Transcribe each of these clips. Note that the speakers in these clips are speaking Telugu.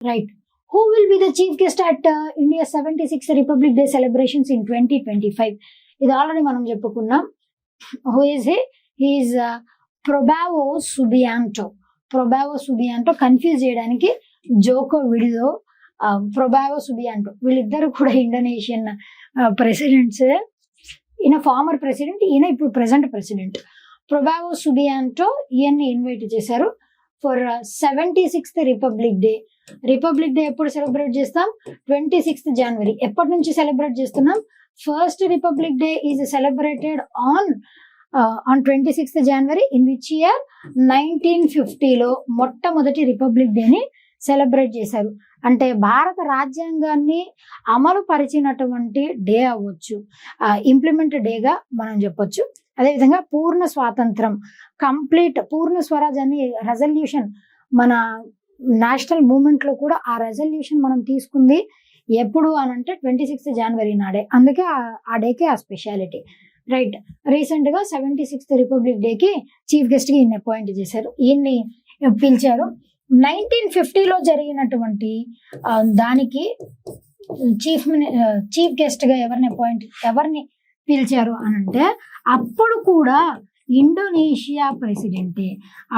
Right. Who will be the chief guest at India's 76th Republic Day celebrations in 2025? ఇది ఆల్రెడీ మనం చెప్పుకున్నాం. Who is he? He is Probavo Subianto. Probavo Subianto confuse చేయడానికి జోకో విడిదో ప్రొబావో సుబియాంటో వీళ్ళిద్దరు కూడా ఇండోనేషియన్ ప్రెసిడెంట్స్. ఈయన ఫార్మర్ ప్రెసిడెంట్, ఈయన ఇప్పుడు ప్రెసెంట్ ప్రెసిడెంట్. ప్రొబావో సుబియాంటో ఈయన్ని ఇన్వైట్ చేశారు for 76th Republic Day. Republic Day ఎప్పుడు సెలబ్రేట్ చేస్తాం? 26th జనవరి. ఎప్పటి నుంచి సెలబ్రేట్ చేస్తున్నాం? First Republic Day is celebrated on 26th January. In which year? 1950లో మొట్టమొదటి రిపబ్లిక్ డేని సెలబ్రేట్ చేశారు. అంటే భారత రాజ్యాంగాన్ని అమలు పరిచినటువంటి డే అవ్వచ్చు, ఇంప్లిమెంట్ డేగా మనం చెప్పొచ్చు. అదేవిధంగా పూర్ణ స్వాతంత్రం, కంప్లీట్ పూర్ణ స్వరాజ్ అని రెజల్యూషన్ మన నేషనల్ మూవ్మెంట్ లో కూడా ఆ రెజల్యూషన్ మనం తీసుకుంది ఎప్పుడు అని అంటే 26th జనవరి నాడే. అందుకే ఆ డేకి ఆ స్పెషాలిటీ. రైట్. రీసెంట్ గా 76th రిపబ్లిక్ డేకి చీఫ్ గెస్ట్ గా ఈయన్ని అపాయింట్ చేశారు, ఈయన్ని పిలిచారు. 1950లో జరిగినటువంటి దానికి చీఫ్ గెస్ట్ గా ఎవరిని పిలిచారు అని అంటే అప్పుడు కూడా ఇండోనేషియా ప్రెసిడెంటే.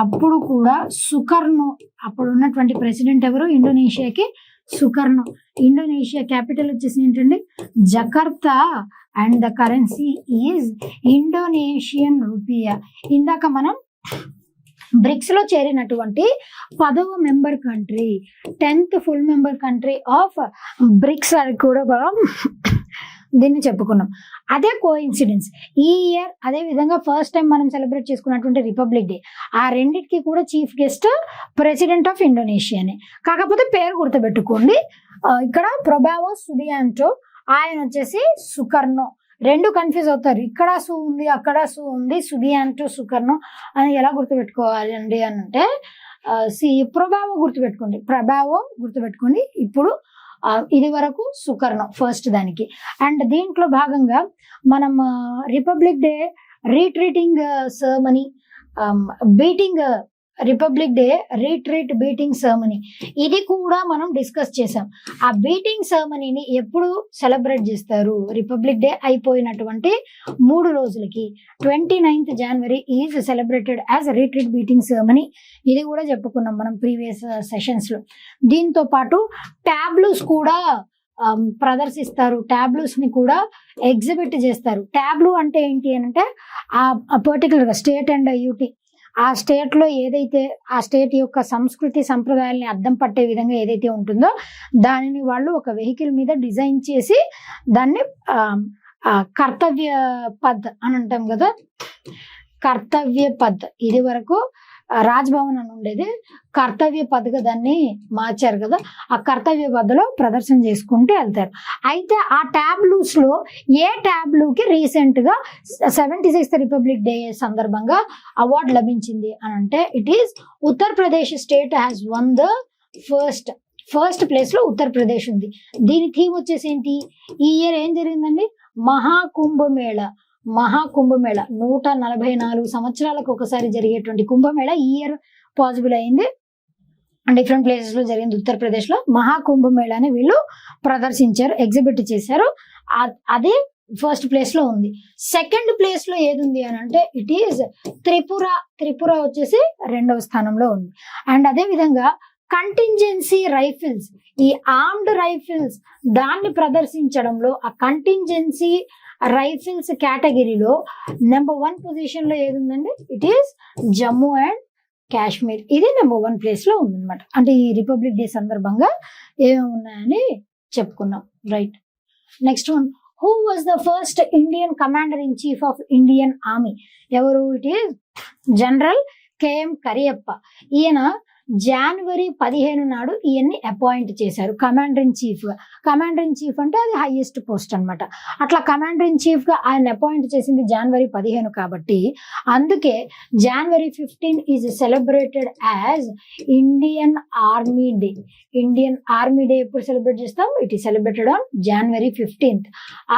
అప్పుడు కూడా సుకర్నో, అప్పుడు ఉన్నటువంటి ప్రెసిడెంట్ ఎవరు ఇండోనేషియాకి? సుకర్నో. ఇండోనేషియా క్యాపిటల్ వచ్చేసి ఏంటండి? Jakarta. And the currency is Indonesian rupiah. ఇందాక మనం బ్రిక్స్ లో చేరినటువంటి 10వ member country, 10th full member country of BRICS అని కూడా మనం దీన్ని చెప్పుకున్నాం. అదే కోఇన్సిడెన్స్ ఈ ఇయర్. అదే విధంగా ఫస్ట్ టైం మనం సెలబ్రేట్ చేసుకున్నటువంటి రిపబ్లిక్ డే, ఆ రెండింటికి కూడా చీఫ్ గెస్ట్ ప్రెసిడెంట్ ఆఫ్ ఇండోనేషియానే. కాకపోతే పేరు గుర్తుపెట్టుకోండి, ఇక్కడ ప్రొబావో సుబియాంటో, ఆయన వచ్చేసి సుకర్నో. రెండు కన్ఫ్యూజ్ అవుతారు, ఇక్కడ సు ఉంది అక్కడ సు ఉంది, సుబియాంటో సుకర్నో అని ఎలా గుర్తుపెట్టుకోవాలి అండి అని అంటే ప్రొబావో గుర్తుపెట్టుకోండి, ప్రభావో గుర్తుపెట్టుకోండి. ఇప్పుడు ఇది వరకు సుకర్నో ఫస్ట్ దానికి. అండ్ దీంట్లో భాగంగా మనం republic day retreating ceremony, beating republic day retreat beating ceremony, ఇది కూడా మనం డిస్కస్ చేసాం. ఆ బీటింగ్ సెర్మనీని ఎప్పుడు సెలబ్రేట్ చేస్తారు? రిపబ్లిక్ డే అయిపోయినటువంటి 3 రోజులకి 29th January is celebrated as retreat beating ceremony. ఇది కూడా చెప్పుకున్నాం మనం ప్రీవియస్ సెషన్స్ లో. దీంతో పాటు టాబ్లూస్ కూడా ప్రదర్శిస్తారు, టాబ్లూస్ ని కూడా ఎగ్జిబిట్ చేస్తారు. టాబ్లూ అంటే ఏంటి అని అంటే ఆ పర్టికులర్ గా స్టేట్ అండ్ యూటీ, ఆ స్టేట్ లో ఏదైతే ఆ స్టేట్ యొక్క సంస్కృతి సంప్రదాయాల్ని అద్దం పట్టే విధంగా ఏదైతే ఉంటుందో దానిని వాళ్ళు ఒక వెహికల్ మీద డిజైన్ చేసి దాన్ని కర్తవ్య పద్ అని అంటాం కదా, కర్తవ్య పద్. ఇది వరకు రాజ్భవన్ అని ఉండేది, కర్తవ్య పద్గా దాన్ని మార్చారు కదా. ఆ కర్తవ్య పద్లో ప్రదర్శన చేసుకుంటూ వెళ్తారు. అయితే ఆ టాబ్లూస్ లో ఏ టాబ్లూకి రీసెంట్ గా 76th రిపబ్లిక్ డే సందర్భంగా అవార్డు లభించింది అని అంటే it is Uttar Pradesh state has one the first place లో ఉత్తరప్రదేశ్ ఉంది. దీని థీమ్ వచ్చేసి ఏంటి? ఈ ఇయర్ ఏం జరిగిందండి? మహాకుంభమేళ. 144 సంవత్సరాలకు ఒకసారి జరిగేటువంటి కుంభమేళ ఈ ఇయర్ పాసిబుల్ అయింది. డిఫరెంట్ ప్లేసెస్ లో జరిగింది. ఉత్తరప్రదేశ్ లో మహాకుంభమేళాని వీళ్ళు ప్రదర్శించారు, ఎగ్జిబిట్ చేశారు. అది ఫస్ట్ ప్లేస్ లో ఉంది. సెకండ్ ప్లేస్ లో ఏది ఉంది అని అంటే ఇట్ ఈస్ త్రిపుర వచ్చేసి 2వ స్థానంలో ఉంది. అండ్ అదే విధంగా కంటింజెన్సీ రైఫిల్స్, ఈ ఆర్మ్డ్ రైఫిల్స్ దాన్ని ప్రదర్శించడంలో ఆ కంటింజెన్సీ రైఫిల్స్ కేటగిరీలో నెంబర్ 1 పొజిషన్ లో ఏది ఉందండి? It is Jammu and Kashmir. ఇది నెంబర్ 1 ప్లేస్ లో ఉందన్నమాట. అంటే ఈ రిపబ్లిక్ డే సందర్భంగా ఏమేమి ఉన్నాయని చెప్పుకున్నాం. Right. Next one, who was the first Indian commander in chief of Indian Army? ఎవరు? It is General KM Cariappa. ఈయన జనవరి 15 నాడు ఈయన్ని అపాయింట్ చేశారు కమాండర్ ఇన్ చీఫ్ గా. కమాండర్ ఇన్ చీఫ్ అంటే అది హైయెస్ట్ పోస్ట్ అనమాట. అట్లా కమాండర్ ఇన్ చీఫ్ గా ఆయన అపాయింట్ చేసింది జనవరి 15 కాబట్టి అందుకే జనవరి 15 is celebrated as Indian army day. Indian army day ఎప్పుడు సెలబ్రేట్ చేస్తాం? It is celebrated on January 15th.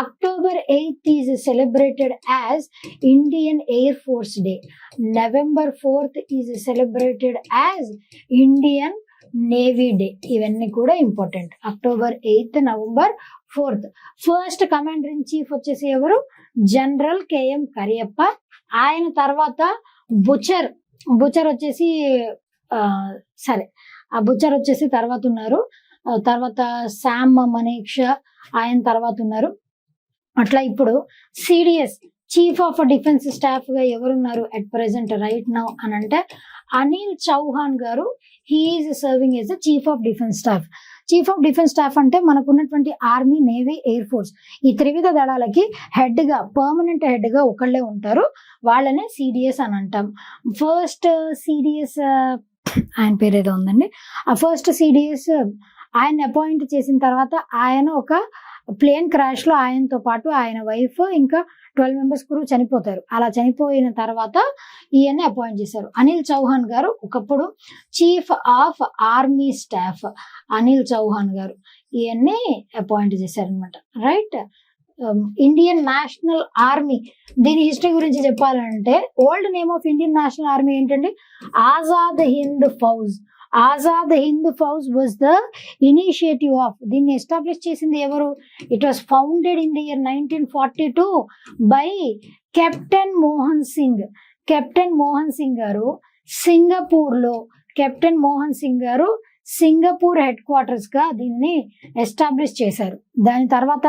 October 8th is celebrated as Indian air force day. November 4th is celebrated as Indian navy day, ఇవన్నీ కూడా important. October 8th, November 4th. First commander in chief వచ్చేసి ఎవరు? General KM Cariappa. ఆయన తర్వాత బుచర్ వచ్చేసి సరే ఆ బుచర్ వచ్చేసి తర్వాత ఉన్నారు. తర్వాత శామ్ మనీక్షా ఆయన తర్వాత ఉన్నారు. అట్లా ఇప్పుడు CDS chief of defence staff గా ఎవరున్నారు అట్ ప్రెసెంట్ రైట్ నౌ అని అంటే అనిల్ చౌహాన్ గారు. He is serving as the chief of defence staff. Chief of defence staff అంటే మనకున్నటువంటి ఆర్మీ, నేవీ, ఎయిర్ ఫోర్స్ ఈ త్రివిధ దళాలకి హెడ్ గా, పర్మనెంట్ హెడ్ గా ఒకళ్ళే ఉంటారు. వాళ్ళనే CDS అని అంటాం. ఫస్ట్ CDS ఆయన పేరు ఏదో ఉందండి. ఆ ఫస్ట్ CDS ఆయన అపాయింట్ చేసిన తర్వాత ఆయన ఒక ప్లేన్ క్రాష్ లో ఆయనతో పాటు ఆయన వైఫ్ ఇంకా 12 members క్రూ చనిపోతారు. అలా చనిపోయిన తర్వాత ఈయన్ని అపాయింట్ చేశారు. అనిల్ చౌహాన్ గారు ఒకప్పుడు chief of army staff Anil Chauhan garu ఈయన్ని అపాయింట్ చేశారు అనమాట. రైట్. ఇండియన్ నేషనల్ ఆర్మీ, దీని హిస్టరీ గురించి చెప్పాలంటే old name of Indian national Army ఏంటండి? Azad Hind Fauj. Azad Hind Fauj was the initiative of, దీన్ని ఎస్టాబ్లిష్ చేసింది ఎవరు? It was founded in the year 1942 by captain Mohan Singh. Captain Mohan Singh garu సింగపూర్లో, కెప్టెన్ మోహన్ సింగ్ గారు సింగపూర్ హెడ్ క్వార్టర్స్ గా దీన్ని ఎస్టాబ్లిష్ చేశారు. దాని తర్వాత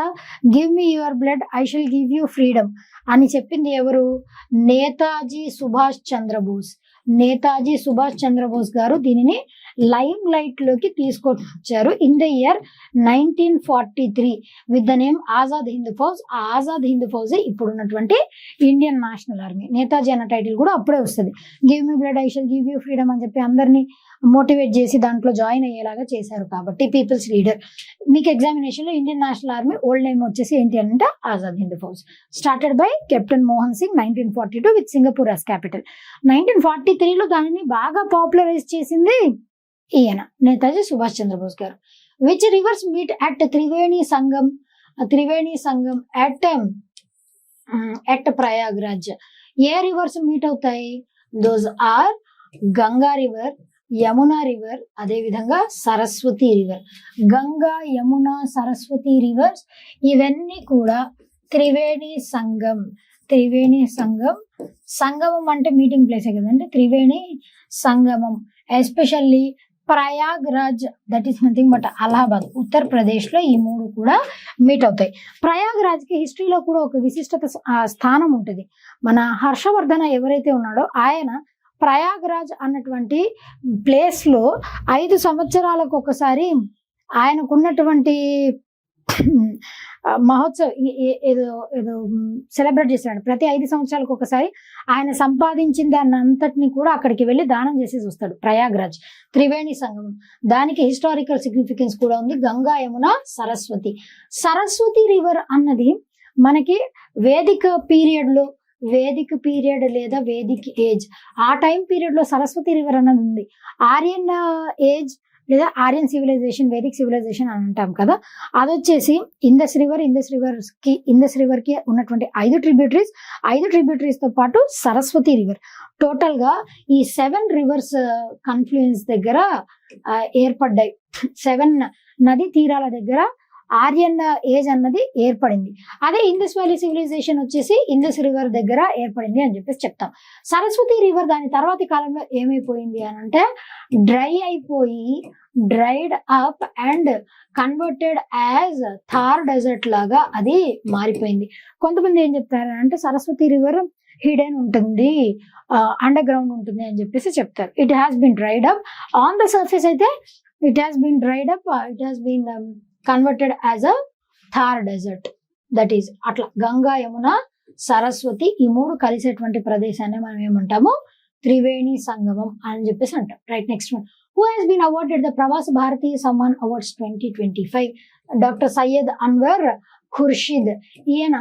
give me your blood I shall give you freedom అని చెప్పింది ఎవరు? నేతాజీ సుభాష్ చంద్రబోస్. నేతాజీ సుభాష్ చంద్రబోస్ గారు దీనిని లైమ్ లైట్ లోకి తీసుకొచ్చారు in the year 1943 with the name Azad Hind Fauj. ఆ ఆజాద్ హింద్ ఫౌజ్ ఇప్పుడున్నటువంటి ఇండియన్ నేషనల్ ఆర్మీ. నేతాజీ అన్న టైటిల్ కూడా అప్పుడే వస్తుంది. Give me blood I shall give you freedom అని చెప్పి అందరినీ మోటివేట్ చేసి దాంట్లో జాయిన్ అయ్యేలాగా చేశారు కాబట్టి పీపుల్స్ లీడర్. మీకు ఎగ్జామినేషన్ లో Indian national army old name వచ్చేసి ఏంటి అంటే Azad Hind Fauj. Started by captain Mohan Singh 1942 with Singapore as capital. 1943లో దానిని బాగా పాపులరైజ్ చేసింది ఈయన నేతాజీ సుభాష్ చంద్రబోస్ గారు. Which rivers meet at Triveni Sangam. Triveni Sangam at Prayagraj. ఏ రివర్స్ మీట్ అవుతాయి? Those are Ganga river, Yamuna river, అదే విధంగా సరస్వతి రివర్. గంగా, యమున, సరస్వతి రివర్స్ ఇవన్నీ కూడా త్రివేణి సంగం. త్రివేణి సంగం, సంగమం అంటే మీటింగ్ ప్లేసే కదండి. త్రివేణి సంగమం especially Prayagraj, that is nothing but Allahabad, Uttar Pradesh లో ఈ మూడు కూడా మీట్ అవుతాయి. ప్రయాగ్రాజ్ కి హిస్టరీలో కూడా ఒక విశిష్టత స్థానం ఉంటుంది. మన హర్షవర్ధన ఎవరైతే ఉన్నాడో ఆయన ప్రయాగ్రాజ్ అన్నటువంటి ప్లేస్ లో 5 సంవత్సరాలకు ఒకసారి ఆయనకున్నటువంటి మహోత్సవ్ ఏదో ఏదో సెలబ్రేట్ చేశాడు. ప్రతి 5 సంవత్సరాలకు ఒకసారి ఆయన సంపాదించిన దాన్ని అంతటిని కూడా అక్కడికి వెళ్ళి దానం చేసేసి వస్తాడు. ప్రయాగ్రాజ్ త్రివేణి సంగమం, దానికి హిస్టారికల్ సిగ్నిఫికెన్స్ కూడా ఉంది. గంగా, యమున, సరస్వతి. సరస్వతి రివర్ అన్నది మనకి వేదిక పీరియడ్ లేదా వేదిక్ ఏజ్, ఆ టైం పీరియడ్ లో సరస్వతి రివర్ అన్నది ఉంది. ఆర్యన్ ఏజ్ లేదా ఆర్యన్ సివిలైజేషన్, వేదిక్ సివిలైజేషన్ అని అంటాం కదా, అది వచ్చేసి ఇండస్ రివర్ కి ఉన్నటువంటి 5 ట్రిబ్యూటరీస్ తో పాటు సరస్వతి రివర్. టోటల్ గా ఈ 7 రివర్స్ కన్ఫ్లుయెన్స్ దగ్గర ఏర్పడ్డాయి. 7 నది తీరాల దగ్గర ఆర్యన్ ఏజ్ అన్నది ఏర్పడింది. అదే ఇండస్ వ్యాలీ సివిలైజేషన్ వచ్చేసి ఇండస్ రివర్ దగ్గర ఏర్పడింది అని చెప్పేసి చెప్తాం. సరస్వతి రివర్ దాని తర్వాతి కాలంలో ఏమైపోయింది అని అంటే dried up and converted as Thar desert లాగా అది మారిపోయింది. కొంతమంది ఏం చెప్తారు అంటే సరస్వతి రివర్ హిడెన్ ఉంటుంది, అండర్ గ్రౌండ్ ఉంటుంది అని చెప్పేసి చెప్తారు. It has been dried up on the surface. అయితే it has been dried up, it has been converted as a Thar desert. That is అట్లా గంగా, యమున, సరస్వతి ఈ 3 కలిసేటువంటి ప్రదేశాన్ని మనం ఏమంటాము? త్రివేణి సంగమం అని చెప్పేసి అంటాం. Right. Next one. Who has been awarded the Pravas Bharatiya Samman awards 2025? Doctor Syed Anwar Khurshid. ఈయన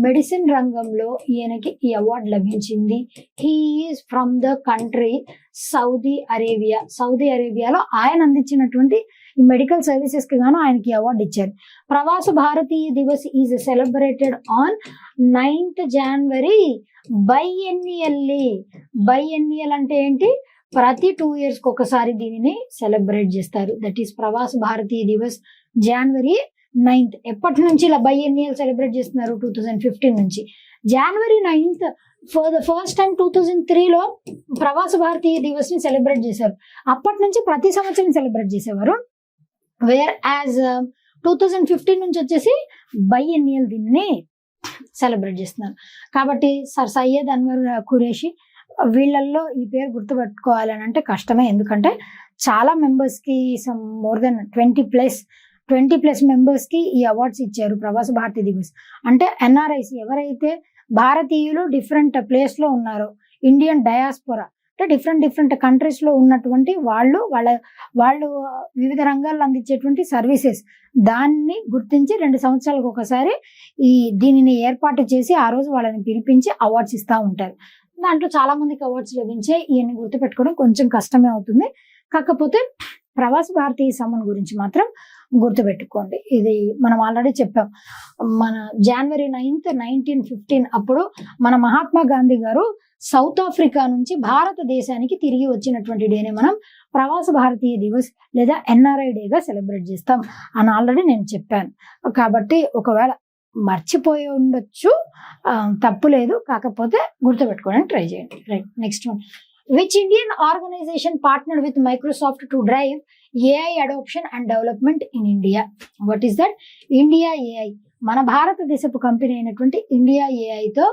మెడిసిన్ రంగంలో ఈయనకి ఈ అవార్డు లభించింది. He is from the country Saudi Arabia. Saudi అరేబియాలో ఆయన అందించినటువంటి ఈ మెడికల్ సర్వీసెస్ కి గాను ఆయనకి అవార్డు ఇచ్చారు. Pravasa Bharatiya Divas is celebrated on 9th January biennially. Biennial అంటే ఏంటి? ప్రతి 2 years ఒకసారి దీనిని సెలబ్రేట్ చేస్తారు. That is Pravas Bharatiya Divas January 9th. ఎప్పటి నుంచి ఇలా బైఎన్నియల్ సెలబ్రేట్ చేస్తున్నారు? 2015 నుంచి. January 9th for the first time 2003లో ప్రవాస భారతీయ దివస్ ని సెలబ్రేట్ చేశారు. అప్పటి నుంచి ప్రతి సంవత్సరం సెలబ్రేట్ చేసేవారు. వేర్ యాజ్ 2015 నుంచి వచ్చేసి బైఎన్నియల్ దీన్ని సెలబ్రేట్ చేస్తున్నారు. కాబట్టి సర్ సయ్యద్ అన్వర్ ఖురేషి వీళ్ళల్లో ఈ పేరు గుర్తుపెట్టుకోవాలని అంటే కష్టమే. ఎందుకంటే చాలా మెంబర్స్ కి సమ్ మోర్ దెన్ 20+ మెంబర్స్ కి ఈ అవార్డ్స్ ఇచ్చారు ప్రవాస భారతీయ దివస్. అంటే ఎన్ఆర్ఐసి ఎవరైతే భారతీయులు డిఫరెంట్ ప్లేస్ లో ఉన్నారో, ఇండియన్ డయాస్పోరా అంటే డిఫరెంట్ కంట్రీస్ లో ఉన్నటువంటి వాళ్ళు వివిధ రంగాల్లో అందించేటువంటి సర్వీసెస్ దాన్ని గుర్తించి 2 సంవత్సరాలకు ఒకసారి దీనిని ఏర్పాటు చేసి ఆ రోజు వాళ్ళని పిలిపించి అవార్డ్స్ ఇస్తూ ఉంటారు. దాంట్లో చాలా మందికి అవార్డ్స్ లభించాయి. ఇవన్నీ గుర్తుపెట్టుకోవడం కొంచెం కష్టమే అవుతుంది. కాకపోతే ప్రవాస భారతీయ సమ్మన్ గురించి మాత్రం గుర్తుపెట్టుకోండి. ఇది మనం ఆల్రెడీ చెప్పాం. మన January 9th 1915 అప్పుడు మన మహాత్మా గాంధీ గారు సౌత్ ఆఫ్రికా నుంచి భారతదేశానికి తిరిగి వచ్చినటువంటి డేనే మనం ప్రవాస భారతీయ దివస్ లేదా ఎన్ఆర్ఐ డేగా సెలబ్రేట్ చేస్తాం అని ఆల్రెడీ నేను చెప్పాను. కాబట్టి ఒకవేళ మర్చిపోయి ఉండొచ్చు, తప్పు లేదు. కాకపోతే గుర్తుపెట్టుకోవడానికి ట్రై చేయండి. Right, next one. Which Indian organization partnered with Microsoft to drive AI adoption and development in India? What is that? India AI. మన భారతదేశపు కంపెనీ అయినటువంటి ఇండియా ఏఐతో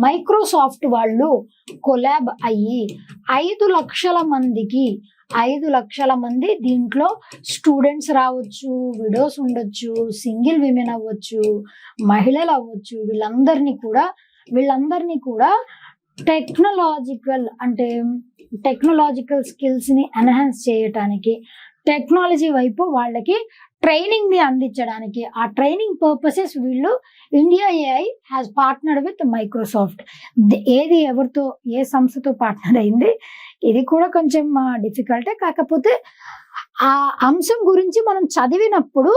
మైక్రోసాఫ్ట్ వాళ్ళు కొలాబ్ అయ్యి 5 లక్షల మంది దీంట్లో స్టూడెంట్స్ రావచ్చు, విడోస్ ఉండొచ్చు, సింగిల్ విమెన్ అవ్వచ్చు, మహిళలు అవ్వచ్చు, వీళ్ళందరినీ కూడా టెక్నాలజికల్ స్కిల్స్ ని ఎన్హాన్స్ చేయటానికి, టెక్నాలజీ వైపు వాళ్ళకి ట్రైనింగ్ ని అందించడానికి, ఆ ట్రైనింగ్ పర్పసెస్ వీళ్ళు India AI has partnered with Microsoft. ఏది ఎవరితో, ఏ సంస్థతో పార్ట్నర్ అయింది, ఇది కూడా కొంచెం డిఫికల్టే. కాకపోతే ఆ అంశం గురించి మనం చదివినప్పుడు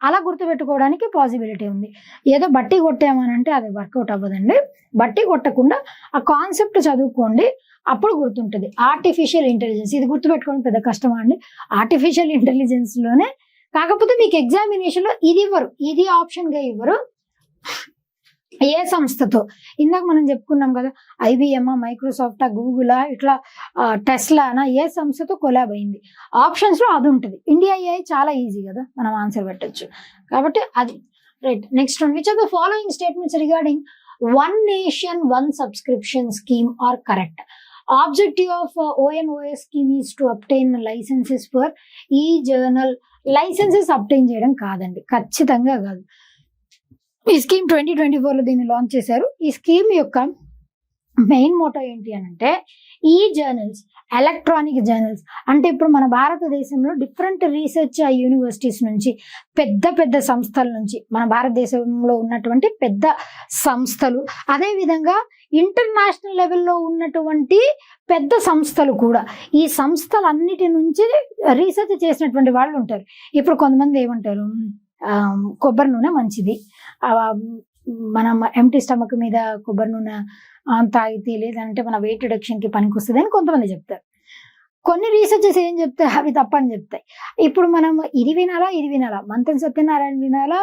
అలా గుర్తుపెట్టుకోవడానికి పాసిబిలిటీ ఉంది. ఏదో బట్టి కొట్టామనంటే అది వర్కౌట్ అవ్వదండి. బట్టి కొట్టకుండా ఆ కాన్సెప్ట్ చదువుకోండి, అప్పుడు గుర్తుంటుంది. ఆర్టిఫిషియల్ ఇంటెలిజెన్స్, ఇది గుర్తుపెట్టుకోవడం పెద్ద కష్టమా అండి? ఆర్టిఫిషియల్ ఇంటెలిజెన్స్ లోనే, కాకపోతే మీకు ఎగ్జామినేషన్ లో ఇది ఆప్షన్ గా ఇవ్వరు. ఏ సంస్థతో, ఇందాక మనం చెప్పుకున్నాం కదా, IBM, మైక్రోసాఫ్ట్, గూగుల్, ఇట్లా టెస్లానా, ఏ సంస్థతో కొలాబ్ అయింది, ఆప్షన్స్ లో అది ఉంటుంది. ఇండియా ఏఐ చాలా ఈజీ కదా, మనం ఆన్సర్ పెట్టచ్చు. కాబట్టి అది right. Next one. Which of the following statements regarding one nation one subscription scheme are correct? Objective of ONOS scheme is to obtain licenses for e-journal. Licences obtain చేయడం కాదండి, ఖచ్చితంగా కాదు. ఈ స్కీమ్ 2024లో దీన్ని లాంచ్ చేశారు. ఈ స్కీమ్ యొక్క మెయిన్ మోటో ఏంటి అని అంటే, ఈ జర్నల్స్, ఎలక్ట్రానిక్ జర్నల్స్ అంటే ఇప్పుడు మన భారతదేశంలో డిఫరెంట్ రీసెర్చ్ యూనివర్సిటీస్ నుంచి, పెద్ద సంస్థల నుంచి, మన భారతదేశంలో ఉన్నటువంటి పెద్ద సంస్థలు, అదేవిధంగా ఇంటర్నేషనల్ లెవెల్లో ఉన్నటువంటి పెద్ద సంస్థలు కూడా, ఈ సంస్థలన్నిటి నుంచి రీసెర్చ్ చేసినటువంటి వాళ్ళు ఉంటారు. ఇప్పుడు కొంతమంది ఏమంటారు, కొబ్బరి నూనె మంచిది, మనం ఎంటీ స్టమక్ మీద కొబ్బరి నూనె తాగితే, లేదంటే మన వెయిట్ రిడక్షన్ కి పనికి వస్తుంది అని కొంతమంది చెప్తారు. కొన్ని రీసెర్చెస్ ఏం చెప్తాయి, అవి తప్పని చెప్తాయి. ఇప్పుడు మనం ఇది వినాలా, మంతెన సత్యనారాయణ వినాలా,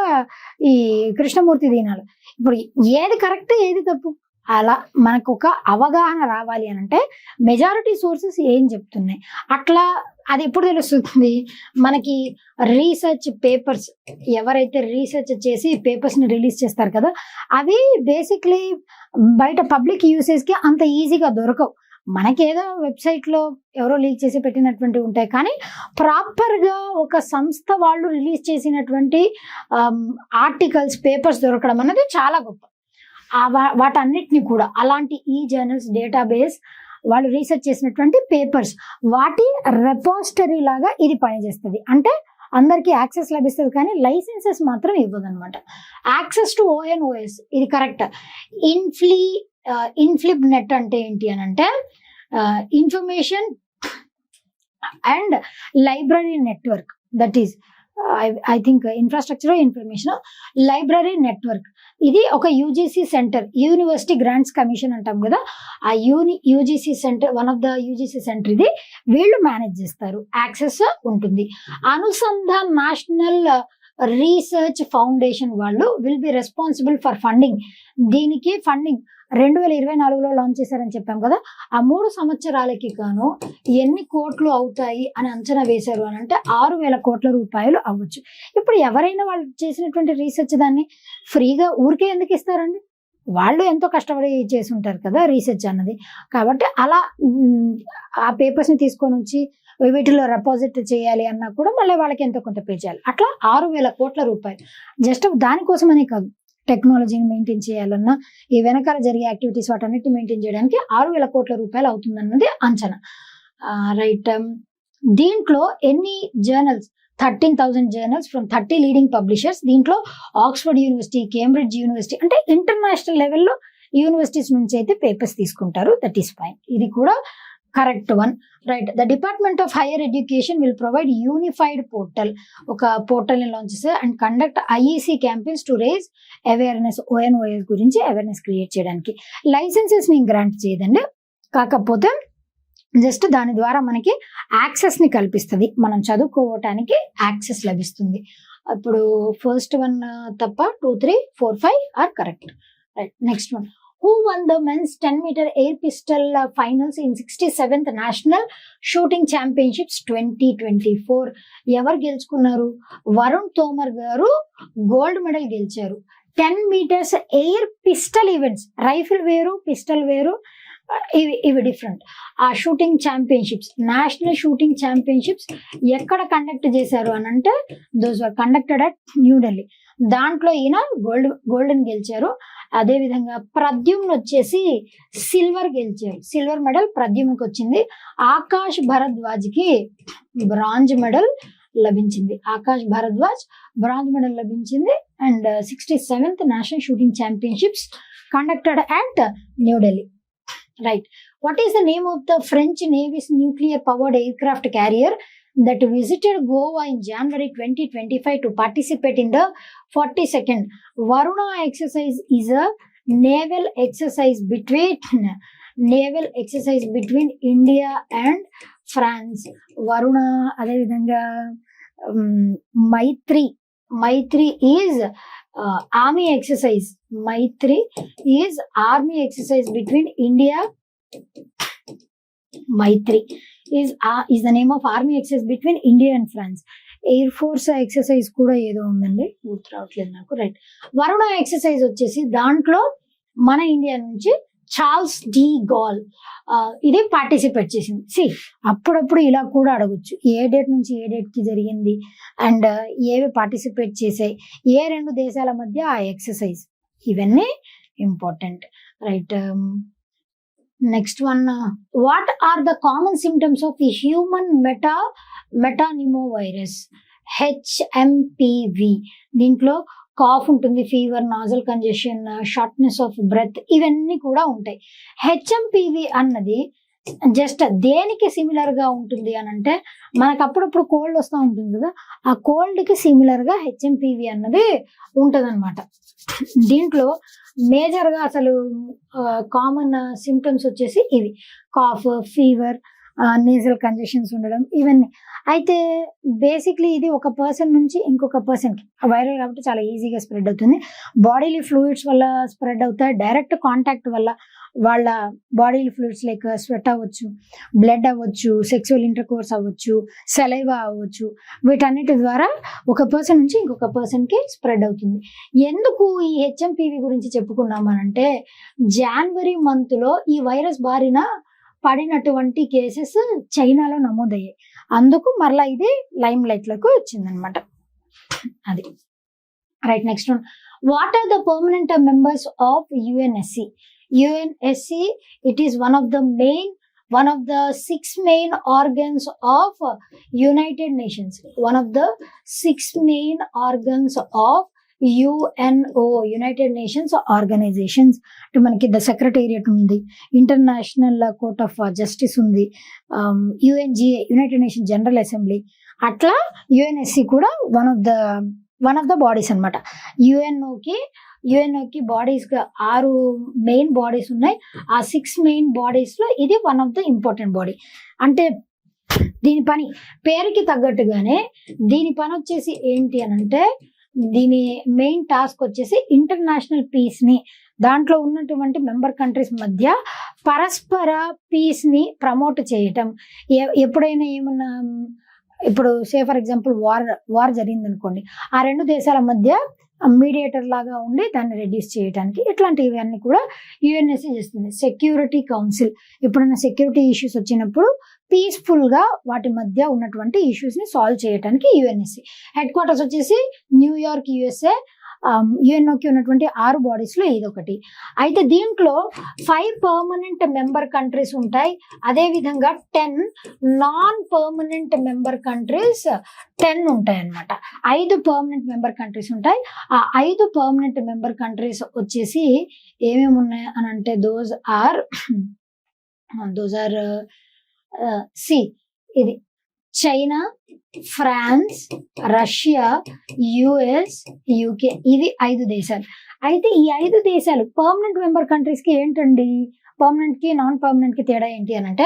ఈ కృష్ణమూర్తి వినాలా, ఇప్పుడు ఏది కరెక్ట్ ఏది తప్పు, అలా మనకు ఒక అవగాహన రావాలి అని అంటే మెజారిటీ సోర్సెస్ ఏం చెప్తున్నాయి, అట్లా అది ఎప్పుడు తెలుస్తుంది మనకి? రీసెర్చ్ పేపర్స్, ఎవరైతే రీసెర్చ్ చేసి పేపర్స్ ని రిలీజ్ చేస్తారు కదా, అవి బేసిక్లీ బయట పబ్లిక్ యూసేజ్ కి అంత ఈజీగా దొరకవు. మనకేదో వెబ్సైట్ లో ఎవరో లీక్ చేసి పెట్టినటువంటి ఉంటాయి, కానీ ప్రాపర్ గా ఒక సంస్థ వాళ్ళు రిలీజ్ చేసినటువంటి ఆర్టికల్స్, పేపర్స్ దొరకడం అనేది చాలా గొప్ప. వాటన్నిటిని కూడా అలాంటి ఈ జర్నల్స్ డేటాబేస్, వాళ్ళు రీసెర్చ్ చేసినటువంటి పేపర్స్, వాటి రెపాజిటరీ లాగా ఇది పనిచేస్తుంది. అంటే అందరికీ యాక్సెస్ లభిస్తుంది, కానీ లైసెన్సెస్ మాత్రం ఇవ్వదు అనమాట. యాక్సెస్ టు ONOS ఇది కరెక్ట్. ఇన్ఫ్లిప్ నెట్ అంటే ఏంటి అని అంటే, information and library network, that is I think infrastructure information library network. ఇది ఒక UGC centre, university grants commission అంటాం కదా, ఆ UGC centre, one of the UGC centre ఇది, వీళ్ళు మేనేజ్ చేస్తారు, యాక్సెస్ ఉంటుంది. అనుసంధాన్ నేషనల్ రీసెర్చ్ ఫౌండేషన్ వాళ్ళు will be responsible for funding. దీనికి ఫండింగ్ 2024లో లాంచ్ చేశారని చెప్పాం కదా, ఆ 3 సంవత్సరాలకి గాను ఎన్ని కోట్లు అవుతాయి అని అంచనా వేశారు అని అంటే 6,000 కోట్ల రూపాయలు అవ్వచ్చు. ఇప్పుడు ఎవరైనా వాళ్ళు చేసినటువంటి రీసెర్చ్ దాన్ని ఫ్రీగా ఊరికే ఎందుకు ఇస్తారండి? వాళ్ళు ఎంతో కష్టపడి చేసి ఉంటారు కదా రీసెర్చ్ అన్నది. కాబట్టి అలా ఆ పేపర్స్ని తీసుకొని వచ్చి వీటిలో డిపాజిట్ చేయాలి అన్నా కూడా మళ్ళీ వాళ్ళకి ఎంతో కొంత పే చేయాలి. అట్లా 6,000 కోట్ల రూపాయలు జస్ట్ దానికోసమనే కాదు, టెక్నాలజీని మెయింటైన్ చేయాలన్నా, ఈ వెనకాల జరిగే యాక్టివిటీస్ వాటన్నిటి మెయింటైన్ చేయడానికి 6,000 కోట్ల రూపాయలు అవుతుందన్నది అంచనా. రైట్. దీంట్లో ఎన్ని journals? 13,000 journals from 30 leading publishers. దీంట్లో ఆక్స్ఫర్డ్ యూనివర్సిటీ, కేంబ్రిడ్జ్ యూనివర్సిటీ, అంటే ఇంటర్నేషనల్ లెవెల్లో యూనివర్సిటీస్ నుంచి అయితే పేపర్స్ తీసుకుంటారు. That is fine. ఇది కూడా correct one. Right. The department of higher education will provide unified portal, ఒక పోర్టల్ని లాంచ్ చేస్తారు, and conduct IEC campaigns to raise awareness, ONOS గురించి అవేర్నెస్ క్రియేట్ చేయడానికి. లైసెన్సెస్ ని గ్రాంట్ చేయదండి, కాకపోతే జస్ట్ దాని ద్వారా మనకి యాక్సెస్ ని కల్పిస్తుంది, మనం చదువుకోవటానికి యాక్సెస్ లభిస్తుంది. ఇప్పుడు ఫస్ట్ వన్ తప్ప 2, 3, 4, 5 are correct. Right. Next one. Who won the men's 10-meter air pistol finals in 67th National Shooting Championships 2024? ఎవరు గెలుచుకున్నారు? వరుణ్ తోమర్ గారు గోల్డ్ మెడల్ గెలిచారు. 10 meters air pistol events, rifle వేరు, పిస్టల్ వేరు, ఇవి డిఫరెంట్. ఆ shooting championships, national shooting championships ఎక్కడ కండక్ట్ చేశారు అని అంటే those were conducted at New Delhi. దాంట్లో ఈయన గోల్డెన్ గెలిచారు. అదే విధంగా ప్రద్యుమ్న్ వచ్చేసి సిల్వర్ గెలిచారు, సిల్వర్ మెడల్ ప్రద్యుమ్న్కి వచ్చింది. ఆకాష్ భరద్వాజ్కి బ్రాంజ్ మెడల్ లభించింది. ఆకాష్ భరద్వాజ్ బ్రాంజ్ మెడల్ లభించింది. And 67th national shooting championships conducted at New Delhi. Right. What is the name of the French Navy's nuclear powered aircraft carrier that visited Goa in January 2025 to participate in the 42nd Varuna exercise? Is a naval exercise between India and France. Varuna ade vidhanga Maitri is army exercise. Maitri is army exercise between India. Maitri is the name of army exercise between India and France. Air force exercise కూడా ఏదో ఉందండి, గుర్తు రావట్లేదు నాకు. రైట్. వరుణ ఎక్సర్సైజ్ వచ్చేసి దాంట్లో మన ఇండియా నుంచి చార్ల్స్ డి గాల్ ఇది పార్టిసిపేట్ చేసింది. అప్పుడప్పుడు ఇలా కూడా అడగొచ్చు, ఏ డేట్ నుంచి ఏ డేట్ కి జరిగింది అండ్ ఏవి పార్టిసిపేట్ చేసాయి, ఏ 2 దేశాల మధ్య ఆ ఎక్సర్సైజ్, ఇవన్నీ important. Right. Next one. What are the common symptoms of the human metapneumovirus HMPV? దీంట్లో కాఫ్ ఉంటుంది, fever, nasal congestion, shortness of breath, ఇవన్నీ కూడా ఉంటాయి. HMPV అన్నది జస్ట్ దేనికి సిమిలర్ గా ఉంటుంది అని అంటే, మనకు అప్పుడప్పుడు కోల్డ్ వస్తూ ఉంటుంది కదా, ఆ కోల్డ్ కి సిమిలర్ గా HMPV అన్నది ఉంటది అనమాట. దీంట్లో మేజర్ గా అసలు కామన్ సిమ్టమ్స్ వచ్చేసి ఇవి: కాఫ్, ఫీవర్, నేజల్ కంజెషన్స్ ఉండడం, ఇవన్నీ. అయితే బేసిక్లీ ఇది ఒక పర్సన్ నుంచి ఇంకొక పర్సన్కి వైరల్ కాబట్టి చాలా ఈజీగా స్ప్రెడ్ అవుతుంది. బాడీలీ ఫ్లూయిడ్స్ వల్ల స్ప్రెడ్ అవుతాయి, డైరెక్ట్ కాంటాక్ట్ వల్ల వాళ్ళ బాడీలీ ఫ్లూయిడ్స్ లైక్ స్వెట్ అవ్వచ్చు, బ్లడ్ అవ్వచ్చు, సెక్సువల్ ఇంటర్కోర్స్ అవ్వచ్చు, సెలైవా అవ్వచ్చు, వీటన్నిటి ద్వారా ఒక పర్సన్ నుంచి ఇంకొక పర్సన్కి స్ప్రెడ్ అవుతుంది. ఎందుకు ఈ HMPV గురించి చెప్పుకున్నామనంటే, జనవరి మంత్లో ఈ వైరస్ బారిన పడినటువంటి కేసెస్ చైనాలో నమోదయ్యాయి. అందుకు మరలా ఇది లైమ్ లైట్ లోకి వచ్చిందనమాట. అది right. Next one. What are the permanent members of UNSC? UNSC, it is one of the 6 main organs of United Nations. One of the 6 main organs of UNO, united nations organizations. అంటే మనకి ద సెక్రటేరియట్ ఉంది, ఇంటర్నేషనల్ కోర్ట్ ఆఫ్ జస్టిస్ ఉంది, UNGA, united nation general assembly. అట్లా యుఎన్ఎస్సి కూడా వన్ ఆఫ్ ద బాడీస్ అనమాట. యుఎన్ఓకి బాడీస్ గా 6 మెయిన్ బాడీస్ ఉన్నాయి. ఆ 6 మెయిన్ బాడీస్ లో ఇది one of the important body. అంటే దీని పని పేరుకి తగ్గట్టుగానే దీని పని వచ్చేసి ఏంటి అని అంటే, దీని మెయిన్ టాస్క్ వచ్చేసి ఇంటర్నేషనల్ పీస్ ని, దాంట్లో ఉన్నటువంటి మెంబర్ కంట్రీస్ మధ్య పరస్పర పీస్ ని ప్రమోట్ చేయటం. ఎప్పుడైనా ఏమన్నా, ఇప్పుడు సే ఫర్ ఎగ్జాంపుల్ వార్ జరిగింది అనుకోండి, ఆ 2 దేశాల మధ్య మీడియేటర్ లాగా ఉండి దాన్ని రెడ్యూస్ చేయడానికి, ఇట్లాంటివన్నీ కూడా యుఎన్ఎస్సి చేస్తుంది. సెక్యూరిటీ కౌన్సిల్, ఎప్పుడైనా సెక్యూరిటీ ఇష్యూస్ వచ్చినప్పుడు పీస్ఫుల్ గా వాటి మధ్య ఉన్నటువంటి ఇష్యూస్ ని సాల్వ్ చేయడానికి యుఎన్ఎస్సి. హెడ్ క్వార్టర్స్ వచ్చేసి న్యూయార్క్, యుఎస్ఏ. యుఎన్ఓకి ఉన్నటువంటి 6 బాడీస్ లో ఇదొకటి. అయితే దీంట్లో 5 పర్మనెంట్ మెంబర్ కంట్రీస్ ఉంటాయి, అదే విధంగా 10 నాన్ పర్మనెంట్ మెంబర్ కంట్రీస్ 10 ఉంటాయి అన్నమాట. 5 పర్మనెంట్ మెంబర్ కంట్రీస్ ఉంటాయి. ఆ 5 పర్మనెంట్ మెంబర్ కంట్రీస్ వచ్చేసి ఏమేమి ఉన్నాయి అని అంటే, దోస్ ఆర్ ఇది China, France, Russia, US, UK. ఇవి 5 దేశాలు. అయితే ఈ 5 దేశాలు పర్మనెంట్ మెంబర్ కంట్రీస్ కి ఏంటండి, పర్మనెంట్ కి నాన్ పర్మనెంట్ కి తేడా ఏంటి అని అంటే,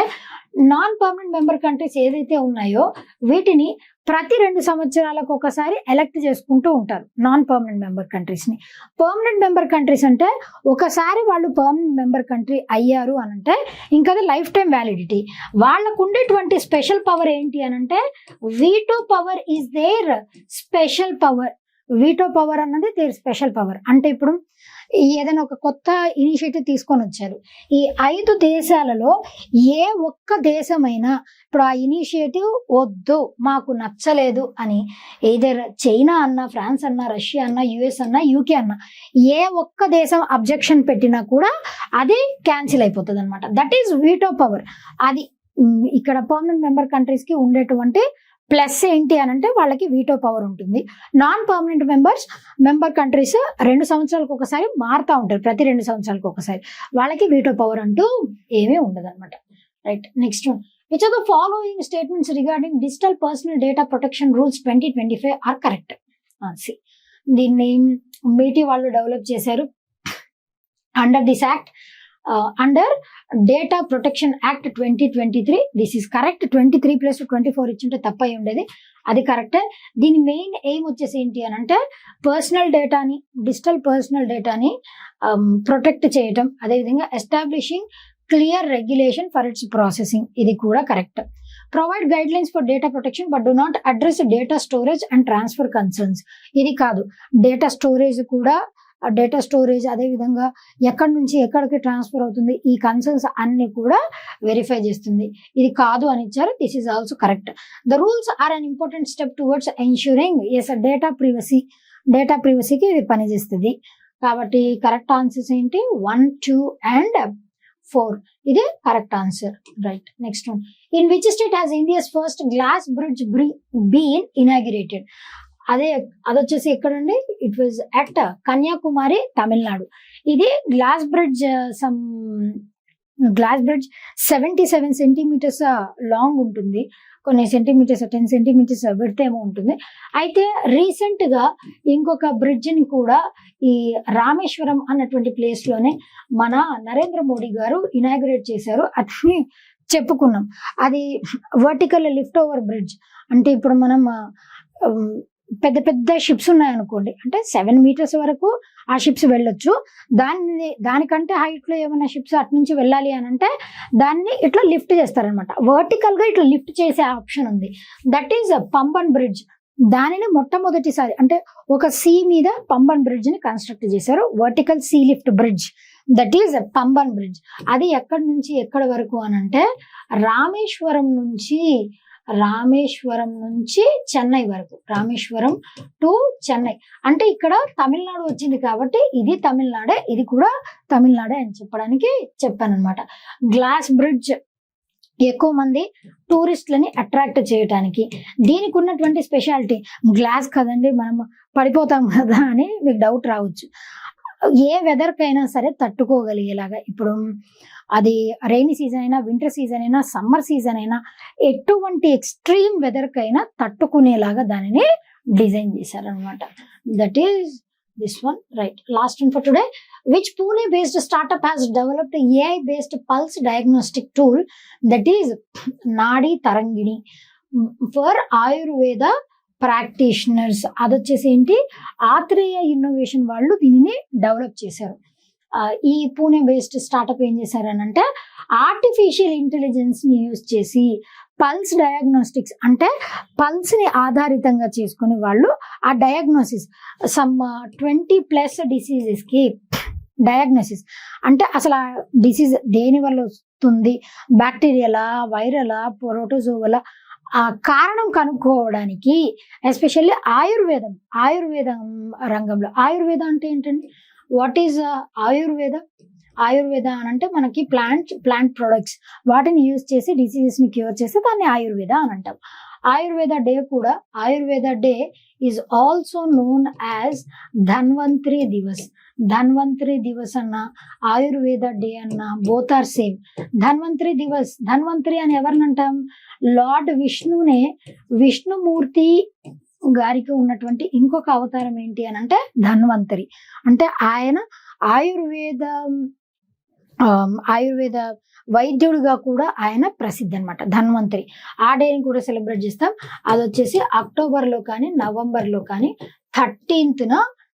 నాన్ పర్మనెంట్ మెంబర్ కంట్రీస్ ఏదైతే ఉన్నాయో వీటిని ప్రతి 2 సంవత్సరాలకు ఒకసారి ఎలక్ట్ చేసుకుంటూ ఉంటారు నాన్ పర్మనెంట్ మెంబర్ కంట్రీస్ ని. పర్మనెంట్ మెంబర్ కంట్రీస్ అంటే ఒకసారి వాళ్ళు పర్మనెంట్ మెంబర్ కంట్రీ అయ్యారు అని అంటే ఇంకా అది లైఫ్ టైం వ్యాలిడిటీ. వాళ్ళకు ఉండేటువంటి స్పెషల్ పవర్ ఏంటి అని అంటే, veto power is their special power. Veto power అన్నది దేర్ స్పెషల్ పవర్. అంటే ఇప్పుడు ఏదైనా ఒక కొత్త ఇనిషియేటివ్ తీసుకొని వచ్చారు, ఈ 5 దేశాలలో ఏ ఒక్క దేశమైనా ఇప్పుడు ఆ ఇనిషియేటివ్ వద్దు, మాకు నచ్చలేదు అని ఏదర్ చైనా అన్నా, ఫ్రాన్స్ అన్నా, రష్యా అన్నా, యుఎస్ అన్నా, యూకే అన్నా, ఏ ఒక్క దేశం అబ్జెక్షన్ పెట్టినా కూడా అది క్యాన్సిల్ అయిపోతుంది అనమాట. That is veto power. అది ఇక్కడ పర్మనెంట్ మెంబర్ కంట్రీస్ కి ఉండేటువంటి ప్లస్ ఏంటి అని అంటే, వాళ్ళకి వీటో పవర్ ఉంటుంది. నాన్ పర్మనెంట్ మెంబర్ కంట్రీస్ 2 సంవత్సరాలకు ఒకసారి మారుతూ ఉంటారు, ప్రతి 2 సంవత్సరాలకు ఒకసారి. వాళ్ళకి వీటో పవర్ అంటూ ఏమీ ఉండదు అనమాట. Right, next one. Which of the following statements regarding digital personal data protection rules 2025 are correct? దీన్ని మీటి వాళ్ళు డెవలప్ చేశారు. Under this act, under data protection act 2023, this is correct. 23 + 24 ఇచ్చింటే తప్పై ఉండేది, అది కరెక్టే. దీని మెయిన్ ఎయిమ్ వచ్చేసి ఏంటి అని అంటే, పర్సనల్ డేటాని, డిజిటల్ పర్సనల్ డేటాని ప్రొటెక్ట్ చేయటం, అదేవిధంగా establishing clear regulation for it's processing, ఇది కూడా correct. Provide guide lines for data protection but do not address data storage and transfer concerns, ఇది కాదు. డేటా స్టోరేజ్ కూడా, డేటా స్టోరేజ్ అదేవిధంగా ఎక్కడి నుంచి ఎక్కడికి ట్రాన్స్ఫర్ అవుతుంది, ఈ కన్సర్న్స్ అన్ని కూడా వెరిఫై చేస్తుంది, ఇది కాదు అని ఇచ్చారు. This is also correct. The rules are an important step towards ensuring data ప్రివసీకి ఇది పనిచేస్తుంది. కాబట్టి కరెక్ట్ ఆన్సర్స్ ఏంటి, 1, 2 and 4, ఇది correct answer. Right, next one. In which state has India's first glass bridge been inaugurated? అదొచ్చేసి ఎక్కడండి, it was at Kanyakumari, Tamil Nadu. ఇది గ్లాస్ బ్రిడ్జ్ 77 సెంటీమీటర్స్ లాంగ్ ఉంటుంది, కొన్ని సెంటీమీటర్స్ 10 సెంటీమీటర్స్ విడ్త్ ఏమో ఉంటుంది. అయితే రీసెంట్ గా ఇంకొక బ్రిడ్జ్ ని కూడా ఈ రామేశ్వరం అన్నటువంటి ప్లేస్ లోనే మన నరేంద్ర మోడీ గారు ఇనాగ్రేట్ చేశారు, అది చెప్పుకున్నాం. అది వర్టికల్ లిఫ్ట్ ఓవర్ బ్రిడ్జ్. అంటే ఇప్పుడు మనం పెద్ద పెద్ద షిప్స్ ఉన్నాయనుకోండి, అంటే 7 మీటర్స్ వరకు ఆ షిప్స్ వెళ్ళొచ్చు. దానికంటే హైట్ లో ఏమైనా షిప్స్ అటు నుంచి వెళ్ళాలి అని అంటే దాన్ని ఇట్లా లిఫ్ట్ చేస్తారనమాట. వర్టికల్ గా ఇట్లా లిఫ్ట్ చేసే ఆప్షన్ ఉంది, దట్ ఈస్ పంబన్ బ్రిడ్జ్. దానిని మొట్టమొదటిసారి అంటే ఒక సీ మీద పంబన్ బ్రిడ్జ్ ని కన్స్ట్రక్ట్ చేశారు, vertical sea lift bridge, that is Pamban bridge. అది ఎక్కడి నుంచి ఎక్కడి వరకు అని అంటే, రామేశ్వరం నుంచి చెన్నై వరకు, రామేశ్వరం టు చెన్నై. అంటే ఇక్కడ తమిళనాడు వచ్చింది కాబట్టి ఇది తమిళనాడే, ఇది కూడా తమిళనాడే అని చెప్పడానికి చెప్పాను అనమాట. గ్లాస్ బ్రిడ్జ్ ఎక్కువ మంది టూరిస్టులని అట్రాక్ట్ చేయడానికి. దీనికి ఉన్నటువంటి స్పెషాలిటీ, గ్లాస్ కదండి మనం పడిపోతాం కదా అని మీకు డౌట్ రావచ్చు. ఏ వెదర్కైనా సరే తట్టుకోగలిగేలాగా, ఇప్పుడు అది రైనీ సీజన్ అయినా, వింటర్ సీజన్ అయినా, సమ్మర్ సీజన్ అయినా, ఎటువంటి ఎక్స్ట్రీమ్ వెదర్కైనా తట్టుకునేలాగా దానిని డిజైన్ చేశారనమాట. That is this one, right? Last one for today. Which Pune based startup has developed AI based pulse diagnostic tool that is Nadi Tarangini for Ayurveda practitioners? అదొచ్చేసి ఏంటి, ఆత్రేయ ఇన్నోవేషన్ వాళ్ళు దీనిని డెవలప్ చేశారు. ఈ పూణే బేస్డ్ స్టార్టప్ ఏం చేశారనంటే ఆర్టిఫిషియల్ ఇంటెలిజెన్స్ ని యూజ్ చేసి పల్స్ డయాగ్నోస్టిక్స్, అంటే పల్స్ ని ఆధారితంగా చేసుకుని వాళ్ళు ఆ డయాగ్నోసిస్ సమ్ 20+ డిసీజెస్ కి డయాగ్నోసిస్, అంటే అసలు ఆ డిసీజ్ దేని వల్ల వస్తుంది, బ్యాక్టీరియలా, వైరలా, ప్రోటోజోవలా, ఆ కారణం కనుక్కోవడానికి ఎస్పెషల్లీ ఆయుర్వేదం రంగంలో. ఆయుర్వేద అంటే ఏంటండి, వాట్ ఈజ్ ఆయుర్వేద? ఆయుర్వేద అని అంటే మనకి ప్లాంట్ ప్రొడక్ట్స్, వాటిని యూజ్ చేసి డిసీజెస్ ని క్యూర్ చేస్తే దాన్ని ఆయుర్వేద అని అంటాం. Ayurveda day is also known as Dhanvantari Divas. Dhanvantari Divas అన్న, ఆయుర్వేద డే అన్న, బోత్ ఆర్ సేమ్. ధన్వంతరి అని ఎవరిని అంటాం? లార్డ్ విష్ణునే, విష్ణుమూర్తి గారికి ఉన్నటువంటి ఇంకొక అవతారం ఏంటి అని అంటే ధన్వంతరి. అంటే ఆయన ఆయుర్వేద వైద్యుడిగా కూడా ఆయన ప్రసిద్ధి అనమాట, ధన్వంతరి. ఆ డేని కూడా సెలబ్రేట్ చేస్తాం. అది వచ్చేసి అక్టోబర్లో కానీ నవంబర్లో కానీ 13th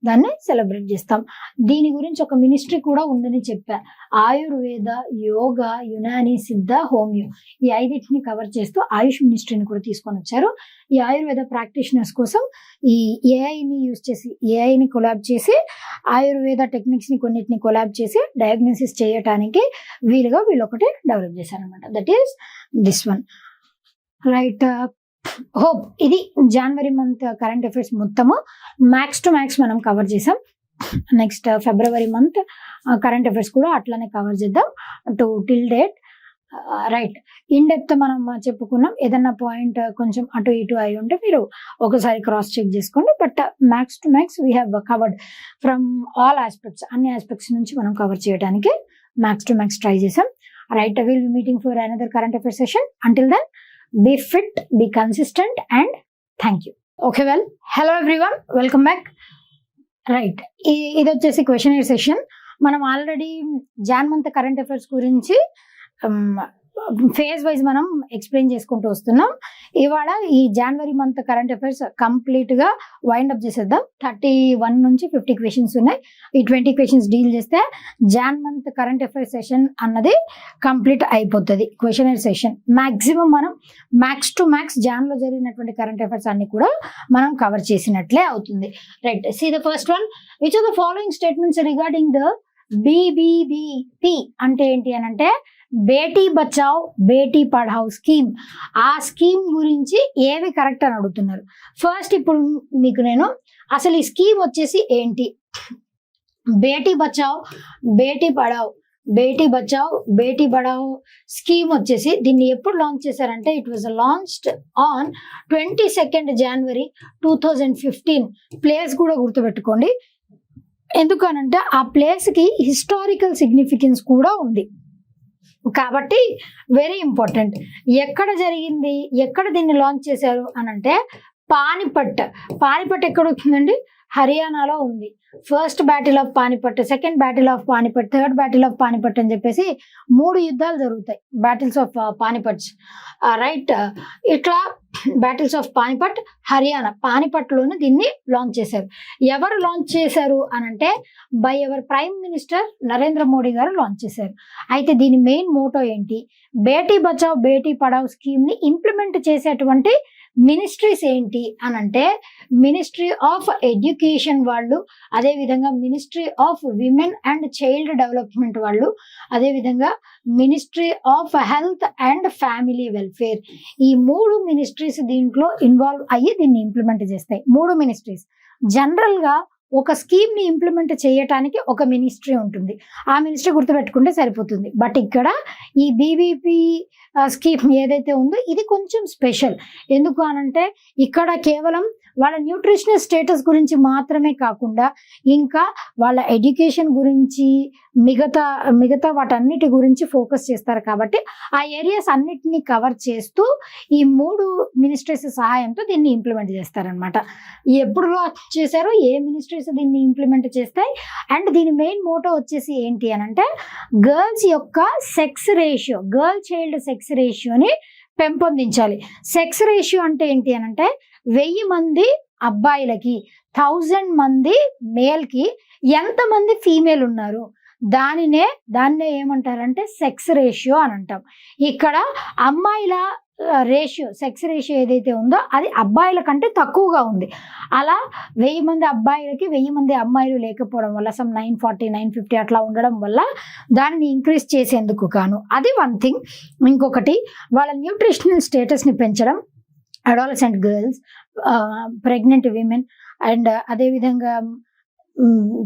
దాన్ని సెలబ్రేట్ చేస్తాం. దీని గురించి ఒక మినిస్ట్రీ కూడా ఉందని చెప్పా. ఆయుర్వేద, యోగా, యునాని, సిద్ధ, హోమియో, ఈ 5 కవర్ చేస్తూ ఆయుష్ మినిస్ట్రీని కూడా తీసుకొని వచ్చారు. ఈ ఆయుర్వేద ప్రాక్టీషనర్స్ కోసం ఈ ఏఐని యూజ్ చేసి, ఏఐని కొలాబ్ చేసి, ఆయుర్వేద టెక్నిక్స్ ని కొన్నిటిని కొలాబ్ చేసి డయాగ్నోసిస్ చేయటానికి వీలుగా వీళ్ళు ఒకటి డెవలప్ చేశారనమాట. That is this one, right? Hope ఇది జనవరి మంత్ కరెంట్ అఫైర్స్ మొత్తము మ్యాక్స్ టు మ్యాక్స్ మనం కవర్ చేసాం. Next February month current affairs కూడా అట్లానే కవర్ చేద్దాం till date, right? In depth మనం చెప్పుకున్నాం. ఏదన్నా పాయింట్ కొంచెం అటు ఇటు అయి ఉంటే మీరు ఒకసారి క్రాస్ చెక్ చేసుకోండి. But max to max we have covered from all aspects, అన్ని ఆస్పెక్ట్స్ నుంచి మనం కవర్ చేయడానికి మ్యాక్స్ టు మ్యాక్స్ ట్రై చేసాం. Right, will be meeting for another current affairs session. Until then, be fit, be consistent, and thank you. Okay, well, hello everyone, welcome back. Right, ఇది వచ్చేసి క్వశ్చనరీ సెషన్. మనం already Jan month current affairs గురించి ఫేజ్ వైజ్ మనం ఎక్స్ప్లెయిన్ చేసుకుంటూ వస్తున్నాం. ఇవాళ ఈ జనవరి మంత్ కరెంట్ అఫైర్స్ కంప్లీట్ గా వైండ్ అప్ చేసేద్దాం. 31 నుంచి 50 క్వశ్చన్స్ ఉన్నాయి. ఈ 20 క్వశ్చన్స్ డీల్ చేస్తే Jan month current affairs session అన్నది కంప్లీట్ అయిపోతుంది. క్వశ్చనరీ సెషన్ మాక్సిమం మనం మ్యాక్స్ టు మ్యాక్స్ జాన్ లో జరిగినటువంటి కరెంట్ అఫైర్స్ అన్ని కూడా మనం కవర్ చేసినట్లే అవుతుంది. Right, see the first one. Which of the following statements regarding the BBBP అంటే ఏంటి అని అంటే బేటీ బచావ్ బేటీ పఢావ్ స్కీమ్. ఆ స్కీమ్ గురించి ఏవి కరెక్ట్ అని అడుగుతున్నారు. ఫస్ట్ ఇప్పుడు మీకు నేను అసలు ఈ స్కీమ్ వచ్చేసి ఏంటి, బేటీ బచావ్ బేటీ పఢావ్, బేటీ బచావ్ బేటీ పఢావ్ స్కీమ్ వచ్చేసి దీన్ని ఎప్పుడు లాంచ్ చేశారంటే it was launched on 22nd January 2015. Place కూడా గుర్తుపెట్టుకోండి, ఎందుకనంటే ఆ ప్లేస్ కి హిస్టారికల్ సిగ్నిఫికెన్స్ కూడా ఉంది కాబట్టి వెరీ ఇంపార్టెంట్. ఎక్కడ జరిగింది, ఎక్కడ దీన్ని లాంచ్ చేశారు అని అంటే పానిపట్. పానిపట్ ఎక్కడ ఉంటుందండి? హర్యానాలో ఉంది. First battle of Panipat, second battle of Panipat, third battle of Panipat అని చెప్పేసి 3 యుద్ధాలు జరుగుతాయి, బ్యాటిల్స్ ఆఫ్ పానిపట్స్. రైట్, ఇట్లా బ్యాటిల్స్ ఆఫ్ పానిపట్ హర్యానా, పానిపట్లోనే దీన్ని లాంచ్ చేశారు. ఎవరు లాంచ్ చేశారు అనంటే by our prime minister Narendra Modi గారు లాంచ్ చేశారు. అయితే దీని మెయిన్ మోటో ఏంటి, బేటీ బచావ్ బేటీ పఢావ్ స్కీమ్ ని ఇంప్లిమెంట్ చేసేటువంటి మినిస్ట్రీస్ ఏంటి అనంటే మినిస్ట్రీ ఆఫ్ ఎడ్యుకేషన్ వాళ్ళు, అదేవిధంగా ministry of women and child development వాళ్ళు, అదేవిధంగా ministry of health and family welfare. ఈ 3 మినిస్ట్రీస్ దీంట్లో ఇన్వాల్వ్ అయ్యి దీన్ని ఇంప్లిమెంట్ చేస్తాయి. 3 మినిస్ట్రీస్. జనరల్ గా ఒక స్కీమ్ని ఇంప్లిమెంట్ చేయటానికి ఒక మినిస్ట్రీ ఉంటుంది. ఆ మినిస్ట్రీ గుర్తుపెట్టుకుంటే సరిపోతుంది. బట్ ఇక్కడ ఈ బీబీపీ స్కీమ్ ఏదైతే ఉందో ఇది కొంచెం స్పెషల్. ఎందుకు అనంటే ఇక్కడ కేవలం వాళ్ళ న్యూట్రిషనల్ స్టేటస్ గురించి మాత్రమే కాకుండా ఇంకా వాళ్ళ ఎడ్యుకేషన్ గురించి మిగతా వాటన్నిటి గురించి ఫోకస్ చేస్తారు. కాబట్టి ఆ ఏరియాస్ అన్నిటినీ కవర్ చేస్తూ ఈ 3 మినిస్ట్రీస్ సహాయంతో దీన్ని ఇంప్లిమెంట్ చేస్తారనమాట. ఎప్పుడు చేశారో ఏ మినిస్ట్రీస్ దీన్ని ఇంప్లిమెంట్ చేస్తాయి. అండ్ దీని మెయిన్ మోటో వచ్చేసి ఏంటి అనంటే గర్ల్స్ యొక్క sex ratio, girl child sex రేషియోని పెంపొందించాలి. సెక్స్ రేషియో అంటే ఏంటి అనంటే 1000 మంది అబ్బాయిలకి 1000 మంది మేల్కి ఎంతమంది ఫీమేల్ ఉన్నారు దాన్నే ఏమంటారంటే సెక్స్ రేషియో అని అంటాం. ఇక్కడ అమ్మాయిల రేషియో, సెక్స్ రేషియో ఏదైతే ఉందో అది అబ్బాయిల కంటే తక్కువగా ఉంది. అలా 1000 మంది అబ్బాయిలకి 1000 మంది అమ్మాయిలు లేకపోవడం వల్ల సమ్ 940 950 అట్లా ఉండడం వల్ల దానిని ఇంక్రీజ్ చేసేందుకు కాను అది వన్ థింగ్. ఇంకొకటి వాళ్ళ న్యూట్రిషనల్ స్టేటస్ని పెంచడం, adolescent girls, pregnant women and అదేవిధంగా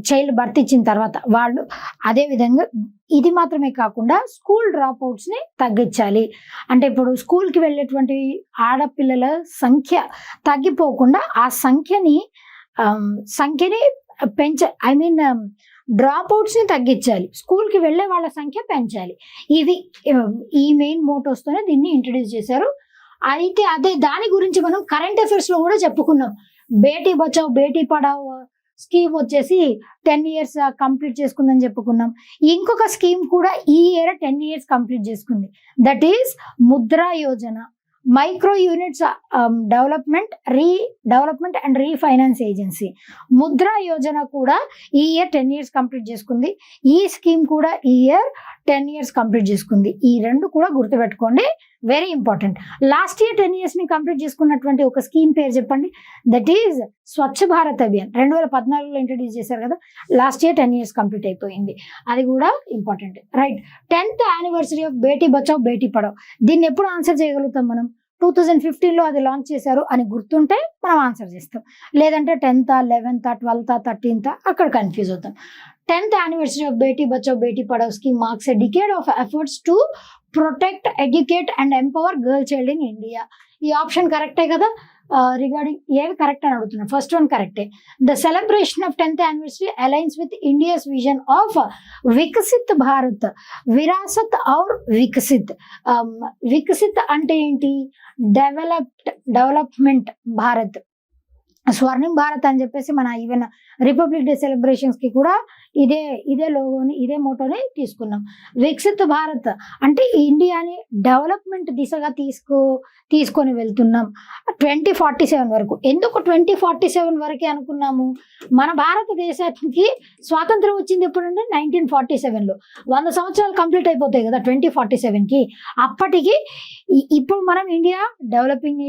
చైల్డ్ బర్త్ ఇచ్చిన తర్వాత వాళ్ళు, అదేవిధంగా ఇది మాత్రమే కాకుండా స్కూల్ డ్రాప్ అవుట్స్ని తగ్గించాలి. అంటే ఇప్పుడు స్కూల్కి వెళ్ళేటువంటి ఆడపిల్లల సంఖ్య తగ్గిపోకుండా ఆ సంఖ్యని డ్రాప్ అవుట్స్ని తగ్గించాలి, స్కూల్కి వెళ్ళే వాళ్ళ సంఖ్య పెంచాలి. ఇది ఈ మెయిన్ మోటోస్తోనే దీన్ని ఇంట్రడ్యూస్ చేశారు. అయితే దాని గురించి మనం కరెంట్ అఫైర్స్లో కూడా చెప్పుకున్నాం. బేటీ బచావ్ బేటీ పడావ్ స్కీమ్ వచ్చేసి 10 years కంప్లీట్ చేసుకుందని చెప్పుకున్నాం. ఇంకొక స్కీమ్ కూడా ఈ ఇయర్ 10 years కంప్లీట్ చేసుకుంది. That is Mudra Yojana, micro units development and refinance agency. Mudra Yojana కూడా ఈ ఇయర్ 10 years కంప్లీట్ చేసుకుంది. ఈ స్కీమ్ కూడా ఈ ఇయర్ 10 years కంప్లీట్ చేసుకుంది. ఈ రెండు కూడా గుర్తుపెట్టుకోండి, very important. Last year 10 years ని కంప్లీట్ చేసుకున్నటువంటి ఒక స్కీమ్ పేరు చెప్పండి. That is Swachh Bharat Abhiyan. 2014లో ఇంట్రడ్యూస్ చేశారు కదా, లాస్ట్ ఇయర్ 10 years కంప్లీట్ అయిపోయింది. అది కూడా important. Right, 10th anniversary of Beti Bachao Beti Padhao. దీన్ని ఎప్పుడు ఆన్సర్ చేయగలుగుతాం మనం? 2015లో అది లాంచ్ చేశారు అని గుర్తుంటే మనం ఆన్సర్ చేస్తాం. లేదంటే 10th 11th 12th 13th అక్కడ కన్ఫ్యూజ్ అవుతాం. 10th anniversary of Beti Bachao Beti Padhao scheme marks a decade of efforts to protect, educate and empower girl child in India. ఈ ఆప్షన్ కరెక్టే కదా? రిగార్డింగ్ ఏవి కరెక్ట్ అని అడుగుతున్నా. ఫస్ట్ వన్ కరెక్టే. The celebration of 10th anniversary aligns with India's vision of Viksit Bharat, Virasat aur Viksit. Viksit అంటే ఏంటి? డెవలప్మెంట్ భారత్, స్వర్ణిం భారత్ అని చెప్పేసి మన ఈవెన్ రిపబ్లిక్ డే సెలబ్రేషన్స్ కి కూడా ఇదే లోగోని, ఇదే మోటోని తీసుకున్నాం. వికసిత్ భారత్ అంటే ఇండియాని డెవలప్మెంట్ దిశగా తీసుకొని వెళ్తున్నాం 2047 వరకు. ఎందుకు 2047 వరకే అనుకున్నాము? మన భారతదేశానికి స్వాతంత్రం వచ్చింది ఎప్పుడంటే 1947లో. 100 సంవత్సరాలు కంప్లీట్ అయిపోతాయి కదా 2047కి. అప్పటికి ఇప్పుడు మనం ఇండియా డెవలపింగ్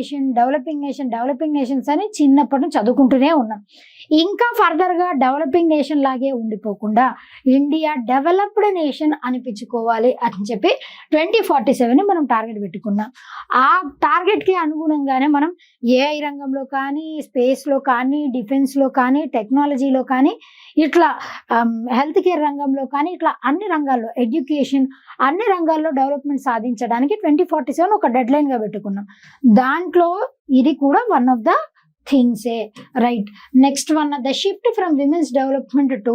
నేషన్స్ అని చిన్నప్పటి నుంచి చదువుకుంటూనే ఉన్నాం. ఇంకా ఫర్దర్గా డెవలపింగ్ నేషన్ లాగే ఉండిపోకుండా ఇండియా డెవలప్డ్ నేషన్ అనిపించుకోవాలి అని చెప్పి 2047ని మనం టార్గెట్ పెట్టుకున్నాం. ఆ టార్గెట్కి అనుగుణంగానే మనం ఏఐ రంగంలో కానీ, స్పేస్లో కానీ, డిఫెన్స్లో కానీ, టెక్నాలజీలో కానీ, ఇట్లా హెల్త్ కేర్ రంగంలో కానీ, ఇట్లా అన్ని రంగాల్లో, ఎడ్యుకేషన్, అన్ని రంగాల్లో డెవలప్మెంట్ సాధించడానికి 2047 ఒక డెడ్ లైన్గా పెట్టుకున్నాం. దాంట్లో ఇది కూడా వన్ ఆఫ్ ద థింగ్సే. Right, next one, the shift from women's development to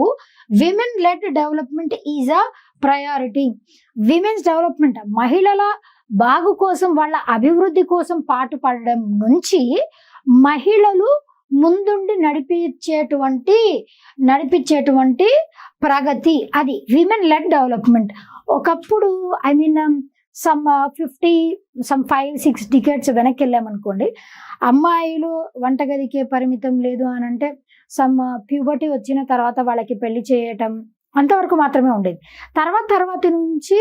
women led development is a priority. Women's development, మహిళల బాగు కోసం, వాళ్ళ అభివృద్ధి కోసం పాటుపడడం నుంచి మహిళలు ముందుండి నడిపించేటువంటి ప్రగతి, అది విమెన్ లెడ్ డెవలప్మెంట్. ఒకప్పుడు సమ్ 5-6 decades వెనక్కి వెళ్ళామనుకోండి, అమ్మాయిలు వంటగదికే పరిమితం లేదు అని అంటే సమ్ ప్యూబర్టీ వచ్చిన తర్వాత వాళ్ళకి పెళ్లి చేయటం అంతవరకు మాత్రమే ఉండేది. తర్వాత నుంచి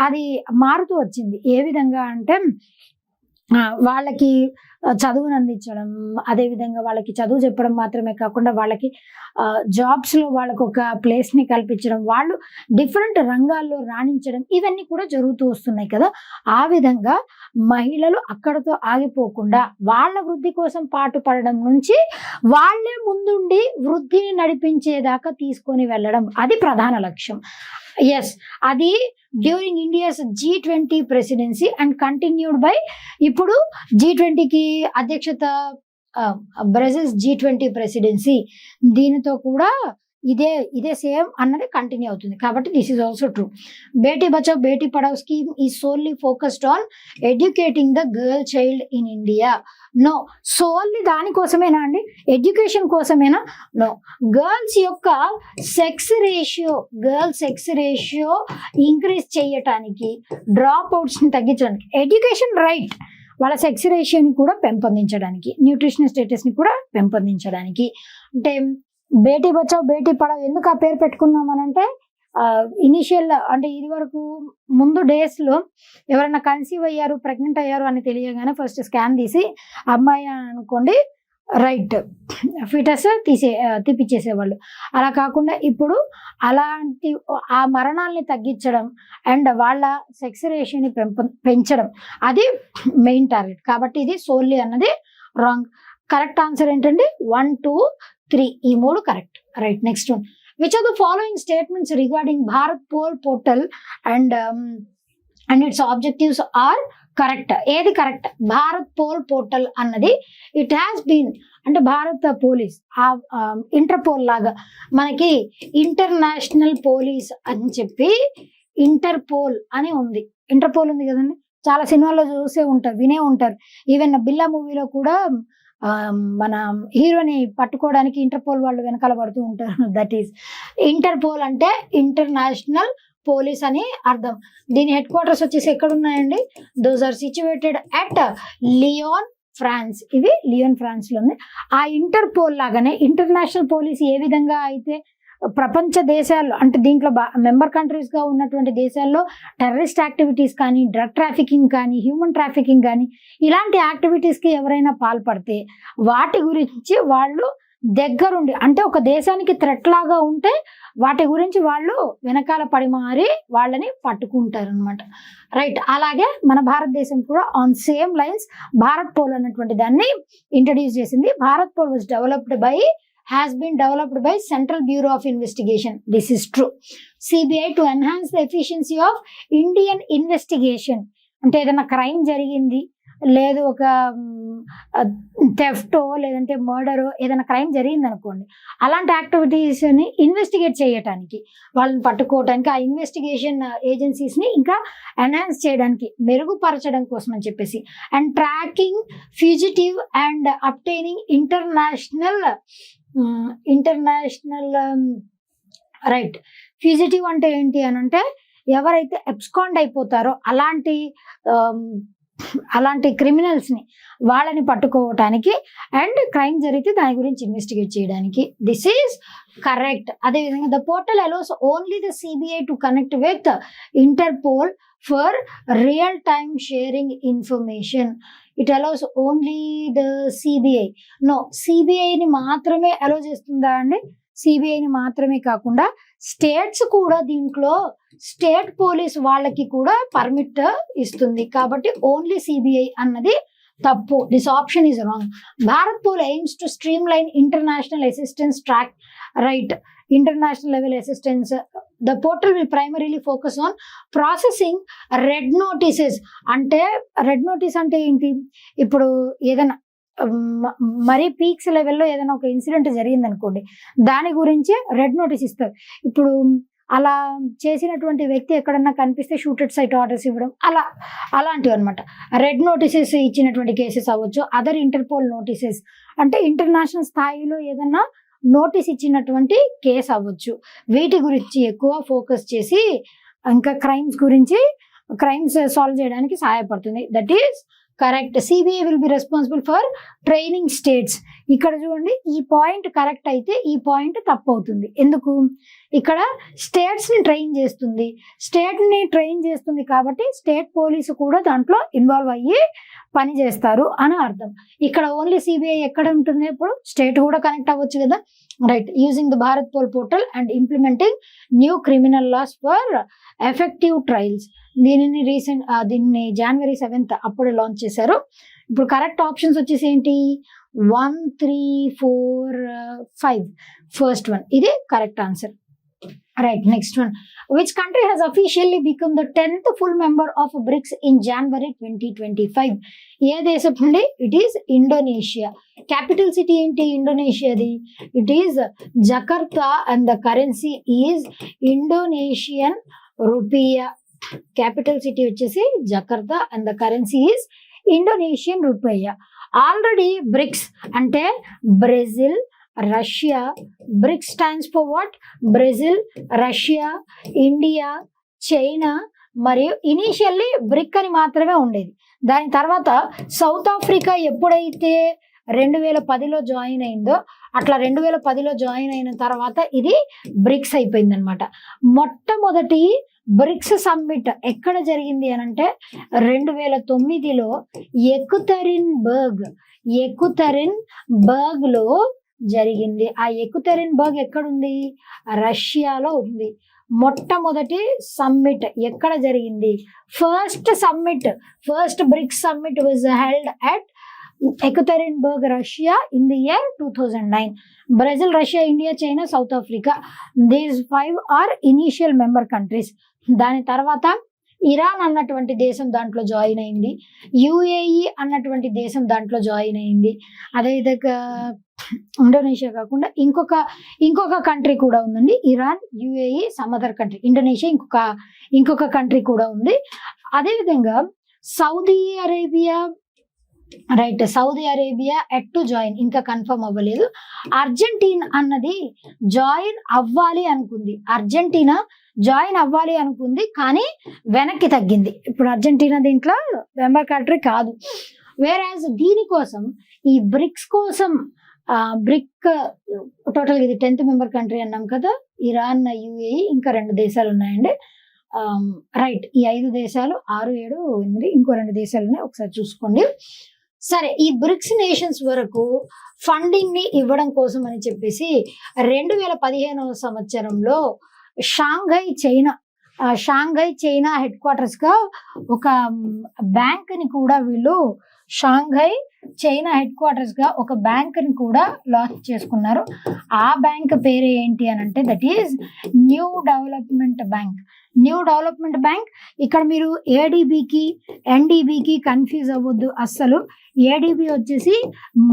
అది మారుతూ వచ్చింది. ఏ విధంగా అంటే వాళ్ళకి చదువును అందించడం, అదేవిధంగా వాళ్ళకి చదువు చెప్పడం మాత్రమే కాకుండా వాళ్ళకి జాబ్స్లో వాళ్ళకు ఒక ప్లేస్ని కల్పించడం, వాళ్ళు డిఫరెంట్ రంగాల్లో రాణించడం, ఇవన్నీ కూడా జరుగుతూ వస్తున్నాయి కదా. ఆ విధంగా మహిళలు అక్కడతో ఆగిపోకుండా వాళ్ళ వృద్ధి కోసం పాటుపడడం నుంచి వాళ్ళే ముందుండి వృద్ధిని నడిపించేదాకా తీసుకొని వెళ్ళడం, అది ప్రధాన లక్ష్యం. ఎస్, అది during India's G20 presidency and continued by ఇప్పుడు G20కి అధ్యక్షత బ్రెజిల్స్ G20 ప్రెసిడెన్సీ, దీనితో కూడా ఇదే సేమ్ అన్నది కంటిన్యూ అవుతుంది. కాబట్టి this is also true. Beti Bachao Beti Padhao scheme is solely focused on educating the girl child in India. నో, సోల్లీ దానికోసమేనా అండి? ఎడ్యుకేషన్ కోసమేనా? నో. గర్ల్స్ యొక్క సెక్స్ రేషియో ఇంక్రీజ్ చేయటానికి, డ్రాప్ అవుట్స్ని తగ్గించడానికి, ఎడ్యుకేషన్ రైట్, వాళ్ళ సెక్స్ రేషియోని కూడా పెంపొందించడానికి, న్యూట్రిషనల్ స్టేటస్ని కూడా పెంపొందించడానికి. అంటే బేటీ బచావ్ బేటీ పడావ్ ఎందుకు ఆ పేరు పెట్టుకున్నామనంటే, ఇనిషియల్ అంటే ఇది వరకు ముందు డేస్లో ఎవరైనా కన్సీవ్ అయ్యారు, ప్రెగ్నెంట్ అయ్యారు అని తెలియగానే ఫస్ట్ స్కాన్ తీసి అమ్మాయి అనుకోండి, రైట్, ఫిటస్ తీపిచ్చేసేవాళ్ళు. అలా కాకుండా ఇప్పుడు అలాంటి ఆ మరణాలని తగ్గించడం అండ్ వాళ్ళ సెక్స్ రేషియోని పెంచడం, అది మెయిన్ టార్గెట్. కాబట్టి ఇది సోల్లీ అన్నది రాంగ్. కరెక్ట్ ఆన్సర్ ఏంటండి? 1, 2, 3, ఈ 3 correct. Right, next one. Which are the following statements regarding Bharatpol portal and its objectives are correct? ఏది కరెక్ట్? భారత్ పోల్ పోర్టల్ అన్నది ఇట్ హ్యాస్ బీన్, అంటే భారత పోలీస్ ఇంటర్పోల్ లాగా మనకి ఇంటర్నేషనల్ పోలీస్ అని చెప్పి ఇంటర్పోల్ అని ఉంది. ఇంటర్పోల్ ఉంది కదండి, చాలా సినిమాల్లో చూసే ఉంటారు, వినే ఉంటారు. ఈవెన్ బిల్లా మూవీలో కూడా మన హీరోని పట్టుకోవడానికి ఇంటర్పోల్ వాళ్ళు వెనకాల పడుతూ ఉంటారు. దట్ ఈస్ ఇంటర్పోల్, అంటే ఇంటర్నేషనల్ పోలీస్ అని అర్థం. దీని హెడ్ క్వార్టర్స్ వచ్చేసి ఎక్కడ ఉన్నాయండి? Those are situated at Lyon, France. ఇవి లియోన్, ఫ్రాన్స్ లో ఉంది. ఆ ఇంటర్పోల్ లాగానే ఇంటర్నేషనల్ పోలీస్ ఏ విధంగా అయితే ప్రపంచ దేశాల్లో, అంటే దీంట్లో మెంబర్ కంట్రీస్ గా ఉన్నటువంటి దేశాల్లో టెర్రరిస్ట్ యాక్టివిటీస్ కానీ, డ్రగ్ ట్రాఫికింగ్ కానీ, హ్యూమన్ ట్రాఫికింగ్ కానీ, ఇలాంటి యాక్టివిటీస్ కి ఎవరైనా పాల్పడితే వాటి గురించి వాళ్ళు దగ్గరుండి, అంటే ఒక దేశానికి థ్రెట్ లాగా ఉంటే వాటి గురించి వాళ్ళు వెనకాల పడిమారి వాళ్ళని పట్టుకుంటారు అనమాట. రైట్, అలాగే మన భారతదేశం కూడా on same lines Bharatpol అన్నటువంటి దాన్ని ఇంట్రడ్యూస్ చేసింది. Bharatpol was has been developed by Central Bureau of Investigation. This is true. CBI to enhance the efficiency of Indian investigation. అంటే ఏదైనా క్రైమ్ జరిగింది, లేదు ఒక థెఫ్టో లేదంటే మర్డరో ఏదైనా క్రైమ్ జరిగింది అనుకోండి, అలాంటి యాక్టివిటీస్ని ఇన్వెస్టిగేట్ చేయడానికి, వాళ్ళని పట్టుకోవడానికి, ఆ ఇన్వెస్టిగేషన్ ఏజెన్సీస్ని ఇంకా ఎన్హాన్స్ చేయడానికి, మెరుగుపరచడం కోసం అని చెప్పేసి, and tracking fugitive and obtaining international right. Fugitive అంటే ఏంటి అని అంటే, ఎవరైతే అబ్స్కాండ్ అయిపోతారో అలాంటి క్రిమినల్స్ని వాళ్ళని పట్టుకోవటానికి, అండ్ క్రైమ్ జరిగితే దాని గురించి ఇన్వెస్టిగేట్ చేయడానికి. This is correct. అదేవిధంగా the portal allows only the CBI to connect with Interpol for real time sharing information. It allows only the CBI. నో, సిబిఐని మాత్రమే అలౌ చేస్తుందా అండి? సిబిఐని మాత్రమే కాకుండా స్టేట్స్ కూడా దీంట్లో, స్టేట్ పోలీస్ వాళ్ళకి కూడా పర్మిట్ ఇస్తుంది. కాబట్టి ఓన్లీ సిబిఐ అన్నది తప్పు. This option is wrong. Bharatpol aims to streamline international assistance track. Right, international level assistance. The portal will primarily focus on processing red notices. అంటే రెడ్ నోటీస్ అంటే ఏంటి? ఇప్పుడు ఏదైనా మరీ పీక్స్ లెవెల్లో ఏదైనా ఒక ఇన్సిడెంట్ జరిగింది అనుకోండి, దాని గురించి రెడ్ నోటీస్ ఇస్తారు. ఇప్పుడు అలా చేసినటువంటి వ్యక్తి ఎక్కడన్నా కనిపిస్తే షూటెడ్ సైట్ ఆర్డర్స్ ఇవ్వడం, అలాంటివి అనమాట. రెడ్ నోటీసెస్ ఇచ్చినటువంటి కేసెస్ అవ్వచ్చు. అదర్ ఇంటర్పోల్ నోటీసెస్ అంటే ఇంటర్నేషనల్ స్థాయిలో ఏదన్నా నోటీస్ ఇచ్చినటువంటి కేసు అవ్వచ్చు. వీటి గురించి ఎక్కువ ఫోకస్ చేసి ఇంకా క్రైమ్స్ సాల్వ్ చేయడానికి సహాయపడుతుంది. That is correct. CBI will be responsible for training states. ఇక్కడ చూడండి, ఈ పాయింట్ కరెక్ట్ అయితే ఈ పాయింట్ తప్పు అవుతుంది. ఎందుకు? ఇక్కడ స్టేట్స్ని ట్రైన్ చేస్తుంది కాబట్టి స్టేట్ పోలీసు కూడా దాంట్లో ఇన్వాల్వ్ అయ్యి పని చేస్తారు అని అర్థం. ఇక్కడ ఓన్లీ సిబిఐ ఎక్కడ ఉంటుంది, ఇప్పుడు స్టేట్ కూడా కనెక్ట్ అవ్వచ్చు కదా, right. Using the Bharatpol portal and implementing new criminal laws for effective trials. దీన్ని January 7th అప్పుడే లాంచ్ చేశారు. ఇప్పుడు కరెక్ట్ ఆప్షన్స్ వచ్చేసి ఏంటి, 1, 3, 4, 5. ఫస్ట్ వన్ ఇది correct answer, right. Next one, which country has officially become the 10th full member of BRICS in January 2025? ఏ దేశం నుండి? It is Indonesia. Capital city ఏంటి ఇండోనేషియాది? It is Jakarta and the currency is Indonesian rupiah. Capital city వచ్చేసి Jakarta and the currency is Indonesian rupiah. Already BRICS అంటే Brazil, Russia. BRICS stands for what? Brazil, Russia, India, China. మరియు ఇనీషియల్లీ బ్రిక్ అని మాత్రమే ఉండేది. దాని తర్వాత సౌత్ ఆఫ్రికా ఎప్పుడైతే 2010లో జాయిన్ అయిందో, అట్లా 2010లో జాయిన్ అయిన తర్వాత ఇది బ్రిక్స్ అయిపోయింది అనమాట. మొట్టమొదటి బ్రిక్స్ సమ్మిట్ ఎక్కడ జరిగింది అని అంటే 2009లో ఎకుతెరిన్బర్గ్ లో జరిగింది. ఆ ఎకుతెరిన్బర్గ్ ఎక్కడుంది? రష్యాలో ఉంది. మొట్టమొదటి సమ్మిట్ ఎక్కడ జరిగింది? First BRICS summit was held at Yekaterinburg, Russia in the year 2009. Brazil, Russia, India, China, South Africa, these 5 are initial member countries. దాని తర్వాత ఇరాన్ అన్నటువంటి దేశం దాంట్లో జాయిన్ అయింది. యుఏఈ అన్నటువంటి దేశం దాంట్లో జాయిన్ అయింది. అదేవిధంగా ఇండోనేషియా కాకుండా ఇంకొక కంట్రీ కూడా ఉందండి. Iran, UAE, some other country. Indonesia ఇంకొక కంట్రీ కూడా ఉంది. అదేవిధంగా Saudi Arabia, right. Saudi Arabia at to join, ఇంకా కన్ఫర్మ్ అవ్వలేదు. అర్జెంటీనా అన్నది జాయిన్ అవ్వాలి అనుకుంది కానీ వెనక్కి తగ్గింది. ఇప్పుడు అర్జెంటీనా దీంట్లో మెంబర్ కంట్రీ కాదు. వేరాజ్ దీనికోసం ఈ బ్రిక్స్ కోసం బ్రిక్ టోటల్ ఇది 10th మెంబర్ కంట్రీ అన్నాం కదా. ఇరాన్, యుఏఈ, ఇంకా 2 దేశాలు ఉన్నాయండి, రైట్. ఈ 5 దేశాలు 6, 7, 8 ఇంకో 2 దేశాలు ఉన్నాయి, ఒకసారి చూసుకోండి. సరే, ఈ బ్రిక్స్ నేషన్స్ వరకు ఫండింగ్ ని ఇవ్వడం కోసం అని చెప్పేసి 2015వ సంవత్సరంలో షాంఘై చైనా హెడ్ క్వార్టర్స్ గా ఒక బ్యాంక్ ని కూడా లాంచ్ చేసుకున్నారు. ఆ బ్యాంక్ పేరు ఏంటి అని అంటే that is new development bank. ఇక్కడ మీరు ఏడిబికి ఎన్డిబికి కన్ఫ్యూజ్ అవ్వద్దు అస్సలు. ఏడిబి వచ్చేసి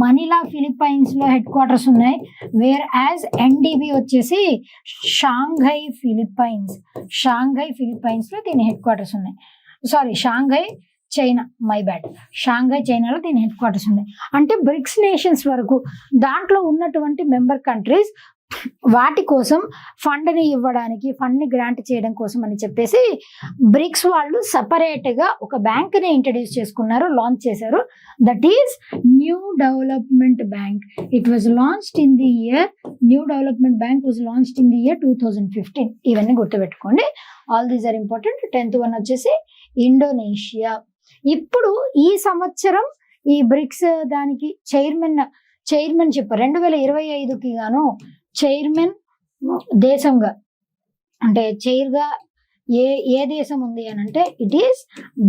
మనీలా ఫిలిప్పైన్స్ లో హెడ్ క్వార్టర్స్ ఉన్నాయి, వేర్ యాజ్ ఎన్డిబి వచ్చేసి షాంఘై ఫిలిప్పైన్స్ లో దీని హెడ్ క్వార్టర్స్ ఉన్నాయి. Shanghai China, my bad, Shanghai చైనాలో దీని హెడ్ క్వార్టర్స్ ఉన్నాయి. అంటే బ్రిక్స్ నేషన్స్ వరకు దాంట్లో ఉన్నటువంటి మెంబర్ కంట్రీస్ వాటి కోసం ఫండ్ ని గ్రాంట్ చేయడం కోసం అని చెప్పేసి బ్రిక్స్ వాళ్ళు సపరేట్ గా ఒక బ్యాంక్ ని ఇంట్రడ్యూస్ చేసుకున్నారు, లాంచ్ చేశారు. That is new development bank. New development bank was launched in the year 2015. ఇవన్నీ గుర్తుపెట్టుకోండి, all these are important. 10th one వచ్చేసి ఇండోనేషియా. ఇప్పుడు ఈ సంవత్సరం ఈ బ్రిక్స్ దానికి చైర్మన్షిప్ 2025కి గాను చైర్మన్ దేశంగా అంటే చైర్గా ఏ దేశం ఉంది అని అంటే it is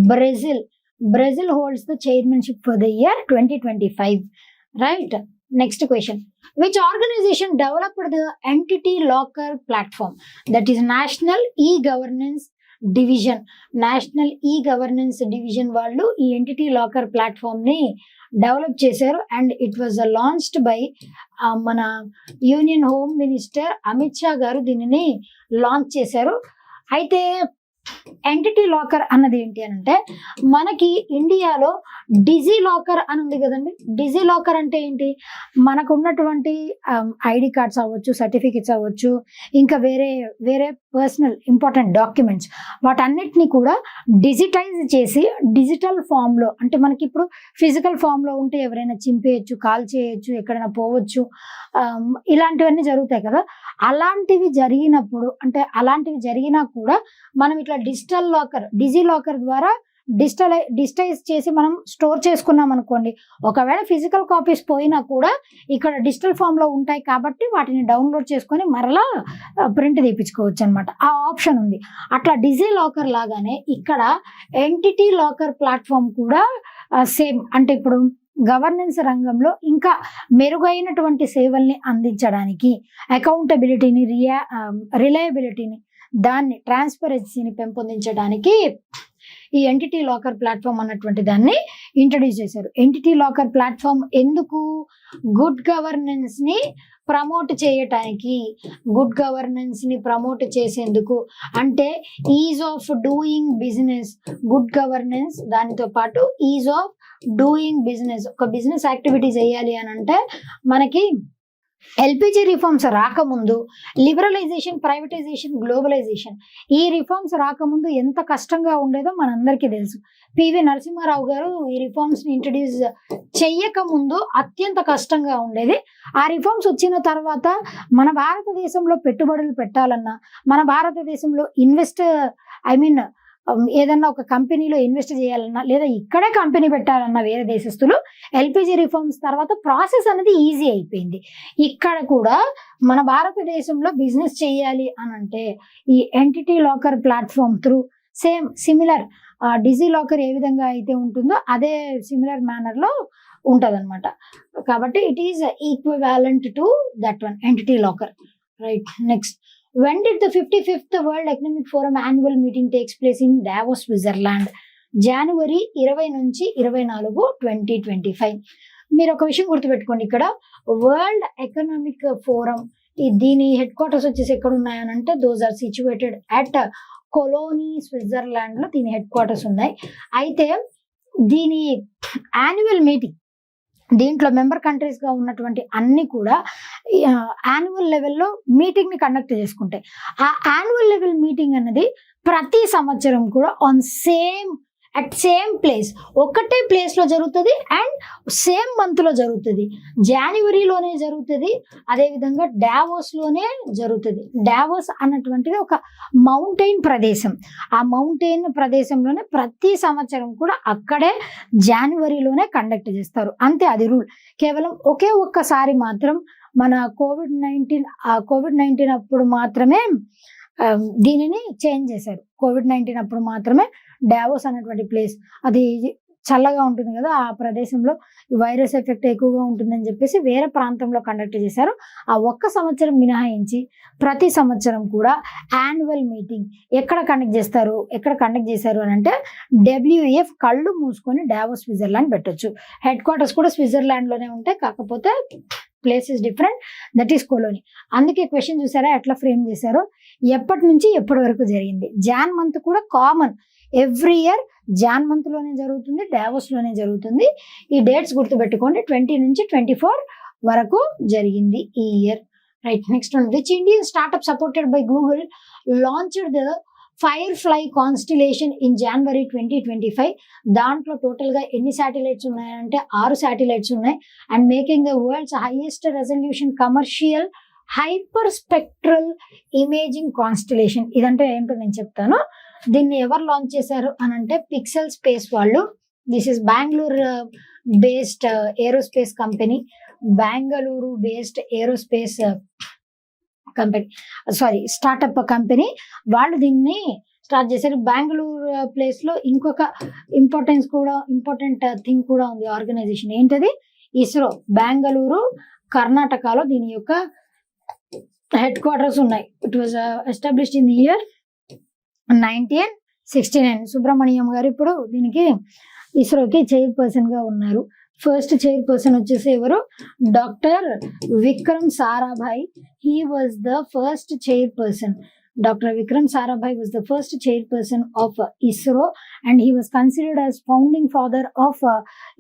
Brazil holds the chairmanship for the year 2025, right. Next question, which organisation developed the entity locker platform? That is national e governance division వాళ్ళు ఈ ఎంటిటీ లాకర్ ప్లాట్ఫామ్ ని డెవలప్ చేశారు. And it was launched by మన union home minister Amit Shah గారు దీనిని లాంచ్ చేశారు. అయితే ఎంటిటీ లాకర్ అన్నది ఏంటి అని అంటే మనకి ఇండియాలో డిజీ లాకర్ అని ఉంది కదండి. డిజీ లాకర్ అంటే ఏంటి? మనకు ఉన్నటువంటి ఐడి కార్డ్స్ అవ్వచ్చు, సర్టిఫికెట్స్ అవ్వచ్చు, ఇంకా వేరే పర్సనల్ ఇంపార్టెంట్ డాక్యుమెంట్స్ వాటన్నిటిని కూడా డిజిటైజ్ చేసి డిజిటల్ ఫామ్లో, అంటే మనకి ఇప్పుడు ఫిజికల్ ఫామ్లో ఉంటే ఎవరైనా చింపేయచ్చు, కాల్ చేయొచ్చు, ఎక్కడైనా పోవచ్చు, ఇలాంటివన్నీ జరుగుతాయి కదా. అలాంటివి జరిగినా కూడా మనం ఇట్లా డిజీ లాకర్ ద్వారా డిజిటైజ్ చేసి మనం స్టోర్ చేసుకున్నాం అనుకోండి, ఒకవేళ ఫిజికల్ కాపీస్ పోయినా కూడా ఇక్కడ డిజిటల్ ఫామ్ లో ఉంటాయి కాబట్టి వాటిని డౌన్లోడ్ చేసుకొని మరలా ప్రింట్ తీపించుకోవచ్చు అనమాట. ఆ ఆప్షన్ ఉంది. అట్లా డిజీ లాకర్ లాగానే ఇక్కడ ఎంటిటీ లాకర్ ప్లాట్ఫామ్ కూడా సేమ్. అంటే ఇప్పుడు గవర్నెన్స్ రంగంలో ఇంకా మెరుగైనటువంటి సేవల్ని అందించడానికి, అకౌంటబిలిటీని, రిలయబిలిటీని, దాన్ని ట్రాన్స్పరెన్సీని పెంపొందించడానికి ఈ ఎంటిటీ లాకర్ ప్లాట్ఫామ్ అన్నటువంటి దాన్ని ఇంట్రడ్యూస్ చేశారు. ఎంటిటీ లాకర్ ప్లాట్ఫామ్ ఎందుకు? గుడ్ గవర్నెన్స్ ని ప్రమోట్ చేయటానికి, గుడ్ గవర్నెన్స్ ని ప్రమోట్ చేసేందుకు. అంటే is of doing business, good governance, దానితో పాటు ఈజ్ ఆఫ్ డూయింగ్ బిజినెస్. ఒక బిజినెస్ యాక్టివిటీ చేయాలి అని అంటే మనకి ఎల్పిజి రిఫార్మ్స్ రాకముందు లిబరలైజేషన్, ప్రైవేటైజేషన్, గ్లోబలైజేషన్, ఈ రిఫార్మ్స్ రాకముందు ఎంత కష్టంగా ఉండేదో మనందరికీ తెలుసు. పివి నరసింహారావు గారు ఈ రిఫార్మ్స్ ని ఇంట్రడ్యూస్ చెయ్యక ముందు అత్యంత కష్టంగా ఉండేది. ఆ రిఫార్మ్స్ వచ్చిన తర్వాత మన భారతదేశంలో పెట్టుబడులు పెట్టాలన్నా, మన భారతదేశంలో ఏదన్నా ఒక కంపెనీలో ఇన్వెస్ట్ చేయాలన్నా, లేదా ఇక్కడే కంపెనీ పెట్టాలన్నా వేరే దేశస్తులు, ఎల్పిజి రిఫార్మ్స్ తర్వాత ప్రాసెస్ అనేది ఈజీ అయిపోయింది. ఇక్కడ కూడా మన భారతదేశంలో బిజినెస్ చేయాలి అని అంటే ఈ entity locker platform through similar DigiLocker ఏ విధంగా అయితే ఉంటుందో అదే సిమిలర్ మేనర్ లో ఉంటదన్నమాట. కాబట్టి it is equivalent to that one, entity locker. Right. Next, when did the 55th World Economic Forum annual meeting takes place in Davos, Switzerland? జనవరి 20 నుంచి 24, 2025. మీరు ఒక విషయం గుర్తుపెట్టుకోండి, ఇక్కడ వరల్డ్ ఎకనామిక్ ఫోరం దీని హెడ్ క్వార్టర్స్ వచ్చేసి ఎక్కడ ఉన్నాయనంటే those are situated at Cologny, Switzerland లో దీని హెడ్ క్వార్టర్స్ ఉన్నాయి. అయితే దీని యాన్యువల్ మీటింగ్, దీంట్లో మెంబర్ కంట్రీస్ గా ఉన్నటువంటి అన్ని కూడా యాన్యువల్ లెవెల్లో మీటింగ్ ని కండక్ట్ చేసుకుంటాయి. ఆ యాన్యువల్ లెవెల్ మీటింగ్ అన్నది ప్రతి సంవత్సరం కూడా అట్ సేమ్ ప్లేస్, ఒకటే ప్లేస్ లో జరుగుతుంది అండ్ సేమ్ మంత్ లో జరుగుతుంది. జనవరిలోనే జరుగుతుంది, అదేవిధంగా డావోస్ లోనే జరుగుతుంది. డావోస్ అన్నటువంటిది ఒక మౌంటైన్ ప్రదేశం. ఆ మౌంటైన్ ప్రదేశంలోనే ప్రతి సంవత్సరం కూడా అక్కడే జనవరిలోనే కండక్ట్ చేస్తారు. అంతే, అది రూల్. కేవలం ఒక్కసారి మాత్రం మన కోవిడ్-19 అప్పుడు మాత్రమే దీనిని చేంజ్ చేశారు. కోవిడ్-19 అప్పుడు మాత్రమే డావోస్ అనేటువంటి ప్లేస్, అది చల్లగా ఉంటుంది కదా, ఆ ప్రదేశంలో వైరస్ ఎఫెక్ట్ ఎక్కువగా ఉంటుందని చెప్పేసి వేరే ప్రాంతంలో కండక్ట్ చేశారు. ఆ ఒక్క సంవత్సరం మినహాయించి ప్రతి సంవత్సరం కూడా యాన్యువల్ మీటింగ్ ఎక్కడ కండక్ట్ చేశారు అని అంటే WEF కళ్ళు మూసుకొని డావోస్, స్విట్జర్లాండ్ పెట్టొచ్చు. హెడ్ క్వార్టర్స్ కూడా స్విట్జర్లాండ్ లోనే ఉంటాయి, కాకపోతే place is different, that is Cologny. అందుకే క్వశ్చన్ చూసారా ఎట్లా ఫ్రేమ్ చేశారో, ఎప్పటి నుంచి ఎప్పటి వరకు జరిగింది. జాన్ మంత్ కూడా common, every year Jan month లోనే జరుగుతుంది, డావోస్ లోనే జరుగుతుంది. ఈ డేట్స్ గుర్తుపెట్టుకోండి, 20 నుంచి 24 వరకు జరిగింది ఈ year. Right. Next one, which Indian startup supported by Google launched the firefly constellation in January 2025. దాంట్లో టోటల్ గా ఎన్ని శాటిలైట్స్ ఉన్నాయంటే 6 శాటిలైట్స్ ఉన్నాయి. And making the world's highest resolution commercial hyper spectral imaging constellation. ఇదంటే ఏంటో నేను చెప్తాను. దీన్ని ఎవరు లాంచ్ చేశారు అని అంటే పిక్సెల్ స్పేస్ వాళ్ళు. This is Bengaluru based aerospace company, Bengaluru based aerospace startup company వాళ్ళు దీన్ని స్టార్ట్ చేశారు. బెంగళూరు ప్లేస్ లో ఇంకొక ఇంపార్టెంట్ థింగ్ కూడా ఉంది, ఆర్గనైజేషన్. ఏంటది? ఇస్రో. బెంగళూరు, కర్ణాటకలో దీని యొక్క హెడ్ క్వార్టర్స్ ఉన్నాయి. It was established in the year 1969. Subrahmanyam గారు ఇప్పుడు దీనికి ఇస్రోకి చైర్పర్సన్ గా ఉన్నారు. ఫస్ట్ చైర్పర్సన్ వచ్చేసి ఎవరు? Doctor Vikram Sarabhai. He was the first chairperson. Dr. Vikram Sarabhai was the first chairperson of ISRO, and he was considered as founding father of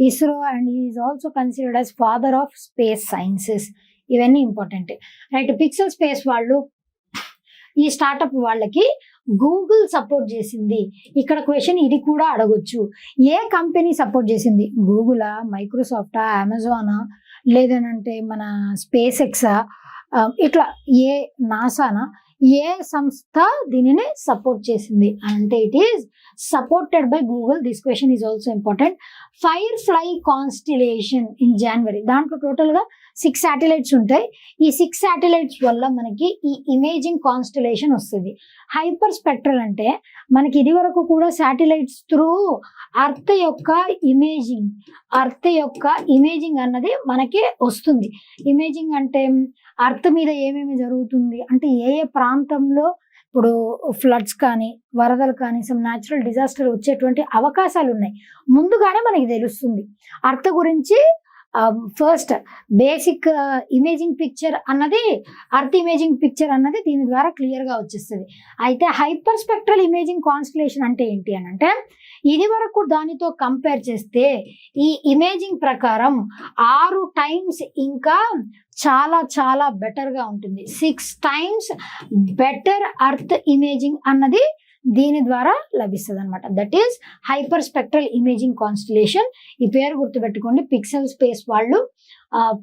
ISRO, and he is also considered as father of space sciences. ఇవన్నీ ఇంపార్టెంట్. రైట్. పిక్సెల్ స్పేస్ వాళ్ళు, ఈ స్టార్టప్ వాళ్ళకి గూగుల్ సపోర్ట్ చేసింది. ఇక్కడ క్వశ్చన్ ఇది కూడా అడగొచ్చు, ఏ కంపెనీ సపోర్ట్ చేసింది? గూగులా, మైక్రోసాఫ్టా, అమెజానా, లేదనంటే మన స్పేస్ ఎక్సా, ఇట్లా నాసానా, ఏ సంస్థ దీనిని సపోర్ట్ చేసింది అంటే it is supported by Google. This question is also important. Fire fly constellation in January, దాంట్లో టోటల్గా 6 శాటిలైట్స్ ఉంటాయి. ఈ 6 శాటిలైట్స్ వల్ల మనకి ఈ ఇమేజింగ్ కాన్స్టిలేషన్ వస్తుంది. హైపర్ స్పెక్ట్రల్ అంటే మనకి ఇది వరకు కూడా శాటిలైట్స్ త్రూ అర్త్ యొక్క ఇమేజింగ్ అన్నది మనకి వస్తుంది. ఇమేజింగ్ అంటే అర్త్ మీద ఏమేమి జరుగుతుంది అంటే ఏ ప్రాంతంలో ఇప్పుడు ఫ్లడ్స్ కానీ వరదలు కానీ సమ్ న్యాచురల్ డిజాస్టర్ వచ్చేటువంటి అవకాశాలు ఉన్నాయి ముందుగానే మనకి తెలుస్తుంది. అర్త్ గురించి ఫస్ట్ బేసిక్ ఇమేజింగ్ పిక్చర్ అన్నది అర్త్ ఇమేజింగ్ పిక్చర్ అన్నది దీని ద్వారా క్లియర్గా వచ్చేస్తుంది. అయితే హైపర్ స్పెక్ట్రల్ ఇమేజింగ్ కాన్స్టలేషన్ అంటే ఏంటి అని అంటే ఇది వరకు దానితో కంపేర్ చేస్తే ఈ ఇమేజింగ్ ప్రకారం 6 టైమ్స్ ఇంకా చాలా చాలా బెటర్గా ఉంటుంది. 6 టైమ్స్ బెటర్ అర్త్ ఇమేజింగ్ అన్నది దీని ద్వారా లభిస్తుంది అనమాట. That is hyper spectral imaging constellation. ఈ పేరు గుర్తుపెట్టుకోండి. పిక్సెల్ స్పేస్ వాళ్ళు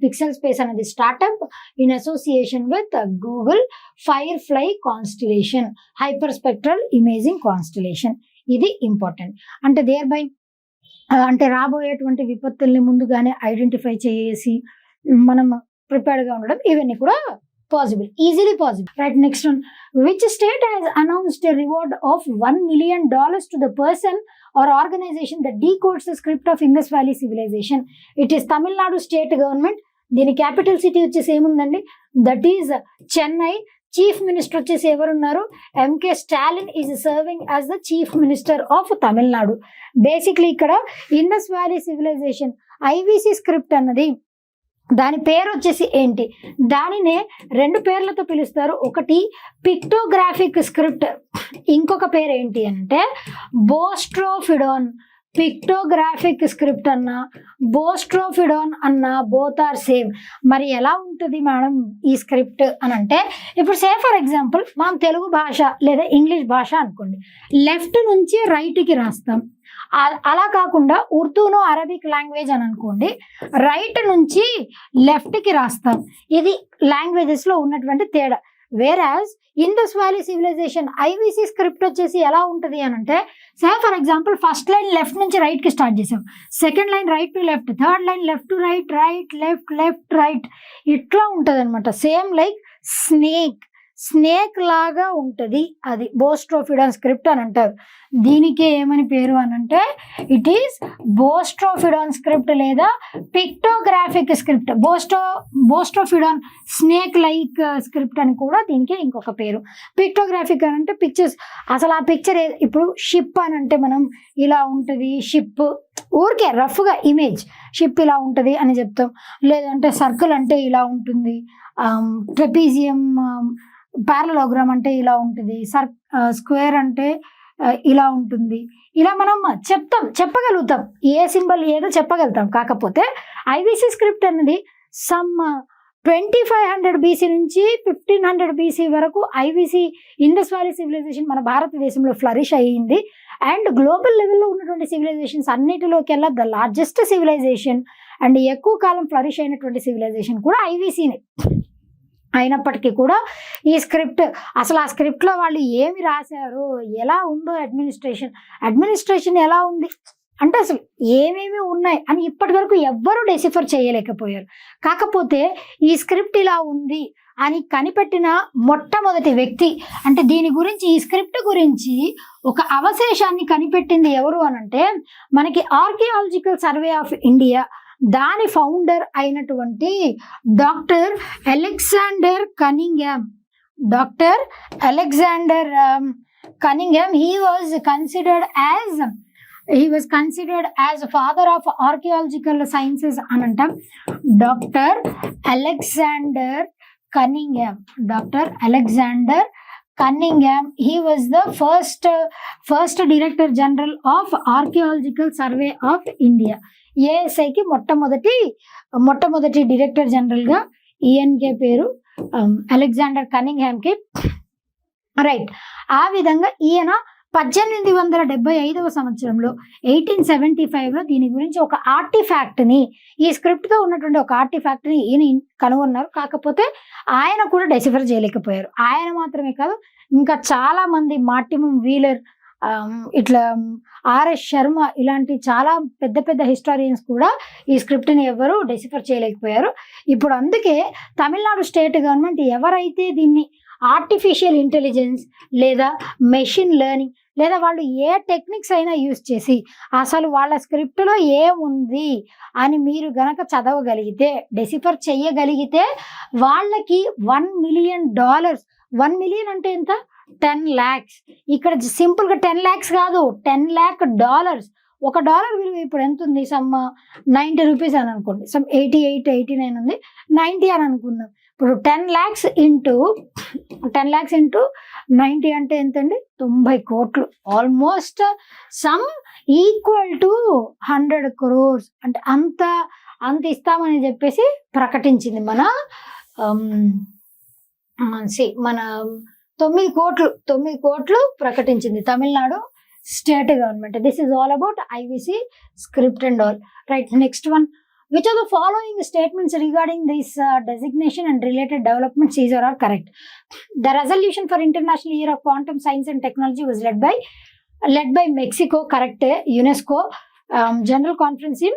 పిక్సెల్ స్పేస్ అనేది startup in association with Google fire fly constellation hyper spectral imaging constellation. ఇది ఇంపార్టెంట్. అంటే దేర్ బై అంటే రాబోయేటువంటి విపత్తుల్ని ముందుగానే ఐడెంటిఫై చేసి మనం ప్రిపేర్డ్గా ఉండడం ఇవన్నీ కూడా possible, easily possible. Right, next one. Which state has announced a reward of $1 million to the person or organization that decodes the script of Indus Valley Civilization? It is Tamil Nadu state government. దీని క్యాపిటల్ సిటీ వచ్చేసి ఏముందండి, that is Chennai. Chief minister వచ్చేసి ఎవరున్నారు, M K Stalin is serving as the chief minister of Tamil Nadu. Basically ఇక్కడ Indus valley civilisation IVC script అన్నది దాని పేరు వచ్చేసి ఏంటి, దానినే 2 పేర్లతో పిలుస్తారు. ఒకటి పిక్టోగ్రాఫిక్ స్క్రిప్ట్, ఇంకొక పేరు ఏంటి అంటే బోస్ట్రోఫిడాన్. పిక్టోగ్రాఫిక్ స్క్రిప్ట్ అన్న బోస్ట్రోఫిడాన్ అన్న బోత్ ఆర్ సేమ్. మరి ఎలా ఉంటుంది మేడం ఈ స్క్రిప్ట్ అని అంటే, ఇప్పుడు సే ఫర్ ఎగ్జాంపుల్ మనం తెలుగు భాష లేదా ఇంగ్లీష్ భాష అనుకోండి, లెఫ్ట్ నుంచి రైట్కి రాస్తాం. అలా కాకుండా ఉర్దూను అరబిక్ లాంగ్వేజ్ అని అనుకోండి, రైట్ నుంచి లెఫ్ట్కి రాస్తాం. ఇది లాంగ్వేజెస్లో ఉన్నటువంటి తేడా. Whereas Indus valley civilisation IVC script వచ్చేసి ఎలా ఉంటుంది అని అంటే, say for example first line left నుంచి రైట్కి స్టార్ట్ చేసాం, second line right to left, third line left to right, right left left right, ఇట్లా ఉంటుంది అనమాట. సేమ్ లైక్ స్నేక్ లాగా ఉంటుంది. అది బోస్ట్రోఫిడాన్ స్క్రిప్ట్ అని అంటారు. దీనికే ఏమని పేరు అని అంటే ఇట్ ఈస్ బోస్ట్రోఫిడాన్ స్క్రిప్ట్ లేదా pictographic script. Boustrophedon snake like script అని కూడా దీనికి ఇంకొక పేరు. పిక్టోగ్రాఫిక్ అని అంటే పిక్చర్స్. అసలు ఆ పిక్చర్ ఇప్పుడు షిప్ అని అంటే మనం ఇలా ఉంటుంది షిప్, ఊరికే రఫ్గా ఇమేజ్ షిప్ ఇలా ఉంటుంది అని చెప్తాం. లేదంటే సర్కిల్ అంటే ఇలా ఉంటుంది, ట్రెపీజియం పారలోగ్రామ్ అంటే ఇలా ఉంటుంది, స్క్వేర్ అంటే ఇలా ఉంటుంది. ఇలా మనం చెప్పగలుగుతాం, ఏ సింబల్ ఏదో చెప్పగలుగుతాం. కాకపోతే ఐవిసి స్క్రిప్ట్ అనేది సమ్ 2500 బీసీ నుంచి 1500 బీసీ వరకు ఐవిసి ఇండస్ వ్యాలీ సివిలైజేషన్ మన భారతదేశంలో ఫ్లరిష్ అయ్యింది. అండ్ గ్లోబల్ లెవెల్లో ఉన్నటువంటి సివిలైజేషన్స్ అన్నిటిలోకెల్లా ద లార్జెస్ట్ సివిలైజేషన్ అండ్ ఎక్కువ కాలం ఫ్లరిష్ అయినటువంటి సివిలైజేషన్ కూడా ఐవిసినే. అయినప్పటికీ కూడా ఈ స్క్రిప్ట్ అసలు ఆ స్క్రిప్ట్లో వాళ్ళు ఏమి రాశారు, ఎలా ఉందో అడ్మినిస్ట్రేషన్ ఎలా ఉంది అంటే అసలు ఏమేమి ఉన్నాయి అని ఇప్పటి వరకు ఎవ్వరూ డెసిఫర్ చేయలేకపోయారు. కాకపోతే ఈ స్క్రిప్ట్ ఇలా ఉంది అని కనిపెట్టిన మొట్టమొదటి వ్యక్తి, అంటే దీని గురించి ఈ స్క్రిప్ట్ గురించి ఒక అవశేషాన్ని కనిపెట్టింది ఎవరు అనంటే మనకి ఆర్కియాలజికల్ సర్వే ఆఫ్ ఇండియా, దాని ఫౌండర్ అయినటువంటి doctor Alexander Cunningham. he was considered as father of archaeological sciences అని అంటాం. Doctor Alexander Cunningham he was the first director general of archaeological survey of India. ఏఎస్ఐకి మొట్టమొదటి డైరెక్టర్ జనరల్గా ఈఎన్కే పేరు అలెగ్జాండర్ కనింగ్హామ్కి. రైట్, ఆ విధంగా ఈయన 1875 సంవత్సరంలో 1875లో దీని గురించి ఒక ఆర్టిఫాక్ట్ని, ఈ స్క్రిప్ట్తో ఉన్నటువంటి ఒక ఆర్టిఫాక్ట్ని ఈయన కనుగొన్నారు. కాకపోతే ఆయన కూడా డెసిఫర్ చేయలేకపోయారు. ఆయన మాత్రమే కాదు, ఇంకా చాలా మంది మార్టిమం వీలర్, ఇట్లా ఆర్ఎస్ శర్మ ఇలాంటి చాలా పెద్ద పెద్ద హిస్టారియన్స్ కూడా ఈ స్క్రిప్ట్ని ఎవరు డెసిఫర్ చేయలేకపోయారు. ఇప్పుడు అందుకే తమిళనాడు స్టేట్ గవర్నమెంట్ ఎవరైతే దీన్ని ఆర్టిఫిషియల్ ఇంటెలిజెన్స్ లేదా మెషిన్ లెర్నింగ్ లేదా వాళ్ళు ఏ టెక్నిక్స్ అయినా యూజ్ చేసి అసలు వాళ్ళ స్క్రిప్ట్లో ఏముంది అని మీరు గనక చదవగలిగితే, డెసిఫర్ చేయగలిగితే వాళ్ళకి $1 million, 1 million అంటే ఎంత, 10 lakhs. ఇక్కడ సింపుల్గా 10 lakhs కాదు, $10 lakh. $1 విలువ ఇప్పుడు ఎంత ఉంది, సమ్ 90 రూపీస్ అని అనుకోండి, సమ్ 88, 89 ఉంది, 90 అని అనుకుందాం. ఇప్పుడు 10 lakhs ఇంటూ 90 అంటే ఎంతండి, 90 కోట్లు. Almost sum equal to 100 crores. అంటే అంత ఇస్తామని చెప్పేసి ప్రకటించింది మన 9 కోట్లు ప్రకటించింది Tamil Nadu state government. This is all about ఐవిసి script and all. Right, next one. Which of the following statements regarding this designation and related developments is or are correct? The resolution for International Year of Quantum Science and Technology was led by Mexico, correct. UNESCO General Conference in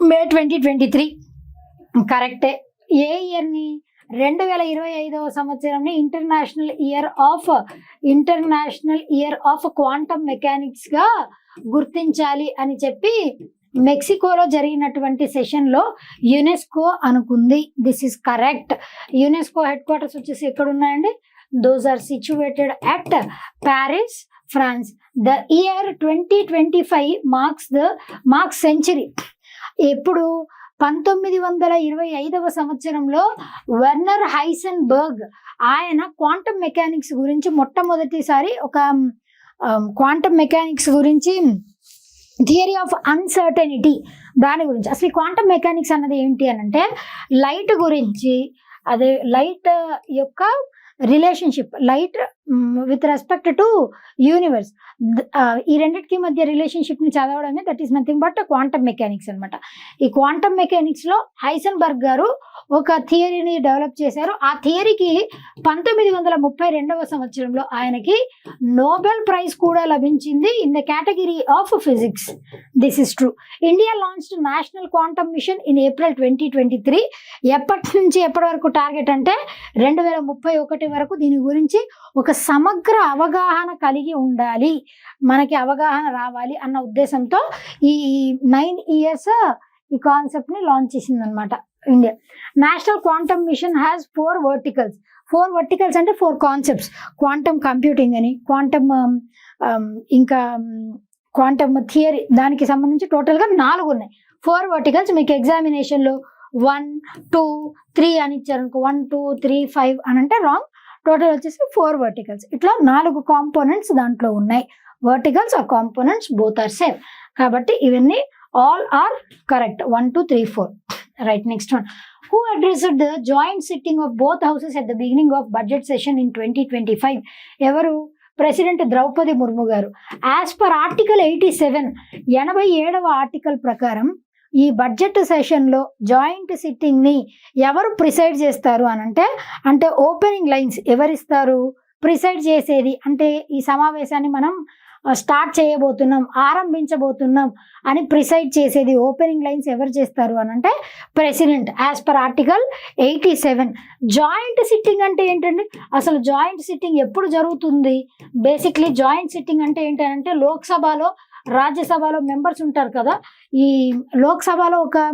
May 2023, correct. ఏ ఇయర్ని, 2025వ సంవత్సరంని ఇంటర్నేషనల్ ఇయర్ ఆఫ్ క్వాంటమ్ మెకానిక్స్గా గుర్తించాలి అని చెప్పి మెక్సికోలో జరిగినటువంటి సెషన్లో యునెస్కో అనుకుంది. This is correct. UNESCO headquarters వచ్చేసి ఎక్కడ ఉన్నాయండి, those are situated at Paris, France. The year 2025 marks century. ఎప్పుడు, 1925వ సంవత్సరంలో వెర్నర్ హైసెన్బర్గ్ ఆయన క్వాంటమ్ మెకానిక్స్ గురించి మొట్టమొదటిసారి ఒక క్వాంటమ్ మెకానిక్స్ గురించి థియరీ ఆఫ్ అన్సర్టనిటీ దాని గురించి, అసలు క్వాంటమ్ మెకానిక్స్ అన్నది ఏంటి అని అంటే లైట్ గురించి, అదే లైట్ యొక్క relationship, light with respect to universe, ఈ రెండింటికి మధ్య రిలేషన్షిప్ని చదవడమే that is nothing but quantum mechanics అనమాట. ఈ క్వాంటమ్ మెకానిక్స్లో హైసెన్బర్గ్ గారు ఒక థియరీని డెవలప్ చేశారు. ఆ థియరీకి 1932వ సంవత్సరంలో ఆయనకి నోబెల్ ప్రైజ్ కూడా లభించింది in the category of physics. This is true. India launched national quantum mission in April 2023. ఎప్పటి నుంచి ఎప్పటి వరకు టార్గెట్ అంటే 2031 వరకు దీని గురించి ఒక సమగ్ర అవగాహన కలిగి ఉండాలి, మనకి అవగాహన రావాలి అన్న ఉద్దేశంతో ఈ 9 years ఈ కాన్సెప్ట్ని లాంచ్ చేసింది అనమాట India. National quantum mission has 4 verticals. 4 verticals అంటే 4 కాన్సెప్ట్స్. క్వాంటమ్ కంప్యూటింగ్ అని, క్వాంటమ్ ఇంకా క్వాంటమ్ థియరీ, దానికి సంబంధించి టోటల్గా 4 ఉన్నాయి. 4 verticals. మీకు ఎగ్జామినేషన్లో 1, 2, 3 అని ఇచ్చారనుకో, 1, 2, 3, 5 అని అంటే రాంగ్. టోటల్ వచ్చేసి 4 verticals. ఇట్లా 4 కాంపోనెంట్స్ దాంట్లో ఉన్నాయి. Verticals or components both are same. కాబట్టి ఇవన్నీ all are correct. 1, 2, 3, 4. Right, next one. Who addressed the joint sitting of both houses at the beginning of budget session in 2025? ఎవరు? ప్రెసిడెంట్ ద్రౌపది ముర్ము గారు. యాజ్ పర్ ఆర్టికల్ 87, 87వ ఆర్టికల్ ప్రకారం ఈ బడ్జెట్ సెషన్లో జాయింట్ సిట్టింగ్ని ఎవరు ప్రిసైడ్ చేస్తారు అంటే ఓపెనింగ్ లైన్స్ ఎవరిస్తారు, ప్రిసైడ్ చేసేది అంటే ఈ సమావేశాన్ని మనం స్టార్ట్ చేయబోతున్నాం, ఆరంభించబోతున్నాం అని ప్రిసైడ్ చేసేది, ఓపెనింగ్ లైన్స్ ఎవరు చేస్తారు అంటే president, as per article 87. Joint sitting అంటే ఏంటండి, అసలు జాయింట్ సిట్టింగ్ ఎప్పుడు జరుగుతుంది? బేసిక్లీ జాయింట్ సిట్టింగ్ అంటే ఏంటంటే లోక్సభలో, రాజ్యసభలో మెంబర్స్ ఉంటారు కదా, ఈ లోక్సభలో ఒక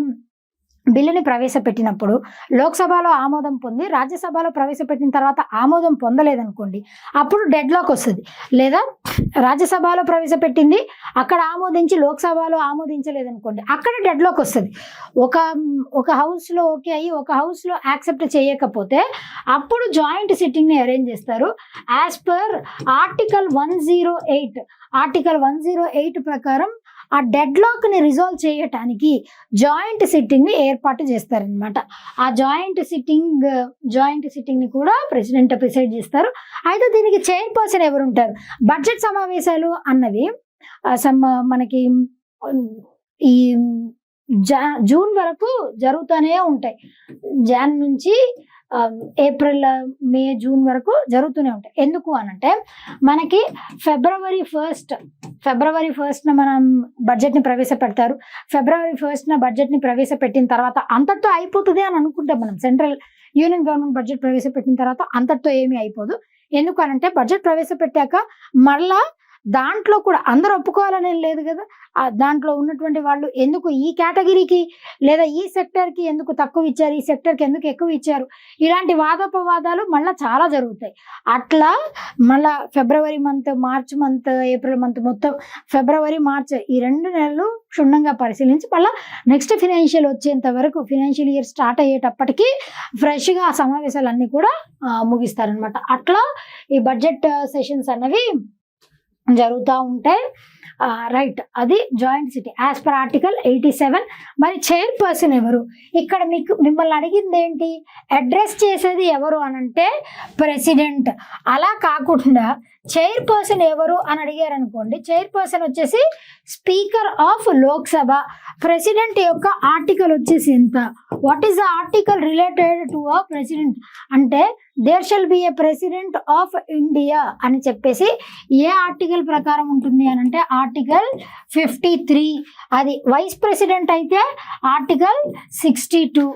బిల్లుని ప్రవేశపెట్టినప్పుడు లోక్సభలో ఆమోదం పొంది రాజ్యసభలో ప్రవేశపెట్టిన తర్వాత ఆమోదం పొందలేదనుకోండి, అప్పుడు డెడ్ లాక్ వస్తుంది. లేదా రాజ్యసభలో ప్రవేశపెట్టింది, అక్కడ ఆమోదించి లోక్సభలో ఆమోదించలేదనుకోండి, అక్కడ డెడ్ లాక్ వస్తుంది. ఒక హౌస్లో ఓకే అయ్యి ఒక హౌస్లో యాక్సెప్ట్ చేయకపోతే అప్పుడు జాయింట్ సిట్టింగ్ని అరేంజ్ చేస్తారు. యాజ్ పర్ ఆర్టికల్ 108 ప్రకారం ఆ డెడ్ లాక్ ని రిజాల్వ్ చేయటానికి జాయింట్ సిట్టింగ్ ని ఏర్పాటు చేస్తారనమాట. ఆ జాయింట్ సిట్టింగ్ ని కూడా ప్రెసిడెంట్ ప్రిసైడ్ చేస్తారు. అయితే దీనికి చైర్పర్సన్ ఎవరు ఉంటారు? బడ్జెట్ సమావేశాలు అన్నవి మనకి ఈ జూన్ వరకు జరుగుతూనే ఉంటాయి. జాన్ నుంచి ఏప్రిల్, మే, జూన్ వరకు జరుగుతూనే ఉంటాయి. ఎందుకు అనంటే మనకి ఫిబ్రవరి 1 మనం బడ్జెట్ని ప్రవేశపెడతారు. ఫిబ్రవరి 1 బడ్జెట్ని ప్రవేశపెట్టిన తర్వాత అంతటితో అయిపోతుంది అని అనుకుంటాం మనం. సెంట్రల్ యూనియన్ గవర్నమెంట్ బడ్జెట్ ప్రవేశపెట్టిన తర్వాత అంతటితో ఏమీ అయిపోదు. ఎందుకు అనంటే బడ్జెట్ ప్రవేశపెట్టాక మళ్ళా దాంట్లో కూడా అందరూ ఒప్పుకోవాలనేం లేదు కదా. దాంట్లో ఉన్నటువంటి వాళ్ళు ఎందుకు ఈ కేటగిరీకి లేదా ఈ సెక్టర్కి ఎందుకు తక్కువ ఇచ్చారు, ఈ సెక్టర్కి ఎందుకు ఎక్కువ ఇచ్చారు, ఇలాంటి వాదోపవాదాలు మళ్ళీ చాలా జరుగుతాయి. అట్లా మళ్ళా ఫిబ్రవరి month, March month, April month, మొత్తం ఫిబ్రవరి, మార్చ్ ఈ 2 నెలలు క్షుణ్ణంగా పరిశీలించి మళ్ళీ నెక్స్ట్ ఫినాన్షియల్ వచ్చేంత వరకు, ఫినాన్షియల్ ఇయర్ స్టార్ట్ అయ్యేటప్పటికి ఫ్రెష్గా ఆ సమావేశాలన్నీ కూడా ముగిస్తారనమాట. అట్లా ఈ బడ్జెట్ సెషన్స్ అన్నవి జరుగుతూ ఉంటాయి. రైట్, అది joint city as per article 87. మరి చైర్పర్సన్ ఎవరు? ఇక్కడ మిమ్మల్ని అడిగింది ఏంటి, అడ్రస్ చేసేది ఎవరు అనంటే ప్రెసిడెంట్. అలా కాకుండా చైర్పర్సన్ ఎవరు అని అడిగారు అనుకోండి, చైర్పర్సన్ వచ్చేసి స్పీకర్ ఆఫ్ లోక్సభ. ప్రెసిడెంట్ యొక్క ఆర్టికల్ వచ్చేసి ఎంత? What is the article related to a president అంటే there shall be a president of India అని చెప్పేసి ఏ ఆర్టికల్ ప్రకారం ఉంటుంది అని అంటే ఆర్టికల్ 53. అది వైస్ ప్రెసిడెంట్ అయితే article 62.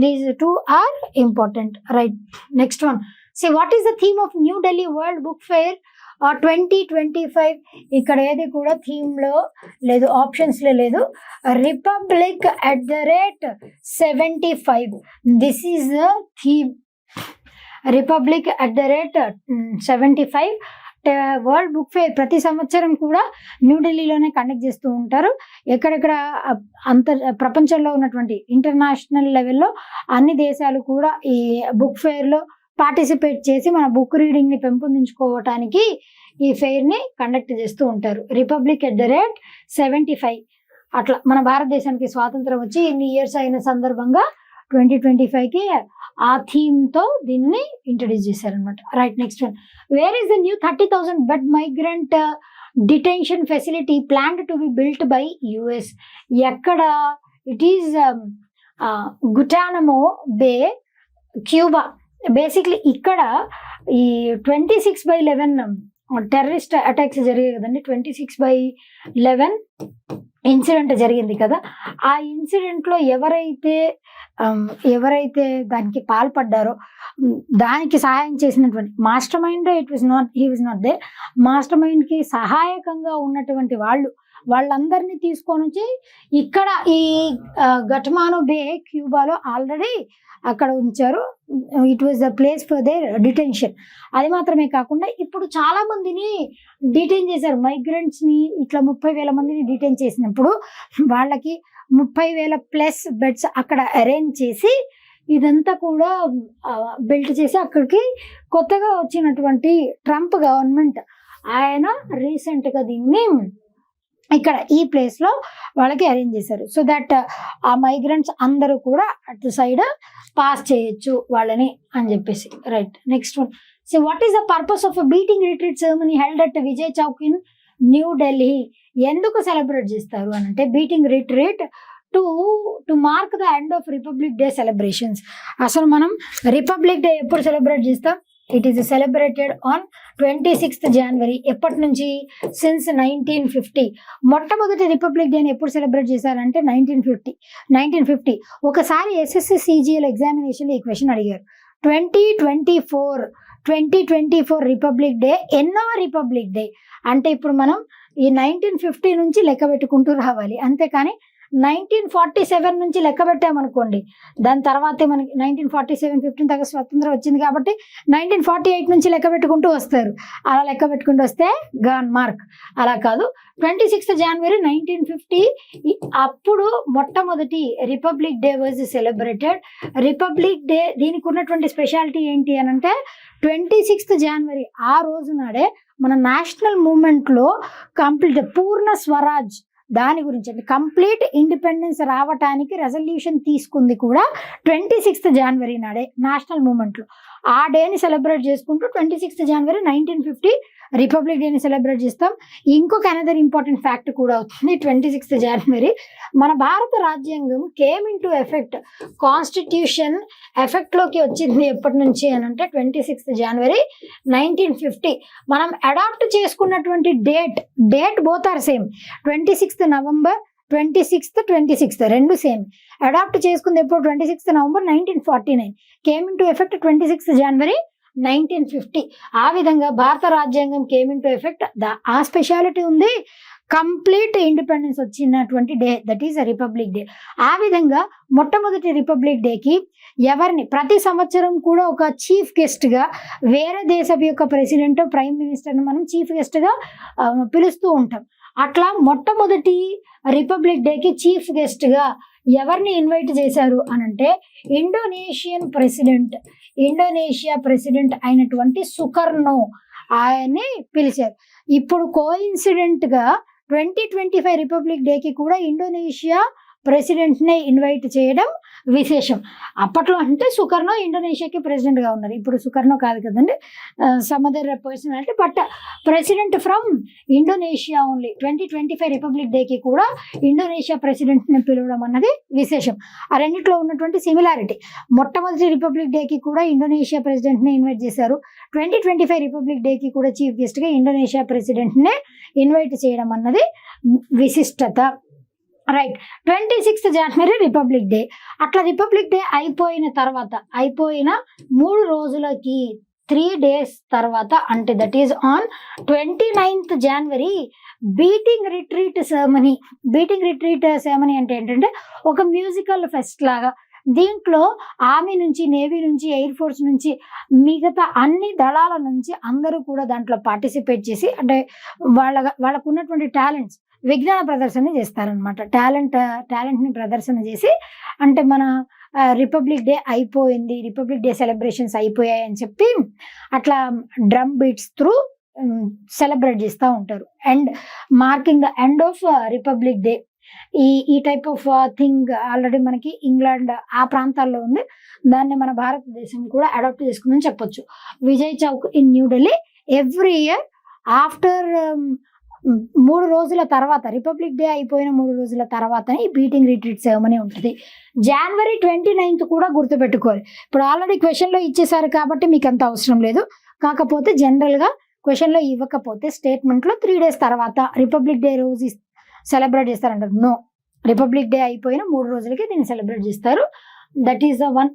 These 2 are important. Right, next one. See, what is the theme of New Delhi World Book Fair 2025? ఇక్కడ ఏది కూడా థీమ్ లో లేదు, ఆప్షన్స్ లో లేదు. Republic @75. This is the theme. Republic @75 world book fair ప్రతి సంవత్సరం కూడా న్యూఢిల్లీలోనే కండక్ట్ చేస్తూ ఉంటారు. ఎక్కడెక్కడ ప్రపంచంలో ఉన్నటువంటి ఇంటర్నేషనల్ లెవెల్లో అన్ని దేశాలు కూడా ఈ బుక్ ఫేర్లో పార్టిసిపేట్ చేసి మన బుక్ రీడింగ్ని పెంపొందించుకోవటానికి ఈ ఫెయిర్ని కండక్ట్ చేస్తూ ఉంటారు. రిపబ్లిక్ @75. అట్లా మన భారతదేశానికి స్వాతంత్రం వచ్చి ఇన్ని ఇయర్స్ అయిన సందర్భంగా 2025కి ఆ థీమ్తో దీన్ని ఇంట్రడ్యూస్ చేశారనమాట. Right, next one. Where is the new 30,000 bed migrant detention facility planned to be built by US? ఎక్కడ? It is Guantanamo bay, Cuba. Basically ఇక్కడ ఈ 26/11 టెర్రరిస్ట్ అటాక్స్ జరిగాయి కదండి. 26/11 ఇన్సిడెంట్ జరిగింది కదా. ఆ ఇన్సిడెంట్లో ఎవరైతే దానికి పాల్పడ్డారో దానికి సహాయం చేసినటువంటి master mind, he was not they. Master మైండ్కి సహాయకంగా ఉన్నటువంటి వాళ్ళందరినీ తీసుకొని వచ్చి ఇక్కడ ఈ గట్మానో బే క్యూబాలో ఆల్రెడీ అక్కడ ఉంచారు. It was the place for their detention. అది మాత్రమే కాకుండా ఇప్పుడు చాలా మందిని డిటైన్ చేశారు. మైగ్రెంట్స్ని ఇట్లా 30,000 మందిని డిటైన్ చేసినప్పుడు వాళ్ళకి 30,000+ బెడ్స్ అక్కడ అరేంజ్ చేసి ఇదంతా కూడా బిల్ట్ చేసి అక్కడికి కొత్తగా వచ్చినటువంటి ట్రంప్ గవర్నమెంట్ ఆయన రీసెంట్గా దీన్ని ఇక్కడ ఈ ప్లేస్లో వాళ్ళకి అరేంజ్ చేశారు. సో దట్ ఆ మైగ్రెంట్స్ అందరూ కూడా అటు సైడ్ పాస్ చేయొచ్చు వాళ్ళని అని చెప్పేసి. Right, next one. So what is the purpose of beating retreat ceremony held at Vijay Chowk in new Delhi? ఎందుకు సెలబ్రేట్ చేస్తారు అని అంటే beating retreat to mark the end of republic day celebrations. అసలు మనం రిపబ్లిక్ డే ఎప్పుడు సెలబ్రేట్ చేస్తాం? It is celebrated on 26th January. ఎప్పటి నుంచి? సిన్స్ 1950. మొట్టమొదటి రిపబ్లిక్ డేని ఎప్పుడు సెలబ్రేట్ చేశారంటే 1950. ఒకసారి SSC CGL ఎగ్జామినేషన్లో ఈ క్వశ్చన్ అడిగారు. 2024 రిపబ్లిక్ డే ఎన్నవ రిపబ్లిక్ డే అంటే ఇప్పుడు మనం ఈ 1950 నుంచి లెక్క పెట్టుకుంటూ రావాలి. అంతేకాని 1947 నుంచి లెక్క పెట్టామనుకోండి, దాని తర్వాతే మనకి 1947 15th August స్వతంత్రం వచ్చింది కాబట్టి 1948 నుంచి లెక్క పెట్టుకుంటూ వస్తారు. అలా లెక్క పెట్టుకుంటూ వస్తే గాన్ మార్క్. అలా కాదు, 26th January 1950 అప్పుడు మొట్టమొదటి republic day was celebrated. Republic day దీనికి ఉన్నటువంటి స్పెషాలిటీ ఏంటి అని అంటే 26th January ఆ రోజు నాడే మన నేషనల్ మూమెంట్లో కంప్లీట్ పూర్ణ స్వరాజ్ దాని గురించి అంటే కంప్లీట్ ఇండిపెండెన్స్ రావటానికి రెజల్యూషన్ తీసుకుంది కూడా 26th జనవరి నాడే నేషనల్ మూమెంట్లో. ఆ డేని సెలబ్రేట్ చేసుకుంటూ 26th జనవరి 1950 రిపబ్లిక్ డేని సెలబ్రేట్ చేస్తాం. ఇంకొక అనదర్ ఇంపార్టెంట్ ఫ్యాక్ట్ కూడా అవుతుంది. 26th జనవరి మన భారత రాజ్యాంగం came into effect, constitution ఎఫెక్ట్లోకి వచ్చింది ఎప్పటి నుంచి అని అంటే 26th జనవరి 1950. మనం అడాప్ట్ చేసుకున్నటువంటి date both are same. 26th November, 26th రెండు సేమ్. అడాప్ట్ చేసుకుంది ఎప్పుడు 26th November 1949, came into effect 26th January 1950. ఆ విధంగా భారత రాజ్యాంగం కేమ్ ఇన్ టు ఎఫెక్ట్. ఆ స్పెషాలిటీ ఉంది. కంప్లీట్ ఇండిపెండెన్స్ వచ్చినటువంటి day, that is republic day. ఆ విధంగా మొట్టమొదటి రిపబ్లిక్ డేకి ఎవరిని ప్రతి సంవత్సరం కూడా ఒక చీఫ్ గెస్ట్గా వేరే దేశం యొక్క ప్రెసిడెంట్, ప్రైమ్ మినిస్టర్ని మనం చీఫ్ గెస్ట్గా పిలుస్తూ ఉంటాం. అట్లా మొట్టమొదటి రిపబ్లిక్ డేకి చీఫ్ గెస్ట్గా ఎవరిని ఇన్వైట్ చేశారు అనంటే ఇండోనేషియా ప్రెసిడెంట్ అయినటువంటి సుకర్నో ఆయన్ని పిలిచారు. ఇప్పుడు కోఇన్సిడెంట్గా 2025 రిపబ్లిక్ డేకి కూడా ఇండోనేషియా ప్రెసిడెంట్నే ఇన్వైట్ చేయడం విశేషం. అప్పట్లో అంటే సుకర్నో ఇండోనేషియాకి ప్రెసిడెంట్గా ఉన్నారు. ఇప్పుడు సుకర్నో కాదు కదండి, some other personality, but president from Indonesia only. 2025 republic డేకి కూడా ఇండోనేషియా ప్రెసిడెంట్ని పిలవడం అన్నది విశేషం. ఆ రెండిట్లో ఉన్నటువంటి సిమిలారిటీ. మొట్టమొదటి రిపబ్లిక్ డేకి కూడా ఇండోనేషియా ప్రెసిడెంట్ని ఇన్వైట్ చేశారు. 2025 రిపబ్లిక్ డేకి కూడా చీఫ్ గెస్ట్గా ఇండోనేషియా ప్రెసిడెంట్నే ఇన్వైట్ చేయడం అన్నది విశిష్టత. రైట్. 26th జనవరి రిపబ్లిక్ డే. అట్లా రిపబ్లిక్ డే అయిపోయిన 3 రోజులకి 3 days తర్వాత అంటే that is on 29th January beating retreat ceremony అంటే ఏంటంటే ఒక మ్యూజికల్ ఫెస్ట్ లాగా. దీంట్లో ఆర్మీ నుంచి, నేవీ నుంచి, ఎయిర్ ఫోర్స్ నుంచి, మిగతా అన్ని దళాల నుంచి అందరూ కూడా దాంట్లో పార్టిసిపేట్ చేసి అంటే వాళ్ళకు ఉన్నటువంటి టాలెంట్స్ విజ్ఞాన ప్రదర్శన చేస్తారనమాట. టాలెంట్ని ప్రదర్శన చేసి అంటే మన రిపబ్లిక్ డే అయిపోయింది, రిపబ్లిక్ డే సెలబ్రేషన్స్ అయిపోయాయి అని చెప్పి అట్లా డ్రమ్ బీట్స్ త్రూ సెలబ్రేట్ చేస్తూ ఉంటారు. And marking the end of republic day. ఈ టైప్ ఆఫ్ థింగ్ ఆల్రెడీ మనకి ఇంగ్లాండ్ ఆ ప్రాంతాల్లో ఉంది. దాన్ని మన భారతదేశం కూడా అడాప్ట్ చేసుకుందని చెప్పొచ్చు. Vijay Chowk in New Delhi every year after 3 రోజుల తర్వాత, రిపబ్లిక్ డే అయిపోయిన 3 రోజుల తర్వాత ఈ బీటింగ్ రిట్రీట్ సెరమనీ ఉంటుంది. జనవరి 29th కూడా గుర్తుపెట్టుకోవాలి. ఇప్పుడు ఆల్రెడీ క్వశ్చన్లో ఇచ్చేసారు కాబట్టి మీకు అంత అవసరం లేదు. కాకపోతే జనరల్గా క్వశ్చన్లో ఇవ్వకపోతే స్టేట్మెంట్లో 3 days తర్వాత రిపబ్లిక్ డే రోజు సెలబ్రేట్ చేస్తారంటారు. నో, రిపబ్లిక్ డే అయిపోయిన 3 రోజులకి దీన్ని సెలబ్రేట్ చేస్తారు. That is the one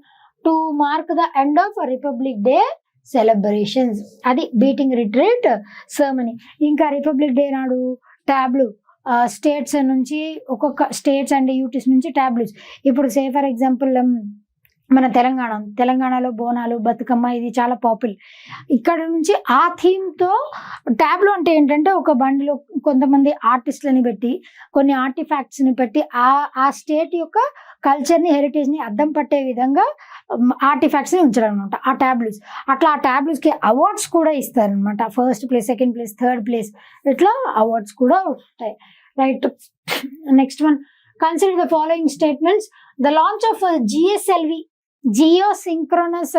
to mark the end of republic day celebrations. అది బీటింగ్ రిట్రీట్ సెరమనీ. ఇంకా రిపబ్లిక్ డే నాడు ట్యాబ్లు స్టేట్స్ నుంచి, ఒక్కొక్క స్టేట్స్ అండ్ యూటీస్ నుంచి ట్యాబ్లెట్స్. ఇప్పుడు సే ఫర్ ఎగ్జాంపుల్ మన తెలంగాణలో బోనాలు, బతుకమ్మ ఇది చాలా పాపులర్. ఇక్కడ నుంచి ఆ థీమ్తో ట్యాబ్లో అంటే ఏంటంటే ఒక బండిలో కొంతమంది ఆర్టిస్టులని పెట్టి కొన్ని ఆర్టిఫాక్ట్స్ని పెట్టి ఆ స్టేట్ యొక్క కల్చర్ని, హెరిటేజ్ని అద్దం పట్టే విధంగా ఆర్టిఫాక్ట్స్ని ఉంచడం అనమాట ఆ ట్యాబ్లెట్స్. అట్లా ఆ ట్యాబ్లెట్స్కి అవార్డ్స్ కూడా ఇస్తారనమాట. 1st place, 2nd place, 3rd place ఇట్లా అవార్డ్స్ కూడా ఉంటాయి. Right. Next one, consider the following statements. The launch of GSLV, Geosynchronous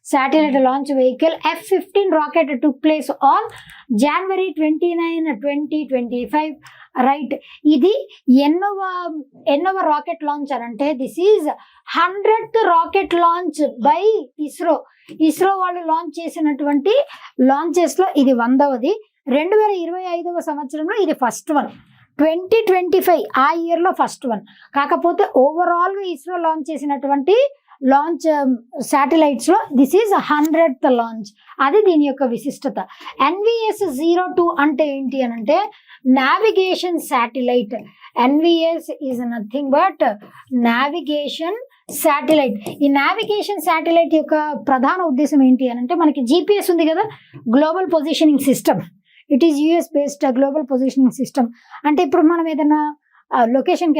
Satellite Launch Vehicle F-15 rocket took place on January 29, 2025. Right. ఇది ఎన్నవ రాకెట్ లాంచ్ అని అంటే this is 100th rocket launch by ISRO వాళ్ళు లాంచ్ చేసినటువంటి లాంచెస్లో ఇది 100వది. 2025 సంవత్సరంలో ఇది ఫస్ట్ వన్. 2025 ఆ ఇయర్లో ఫస్ట్ వన్. కాకపోతే ఓవరాల్గా ఇస్రో లాంచ్ చేసినటువంటి లాంచ్ శాటిలైట్స్లో దిస్ ఈజ్ 100th లాంచ్. అది దీని యొక్క విశిష్టత. NVS-02 అంటే ఏంటి అని అంటే navigation satellite. NVS is nothing but navigation satellite. ఈ నావిగేషన్ శాటిలైట్ యొక్క ప్రధాన ఉద్దేశం ఏంటి అని అంటే మనకి GPS ఉంది కదా, global positioning system. It is US based global positioning system. అంటే ఇప్పుడు మనం ఏదైనా లొకేషన్కి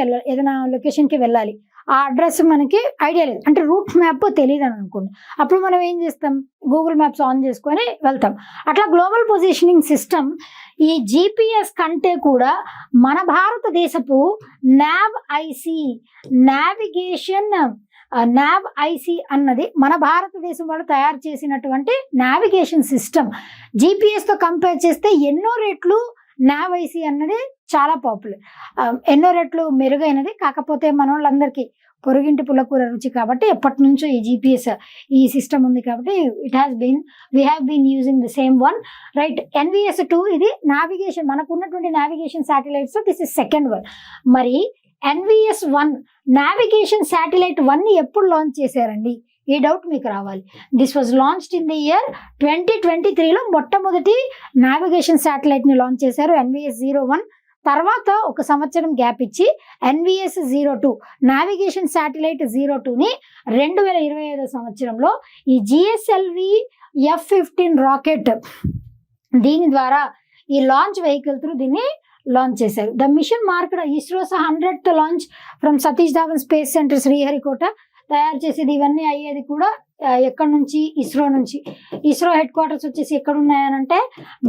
వెళ్ళాలి, ఆ అడ్రస్ మనకి ఐడియా లేదు, అంటే రూట్ మ్యాప్ తెలియదు అని అనుకోండి, అప్పుడు మనం ఏం చేస్తాం, గూగుల్ మ్యాప్స్ ఆన్ చేసుకొని వెళ్తాం. అట్లా గ్లోబల్ పొజిషనింగ్ సిస్టమ్ ఈ జిపిఎస్ కంటే కూడా మన భారతదేశపు నావ్ ఐసి అన్నది మన భారతదేశం వాళ్ళు తయారు చేసినటువంటి నావిగేషన్ సిస్టమ్. జిపిఎస్తో కంపేర్ చేస్తే ఎన్నో రెట్లు నావ్ ఐసి అన్నది చాలా పాపులర్, ఎన్నో రెట్లు మెరుగైనది. కాకపోతే మన వాళ్ళందరికీ పొరుగింటి పుల్లకూర రుచి కాబట్టి ఎప్పటి నుంచో ఈ జిపిఎస్ ఈ సిస్టమ్ ఉంది కాబట్టి we have been using the same one, right. NVS-2 ఇది నావిగేషన్, మనకు ఉన్నటువంటి navigation satellites this is second one. మరి NVS-1 నావిగేషన్ శాటిలైట్ 1 ఎప్పుడు లాంచ్ చేశారండి? ఈ డౌట్ మీకు రావాలి. This was launched in the year 2023లో మొట్టమొదటి నావిగేషన్ శాటిలైట్ని లాంచ్ చేశారు, NVS-01. తర్వాత ఒక సంవత్సరం గ్యాప్ ఇచ్చి NVS-02 నావిగేషన్ శాటిలైట్ 02ని 2025 సంవత్సరంలో ఈ GSLV F-15 రాకెట్ దీని ద్వారా ఈ లాంచ్ వెహికల్ త్రూ దీన్ని లాంచ్ చేశారు. The mission marked ISRO's 100th launch from Satish Dhawan space centre Sriharikota. తయారు చేసేది ఇవన్నీ అయ్యేది కూడా ఎక్కడి నుంచి? ఇస్రో నుంచి. ఇస్రో హెడ్ క్వార్టర్స్ వచ్చేసి ఎక్కడ ఉన్నాయనంటే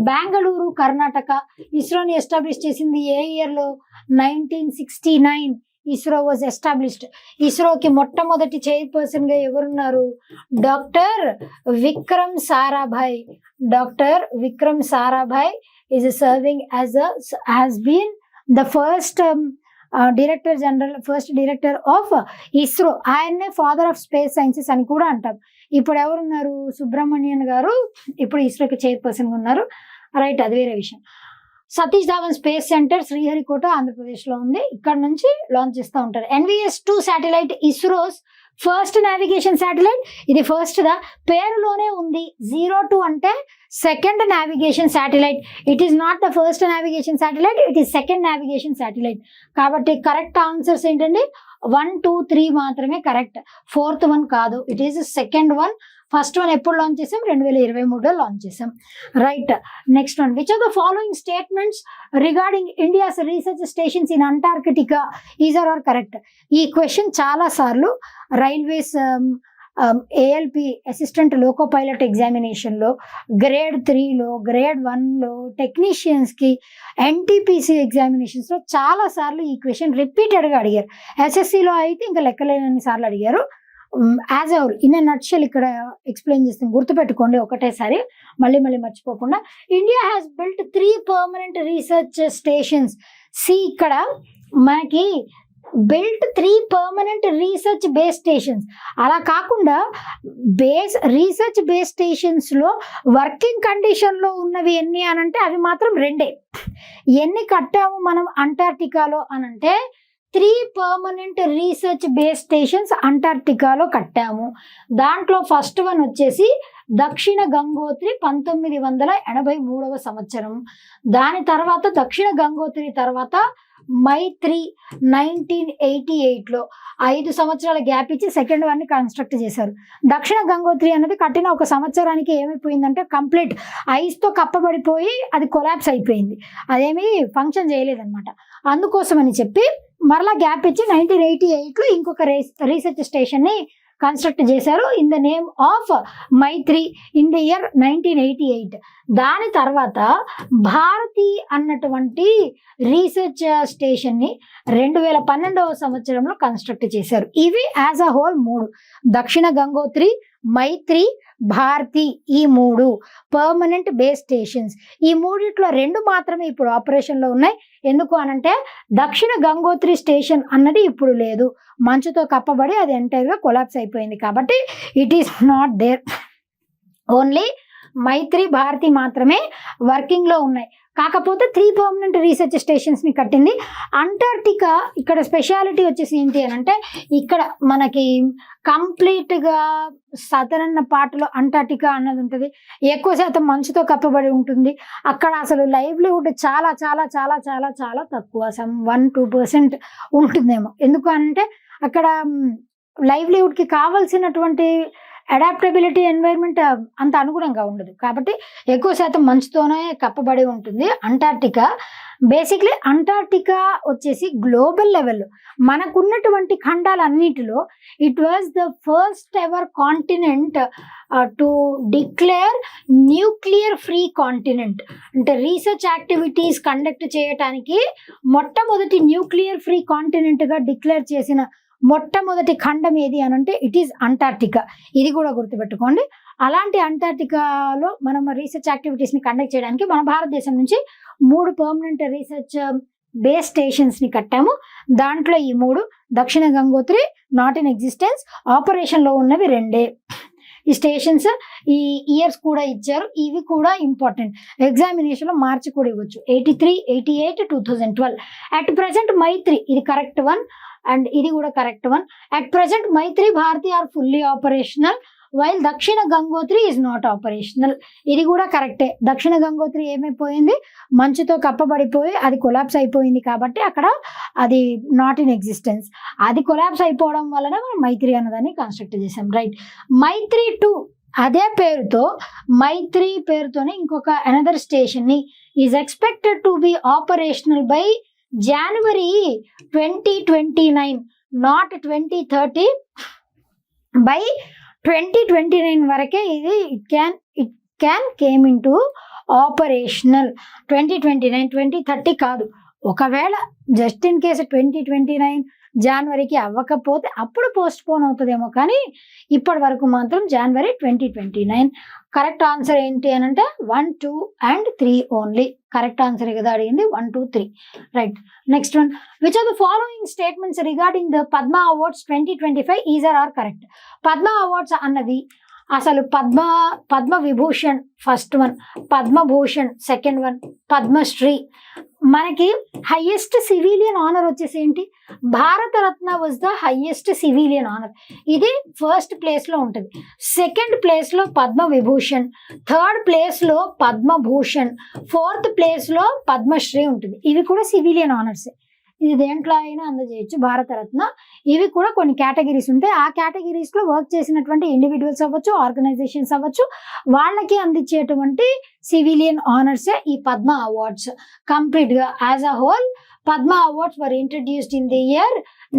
బెంగళూరు, కర్ణాటక. ఇస్రోని ఎస్టాబ్లిష్ చేసింది ఏ ఇయర్లో? 1969 ఇస్రో వాజ్ ఎస్టాబ్లిష్డ్. ఇస్రోకి మొట్టమొదటి చైర్పర్సన్గా ఎవరున్నారు? Doctor Vikram Sarabhai. Doctor Vikram Sarabhai is serving has been the first director of ISRO. ఆయన్నే ఫాదర్ ఆఫ్ స్పేస్ సైన్సెస్ అని కూడా అంటాం. ఇప్పుడు ఎవరున్నారు? సుబ్రహ్మణ్యన్ గారు ఇప్పుడు ఇస్రోకి చైర్పర్సన్గా ఉన్నారు, రైట్. అది వేరే విషయం. సతీష్ ధావన్ స్పేస్ సెంటర్ శ్రీహరికోట ఆంధ్రప్రదేశ్లో ఉంది. ఇక్కడ నుంచి లాంచ్ చేస్తూ ఉంటారు. NVS-2 satellite ISRO's first navigation satellite. ఇది ఫస్ట్ దా పేరులోనే ఉంది. 02 అంటే second navigation satellite. It is not the first navigation satellite, it is second navigation satellite. కాబట్టి కరెక్ట్ ఆన్సర్స్ ఏంటండి? 1, 2, 3 మాత్రమే కరెక్ట్, 4th వన్ కాదు. It is second one. First one ఎప్పుడు లాంచ్ చేసాం? 2023లో లాంచ్ చేసాం, right. Next one, which of the following statements regarding India's research stations in Antarctica is are correct? ఈ క్వశ్చన్ చాలా సార్లు railways ALP assistant loco pilot ఎగ్జామినేషన్లో, గ్రేడ్ 3లో, గ్రేడ్ 1లో, టెక్నీషియన్స్కి, NTPC ఎగ్జామినేషన్స్లో చాలా సార్లు ఈ క్వశ్చన్ రిపీటెడ్గా అడిగారు. SSCలో అయితే ఇంకా లెక్కలేనన్ని సార్లు అడిగారు. యాజ్ అవర్ ఇన్ నట్షెల్ ఇక్కడ ఎక్స్ప్లెయిన్ చేస్తాం, గుర్తుపెట్టుకోండి ఒకటేసారి, మళ్ళీ మర్చిపోకుండా. India has built 3 permanent research stations. ఇక్కడ మనకి built 3 permanent research base stations. అలా కాకుండా రీసెర్చ్ బేస్ స్టేషన్స్లో వర్కింగ్ కండిషన్లో ఉన్నవి ఎన్ని అనంటే అవి మాత్రం 2. ఎన్ని కట్టాము మనం అంటార్టికాలో అనంటే 3 పర్మనెంట్ రీసెర్చ్ బేస్ స్టేషన్స్ అంటార్టికాలో కట్టాము. దాంట్లో ఫస్ట్ వన్ వచ్చేసి దక్షిణ గంగోత్రి 1983వ సంవత్సరం. దాని తర్వాత దక్షిణ గంగోత్రి తర్వాత మైత్రి 1988లో 5 సంవత్సరాల గ్యాప్ ఇచ్చి సెకండ్ వన్ ని కన్స్ట్రక్ట్ చేశారు. దక్షిణ గంగోత్రి అనేది కట్టిన ఒక సంవత్సరానికి ఏమైపోయిందంటే కంప్లీట్ ఐస్తో కప్పబడిపోయి అది కొలాప్స్ అయిపోయింది, అదేమీ ఫంక్షన్ చేయలేదన్నమాట. అందుకోసమని చెప్పి మరలా గ్యాప్ ఇచ్చి 1988లో ఇంకొక రీసెర్చ్ స్టేషన్ని కన్స్ట్రక్ట్ చేశారు in the name of Maitri in the year 1988. దాని తర్వాత భారతి అన్నటువంటి రీసెర్చ్ స్టేషన్ని 2012వ సంవత్సరంలో కన్స్ట్రక్ట్ చేశారు. ఇవి యాజ్ అ హోల్ 3: దక్షిణ గంగోత్రి, మైత్రి, భారతి. ఈ 3 పర్మనెంట్ బేస్ స్టేషన్స్. ఈ 3లో 2 మాత్రమే ఇప్పుడు ఆపరేషన్లో ఉన్నాయి. ఎందుకు అనంటే దక్షిణ గంగోత్రి స్టేషన్ అన్నది ఇప్పుడు లేదు, మంచుతో కప్పబడి అది ఎంటైర్గా కొలాప్స్ అయిపోయింది. కాబట్టి it is not there. Only Maitri, Bharati మాత్రమే వర్కింగ్లో ఉన్నాయి. కాకపోతే 3 పర్మనెంట్ రీసెర్చ్ స్టేషన్స్ని కట్టింది. అంటార్క్టికా ఇక్కడ స్పెషాలిటీ వచ్చేసి ఏంటి అని అంటే ఇక్కడ మనకి కంప్లీట్గా సదరన్ పార్ట్లో అంటార్క్టికా అన్నది ఉంటుంది, ఎక్కువ శాతం మంచుతో కప్పబడి ఉంటుంది. అక్కడ అసలు లైవ్లీహుడ్ చాలా చాలా చాలా చాలా చాలా తక్కువ, సమ్ 1-2% ఉంటుందేమో. ఎందుకు అంటే అక్కడ లైవ్లీహుడ్కి కావాల్సినటువంటి అడాప్టబిలిటీ ఎన్వైర్న్మెంట్ అంత అనుగుణంగా ఉండదు, కాబట్టి ఎక్కువ శాతం మంచుతోనే కప్పబడి ఉంటుంది అంటార్క్టికా. బేసిక్లీ అంటార్క్టికా వచ్చేసి గ్లోబల్ లెవెల్లో మనకున్నటువంటి ఖండాలన్నిటిలో it was the first ever continent to declare nuclear free continent. అంటే రీసెర్చ్ యాక్టివిటీస్ కండక్ట్ చేయడానికి మొట్టమొదటి న్యూక్లియర్ ఫ్రీ కాంటినెంట్గా డిక్లేర్ చేసిన మొట్టమొదటి ఖండం ఏది అని అంటే ఇట్ ఈస్ అంటార్క్టికా. ఇది కూడా గుర్తుపెట్టుకోండి. అలాంటి అంటార్క్టికాలో మనం రీసెర్చ్ యాక్టివిటీస్ని కండక్ట్ చేయడానికి మన భారతదేశం నుంచి 3 పర్మనెంట్ రీసెర్చ్ బేస్ స్టేషన్స్ని కట్టాము. దాంట్లో ఈ 3 దక్షిణ గంగోత్రి నాట్ ఇన్ ఎగ్జిస్టెన్స్, ఆపరేషన్లో ఉన్నవి 2. ఈ స్టేషన్స్ ఈ ఇయర్స్ కూడా ఇచ్చారు, ఇవి కూడా ఇంపార్టెంట్. ఎగ్జామినేషన్లో మార్చి కూడా ఇవ్వచ్చు, 83, 88, 2012. అట్ ప్రజెంట్ మైత్రి ఇది కరెక్ట్ వన్ అండ్ ఇది కూడా correct one. At present Maitri Bharati are fully operational while Dakshin Gangotri is not operational. ఇది కూడా కరెక్టే. దక్షిణ గంగోత్రి ఏమైపోయింది, మంచుతో కప్పబడిపోయి అది కొలాప్స్ అయిపోయింది, కాబట్టి అక్కడ అది నాట్ ఇన్ ఎగ్జిస్టెన్స్. అది కొలాప్స్ అయిపోవడం వలన మనం మైత్రి అన్నదాన్ని కన్స్ట్రక్ట్ చేసాం, రైట్. మైత్రి 2 అదే పేరుతో, మైత్రి పేరుతోనే ఇంకొక అనదర్ స్టేషన్ని is expected to be operational by January 2029, not 2030. By 2029 వరకే ఇది it can came into operational. 2029, 2030 కాదు. ఒకవేళ జస్ట్ ఇన్ కేసు 2029 జనవరికి అవ్వకపోతే అప్పుడు పోస్ట్ పోన్ అవుతుందేమో, కానీ ఇప్పటి వరకు మాత్రం జనవరి 2029. కరెక్ట్ ఆన్సర్ ఏంటి అని అంటే 1, 2 and 3 ఓన్లీ. కరెక్ట్ ఆన్సర్ కదా అడిగింది, 1, 2, 3, right. Next one, which are the following statements regarding the Padma awards 2025 is or are correct. Padma awards అన్నది అసలు Padma Vibhushan first one, Padma Bhushan second one, Padma Shri. మనకి హైయెస్ట్ సివిలియన్ ఆనర్ వచ్చేసి ఏంటి, Bharat Ratna was the highest civilian honour. ఇది ఫస్ట్ ప్లేస్లో ఉంటుంది. సెకండ్ ప్లేస్లో పద్మ విభూషణ్, థర్డ్ ప్లేస్లో పద్మభూషణ్, ఫోర్త్ ప్లేస్లో పద్మశ్రీ ఉంటుంది. ఇవి కూడా సివిలియన్ ఆనర్సే. ఇది దేంట్లో అయినా అందజేయచ్చు భారతరత్న. ఇవి కూడా కొన్ని కేటగిరీస్ ఉంటాయి. ఆ కేటగిరీస్లో వర్క్ చేసినటువంటి ఇండివిజువల్స్ అవ్వచ్చు, ఆర్గనైజేషన్స్ అవ్వచ్చు, వాళ్ళకి అందించేటువంటి సివిలియన్ ఆనర్సే ఈ పద్మ అవార్డ్స్. కంప్లీట్గా as a whole Padma awards were introduced in the year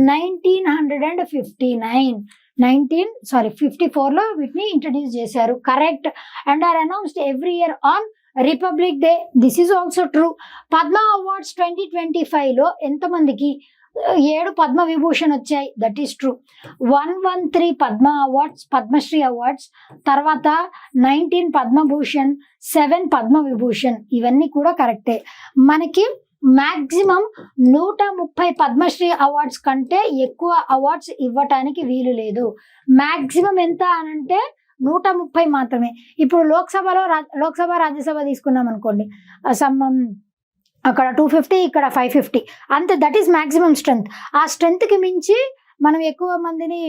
1954లో వీటిని ఇంట్రడ్యూస్ చేశారు, correct. And are announced every year on Republic Day. This is also true. Padma awards 2025లో ఎంతమందికి 7 పద్మ విభూషణ్ వచ్చాయి, that is true. 113 Padma awards, Padma Shri awards, తర్వాత 19 పద్మభూషణ్, 7 పద్మ విభూషణ్, ఇవన్నీ కూడా కరెక్టే. మనకి మ్యాక్సిమం 130 పద్మశ్రీ అవార్డ్స్ కంటే ఎక్కువ అవార్డ్స్ ఇవ్వటానికి వీలు లేదు. మ్యాక్సిమం ఎంత అనంటే 130 మాత్రమే. ఇప్పుడు లోక్సభ రాజ్యసభ తీసుకున్నాం అనుకోండి, అక్కడ 250, ఇక్కడ 550 అంతే. That is maximum strength. ఆ స్ట్రెంగ్త్కి మించి మనం ఎక్కువ మందిని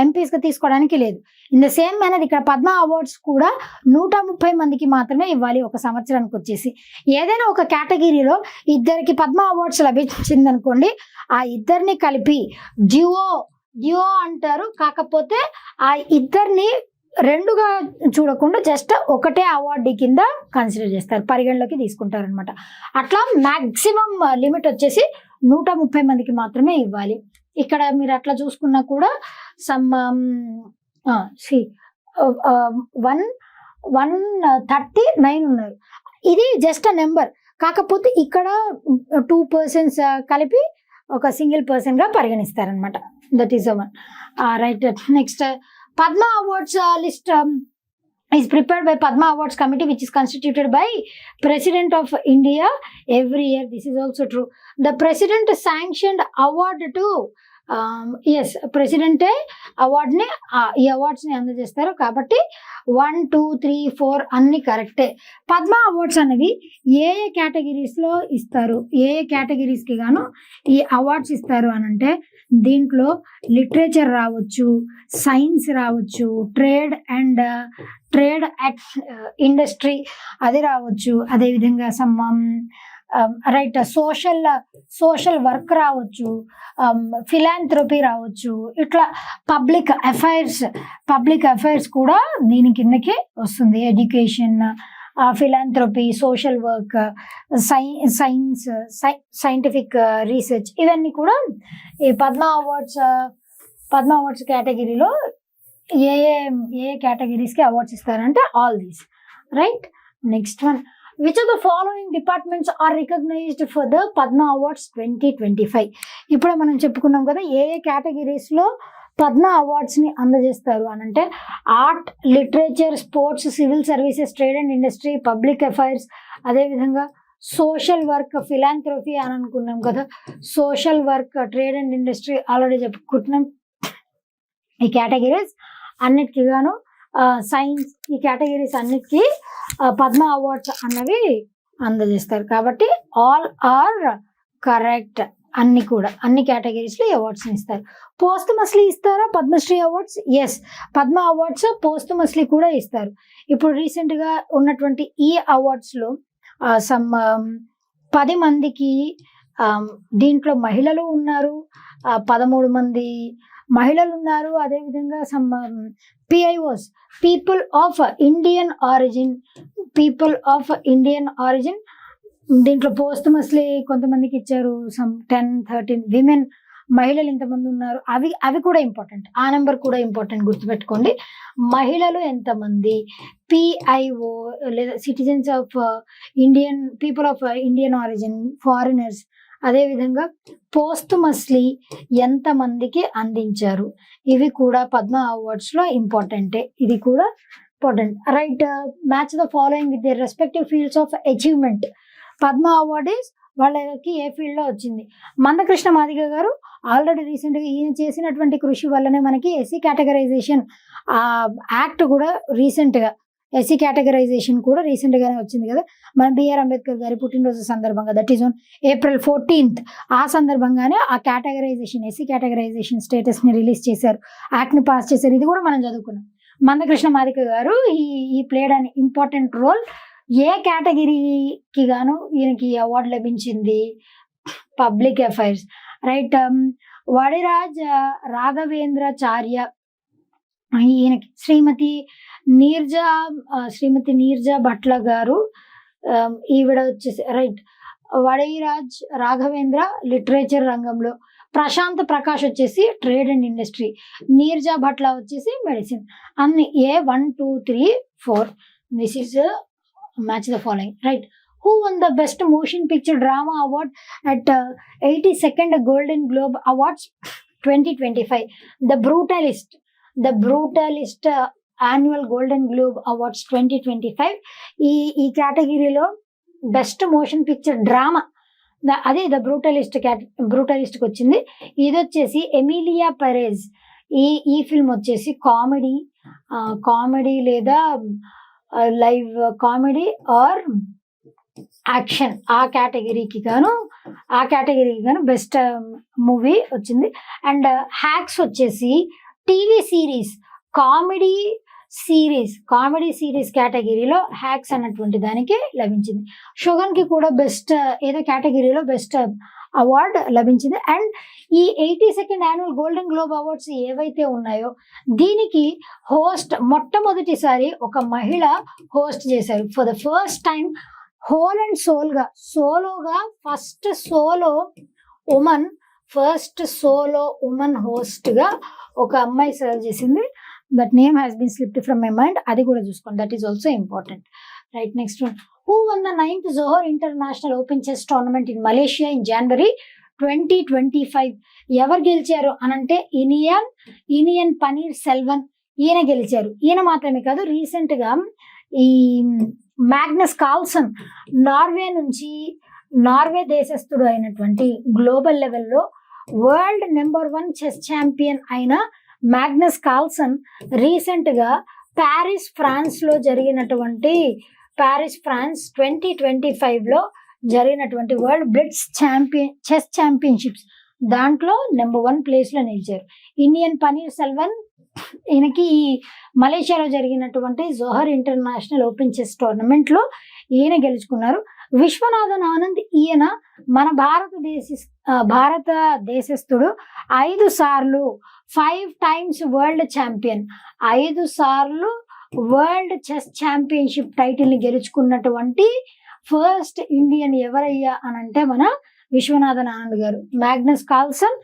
ఎంపీస్గా తీసుకోవడానికి లేదు. ఇన్ ద సేమ్ మేనర్ ఇక్కడ పద్మ అవార్డ్స్ కూడా 130 మందికి మాత్రమే ఇవ్వాలి ఒక సంవత్సరానికి వచ్చేసి. ఏదైనా ఒక కేటగిరీలో 2 పద్మ అవార్డ్స్ లభించింది అనుకోండి, ఆ 2 కలిపి డ్యూఓ అంటారు. కాకపోతే ఆ 2 2గా చూడకుండా జస్ట్ ఒకటే అవార్డు కింద కన్సిడర్ చేస్తారు, పరిగణలోకి తీసుకుంటారు అనమాట. అట్లా మ్యాక్సిమం లిమిట్ వచ్చేసి 130 మందికి మాత్రమే ఇవ్వాలి. ఇక్కడ మీరు అట్లా చూసుకున్నా కూడా సమ్ 139 ఉన్నారు. ఇది జస్ట్ అ నెంబర్. కాకపోతే ఇక్కడ 2 persons కలిపి ఒక సింగిల్ పర్సన్గా పరిగణిస్తారనమాట. That is one, right. Next, Padma Awards list is prepared by Padma Awards committee, which is constituted by President of India every year. This is also true. The President sanctioned award to yes, President award ni ee awards ni అందజేస్తారు. కాబట్టి 1, 2, 3, 4 అన్ని కరెక్టే. పద్మ అవార్డ్స్ అనేవి ఏ కేటగిరీస్లో ఇస్తారు, ఏ కేటగిరీస్కి గాను ఈ అవార్డ్స్ ఇస్తారు అని అంటే దీంట్లో లిటరేచర్ రావచ్చు, సైన్స్ రావచ్చు, ట్రేడ్ ఇండస్ట్రీ అది రావచ్చు, అదేవిధంగా రైట్, సోషల్ వర్క్ రావచ్చు, ఫిలాంథ్రపీ రావచ్చు, ఇట్లా పబ్లిక్ అఫైర్స్ కూడా దీని కిందకి వస్తుంది. Education, philanthropy, social work, scientific research, ఇవన్నీ కూడా ఈ పద్మ అవార్డ్స్ కేటగిరీలో ఏ ఏ కేటగిరీస్కి అవార్డ్స్ ఇస్తారంటే all these. Right, next one, which of the following departments are recognised for the Padma awards 2025? ఇప్పుడే మనం చెప్పుకున్నాం కదా ఏ ఏ కేటగిరీస్లో పద్మ అవార్డ్స్ని అందజేస్తారు అని అంటే art, literature, sports, civil services, trade and industry, public affairs, అదేవిధంగా సోషల్ వర్క్, ఫిలాంథ్రపీ అని అనుకున్నాం కదా. Social work, trade and industry already చెప్పుకుంటున్నాం. ఈ కేటగిరీస్ అన్నిటికీ గాను సైన్స్, ఈ కేటగిరీస్ అన్నిటికీ పద్మ అవార్డ్స్ అన్నవి అందజేస్తారు. కాబట్టి ఆల్ ఆర్ కరెక్ట్. అన్ని కేటగిరీస్లో అవార్డ్స్ని ఇస్తారు. పోస్ట్మస్లీ ఇస్తారా Padma Shri awards? Yes, Padma awards posthumously కూడా ఇస్తారు. ఇప్పుడు రీసెంట్గా ఉన్నటువంటి ఈ అవార్డ్స్లో 10 మందికి దీంట్లో మహిళలు ఉన్నారు, 13 మంది మహిళలు ఉన్నారు. అదేవిధంగా PIOs, people of Indian origin దీంట్లో పోస్ట్మస్లీ కొంతమందికి ఇచ్చారు. 10-13 విమెన్, మహిళలు ఎంతమంది ఉన్నారు అవి కూడా ఇంపార్టెంట్. ఆ నెంబర్ కూడా ఇంపార్టెంట్, గుర్తుపెట్టుకోండి. మహిళలు ఎంతమంది, PIO లేదా citizens of people of Indian origin, foreigners, అదేవిధంగా పోస్ట్మస్లీ ఎంతమందికి అందించారు, ఇవి కూడా పద్మ అవార్డ్స్లో ఇంపార్టెంటే. ఇది కూడా important. Right, match the following with the respective fields of achievement. Padma award వాళ్ళకి ఏ ఫీల్డ్లో వచ్చింది? మందకృష్ణ మాదిగ గారు ఆల్రెడీ రీసెంట్గా ఈయన చేసినటువంటి కృషి వల్లనే మనకి ఎస్సీ కేటగరైజేషన్ యాక్ట్ కూడా ఎస్సీ కేటగరైజేషన్ కూడా రీసెంట్గానే వచ్చింది కదా. మన బిఆర్ అంబేద్కర్ గారి పుట్టినరోజు సందర్భంగా, that is on April 14th, ఆ సందర్భంగానే ఆ ఎస్సీ కేటగరైజేషన్ స్టేటస్ని రిలీజ్ చేశారు, యాక్ట్ని పాస్ చేశారు. ఇది కూడా మనం చదువుకున్నాం. మందకృష్ణ మాదిక గారు ఈ ప్లేడ్ అన్ ఇంపార్టెంట్ రోల్. ఏ కేటగిరీకి గాను ఈయనకి అవార్డు లభించింది? Public affairs. రైట్, వడిరాజ్ రాఘవేంద్రాచార్య, ఈయనకి శ్రీమతి నీర్జా భట్ల గారు, ఈవిడ వచ్చేసి రైట్. వడిరాజ్ రాఘవేంద్ర లిటరేచర్ రంగంలో, ప్రశాంత్ ప్రకాష్ వచ్చేసి trade and industry, Neerja Bhatla వచ్చేసి మెడిసిన్. అన్ని A 1 2 3 4. This is match the following. Right, who won the best motion picture drama award at 82nd Golden Globe Awards 2025? The Brutalist annual Golden Globe Awards 2025. ఈ కేటగిరీలో బెస్ట్ మోషన్ పిక్చర్ డ్రామా అదే ద బ్రూటలిస్ట్కి వచ్చింది. ఇది వచ్చేసి ఎమిలియా పెరెజ్. ఈ ఫిల్మ్ వచ్చేసి కామెడీ లేదా లైవ్ కామెడీ ఆర్ యాక్షన్, ఆ కేటగిరీకి గాను బెస్ట్ మూవీ వచ్చింది. అండ్ హ్యాక్స్ వచ్చేసి టీవీ సిరీస్, కామెడీ సిరీస్ కేటగిరీలో హ్యాక్స్ అన్నటువంటి దానికి లభించింది. షోగన్కి కూడా బెస్ట్ ఏదో కేటగిరీలో బెస్ట్ అవార్డ్ లభించింది. అండ్ ఈ 82nd annual golden globe awards ఏవైతే ఉన్నాయో దీనికి మొట్టమొదటిసారి ఒక మహిళ హోస్ట్ చేశారు. For the first time whole and సోలోగా ఫస్ట్ సోలో ఉమన్ హోస్ట్గా ఒక అమ్మాయి సర్వ్ చేసింది. That name has been slipped from my mind. అది కూడా చూసుకోండి, that is also important. Right, next one. Who won the 9th Johor international open chess tournament in Malaysia in January 2025? ఎవరు గెలిచారు అనంటే ఇనియన్ పనీర్ సెల్వన్, ఈయన గెలిచారు. ఈయన మాత్రమే కాదు, రీసెంట్గా ఈ మ్యాగ్నస్ కార్ల్సన్ నార్వే దేశస్థుడు అయినటువంటి గ్లోబల్ లెవెల్లో వరల్డ్ నెంబర్ 1 చెస్ ఛాంపియన్ అయిన మ్యాగ్నస్ కార్ల్సన్ రీసెంట్గా ప్యారిస్ ఫ్రాన్స్ 2025లో జరిగినటువంటి వరల్డ్ బ్లిట్జ్ చెస్ ఛాంపియన్షిప్స్ దాంట్లో నెంబర్ 1 ప్లేస్లో నిలిచారు. ఇనియన్ పనీర్ సెల్వన్, ఈయనకి ఈ మలేషియాలో జరిగినటువంటి జోహర్ ఇంటర్నేషనల్ ఓపెన్ చెస్ టోర్నమెంట్లో ఈయన గెలుచుకున్నారు. విశ్వనాథన్ ఆనంద్ ఈయన మన భారతదేశస్థుడు 5 సార్లు 5 times వరల్డ్ ఛాంపియన్, 5 సార్లు వరల్డ్ చెస్ ఛాంపియన్షిప్ టైటిల్ ని గెలుచుకున్నటువంటి ఫస్ట్ ఇండియన్ ఎవరయ్యా అని అంటే మన Viswanathan Anand garu. Magnus Carlsen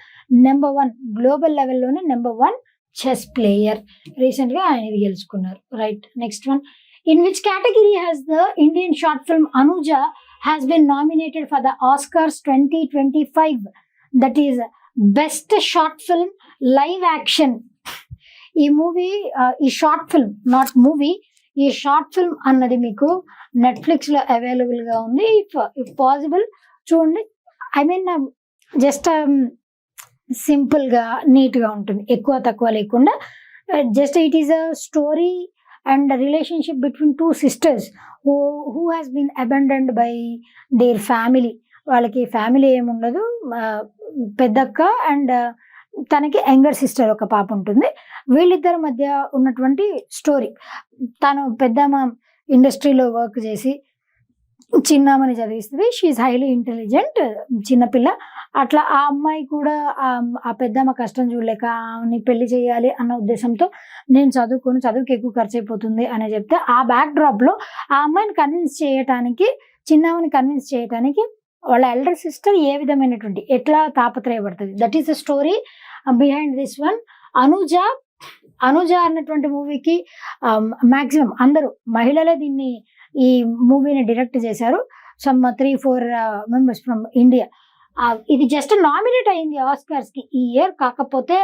number 1 global లెవెల్లోనే నెంబర్ 1 చెస్ ప్లేయర్. రీసెంట్ గా ఆయన ఇది గెలుచుకున్నారు. Right, next one. In which category has the Indian short film Anuja has been nominated for the Oscars 2025? That is best short film live action. ఈ మూవీ, ఈ షార్ట్ ఫిల్మ్, నాట్ మూవీ, ఈ షార్ట్ ఫిల్మ్ అన్నది మీకు నెట్ఫ్లిక్స్ లో అవైలబుల్ గా ఉంది. ఇఫ్ పాసిబుల్ చూడండి. ఐ మీన్ జస్ట్ సింపుల్ గా నీట్ గా ఉంటుంది, ఎక్కువ తక్కువ లేకుండా. Just it is a story and the relationship between 2 sisters who has been abandoned by their family. వాళ్ళకి ఫ్యామిలీ ఏముండదు, పెద్దక్క అండ్ తనకి యంగర్ సిస్టర్ ఒక పాప ఉంటుంది. వీళ్ళిద్దరి మధ్య ఉన్నటువంటి స్టోరీ. తను పెద్దమ్మ ఇండస్ట్రీలో వర్క్ చేసి చిన్నమ్మని చదివిస్తుంది. షీఈ్ హైలీ ఇంటెలిజెంట్, చిన్నపిల్ల. అట్లా ఆ అమ్మాయి కూడా ఆ పెద్దమ్మ కష్టం చూడలేక ఆమెని పెళ్లి చేయాలి అన్న ఉద్దేశంతో నేను చదువుకి ఎక్కువ ఖర్చు అయిపోతుంది అని చెప్తే, ఆ బ్యాక్ డ్రాప్ లో ఆ అమ్మాయిని కన్విన్స్ చేయటానికి, చిన్నమ్మని కన్విన్స్ చేయటానికి వాళ్ళ ఎల్డర్ సిస్టర్ ఏ విధమైనటువంటి ఎట్లా తాపత్రయపడుతుంది. That is the story behind this one. Anuja అన్నటువంటి మూవీకి మాక్సిమం అందరూ మహిళలే దీన్ని, ఈ మూవీని డైరెక్ట్ చేశారు. Some 3-4 members from India. ఇది జస్ట్ నామినేట్ అయింది ఆస్కార్స్ కి ఈ ఇయర్. కాకపోతే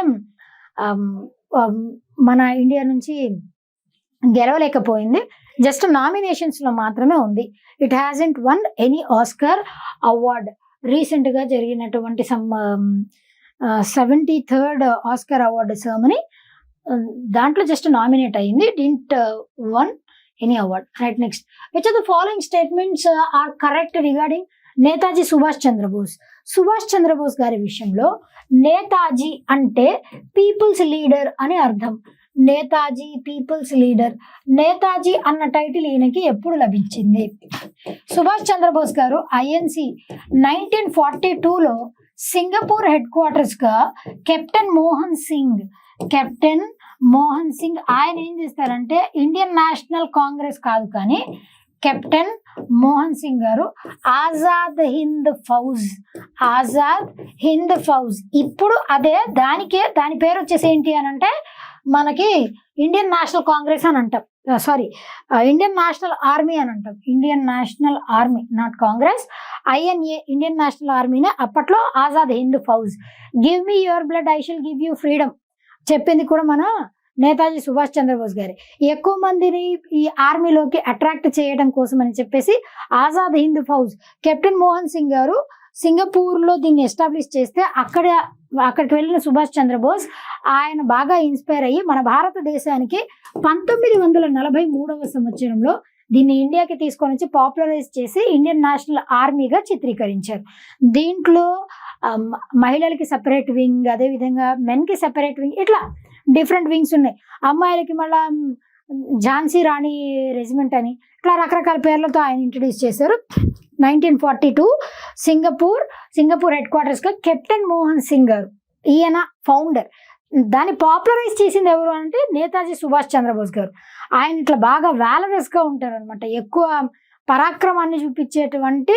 మన ఇండియా నుంచి గెలవలేకపోయింది. జస్ట్ నామినేషన్స్ లో మాత్రమే ఉంది. It hasn't won any Oscar award. Recent గా జరిగినటువంటి some 73rd Oscar award ceremony, దాంట్లో జస్ట్ నామినేట్ అయింది. Didn't won any award. Right, next. Which of the following statements are correct regarding Netaji Subhash Chandra Bose? Subhash Chandra Bose గారి విషయంలో నేతాజీ అంటే పీపుల్స్ లీడర్ అని అర్థం. Netaji peoples leader. నేతాజీ అన్న టైటిల్ ఈయనకి ఎప్పుడు లభించింది? సుభాష్ చంద్రబోస్ గారు ఐఎన్సి 1942లో సింగపూర్ హెడ్ క్వార్టర్స్ గా కెప్టెన్ మోహన్ సింగ్ ఆయన ఏం చేస్తారంటే, ఇండియన్ నేషనల్ కాంగ్రెస్ కాదు కానీ కెప్టెన్ మోహన్ సింగ్ గారు ఆజాద్ హింద్ ఫౌజ్. ఇప్పుడు అదే దాని పేరు వచ్చేసి ఏంటి అని అంటే మనకి ఇండియన్ నేషనల్ కాంగ్రెస్ అని అంటాం. సారీ, ఇండియన్ నేషనల్ ఆర్మీ అని అంటాం. Indian national Army, not Congress. INA Indian National ఆర్మీనే. అప్పట్లో Azad Hind Fauj. Give me your blood I shall give you freedom చెప్పింది కూడా మన నేతాజీ సుభాష్ చంద్రబోస్ గారి. ఎక్కువ మందిని ఈ ఆర్మీలోకి అట్రాక్ట్ చేయడం కోసం అని చెప్పేసి ఆజాద్ హింద్ ఫౌజ్ కెప్టెన్ మోహన్ సింగ్ గారు సింగపూర్ లో దీన్ని ఎస్టాబ్లిష్ చేస్తే అక్కడికి వెళ్ళిన సుభాష్ చంద్రబోస్ ఆయన బాగా ఇన్స్పైర్ అయ్యి మన భారతదేశానికి 1943వ సంవత్సరంలో దీన్ని ఇండియాకి తీసుకొని వచ్చి పాపులరైజ్ చేసి ఇండియన్ నేషనల్ ఆర్మీగా చిత్రీకరించారు. దీంట్లో మహిళలకి సెపరేట్ వింగ్, అదేవిధంగా మెన్కి సెపరేట్ వింగ్, ఇట్లా డిఫరెంట్ వింగ్స్ ఉన్నాయి. అమ్మాయిలకి మళ్ళా ఝాన్సీ రాణి రెజిమెంట్ అని ఇట్లా రకరకాల పేర్లతో ఆయన ఇంట్రడ్యూస్ చేశారు. 1942 సింగపూర్ హెడ్ క్వార్టర్స్ గా కెప్టెన్ మోహన్ సింగ్ గారు ఈయన ఫౌండర్. దాన్ని పాపులరైజ్ చేసింది ఎవరు అంటే నేతాజీ సుభాష్ చంద్రబోస్ గారు. ఆయన ఇట్లా బాగా వ్యాలరస్ గా ఉంటారు అనమాట, ఎక్కువ పరాక్రమాన్ని చూపించేటువంటి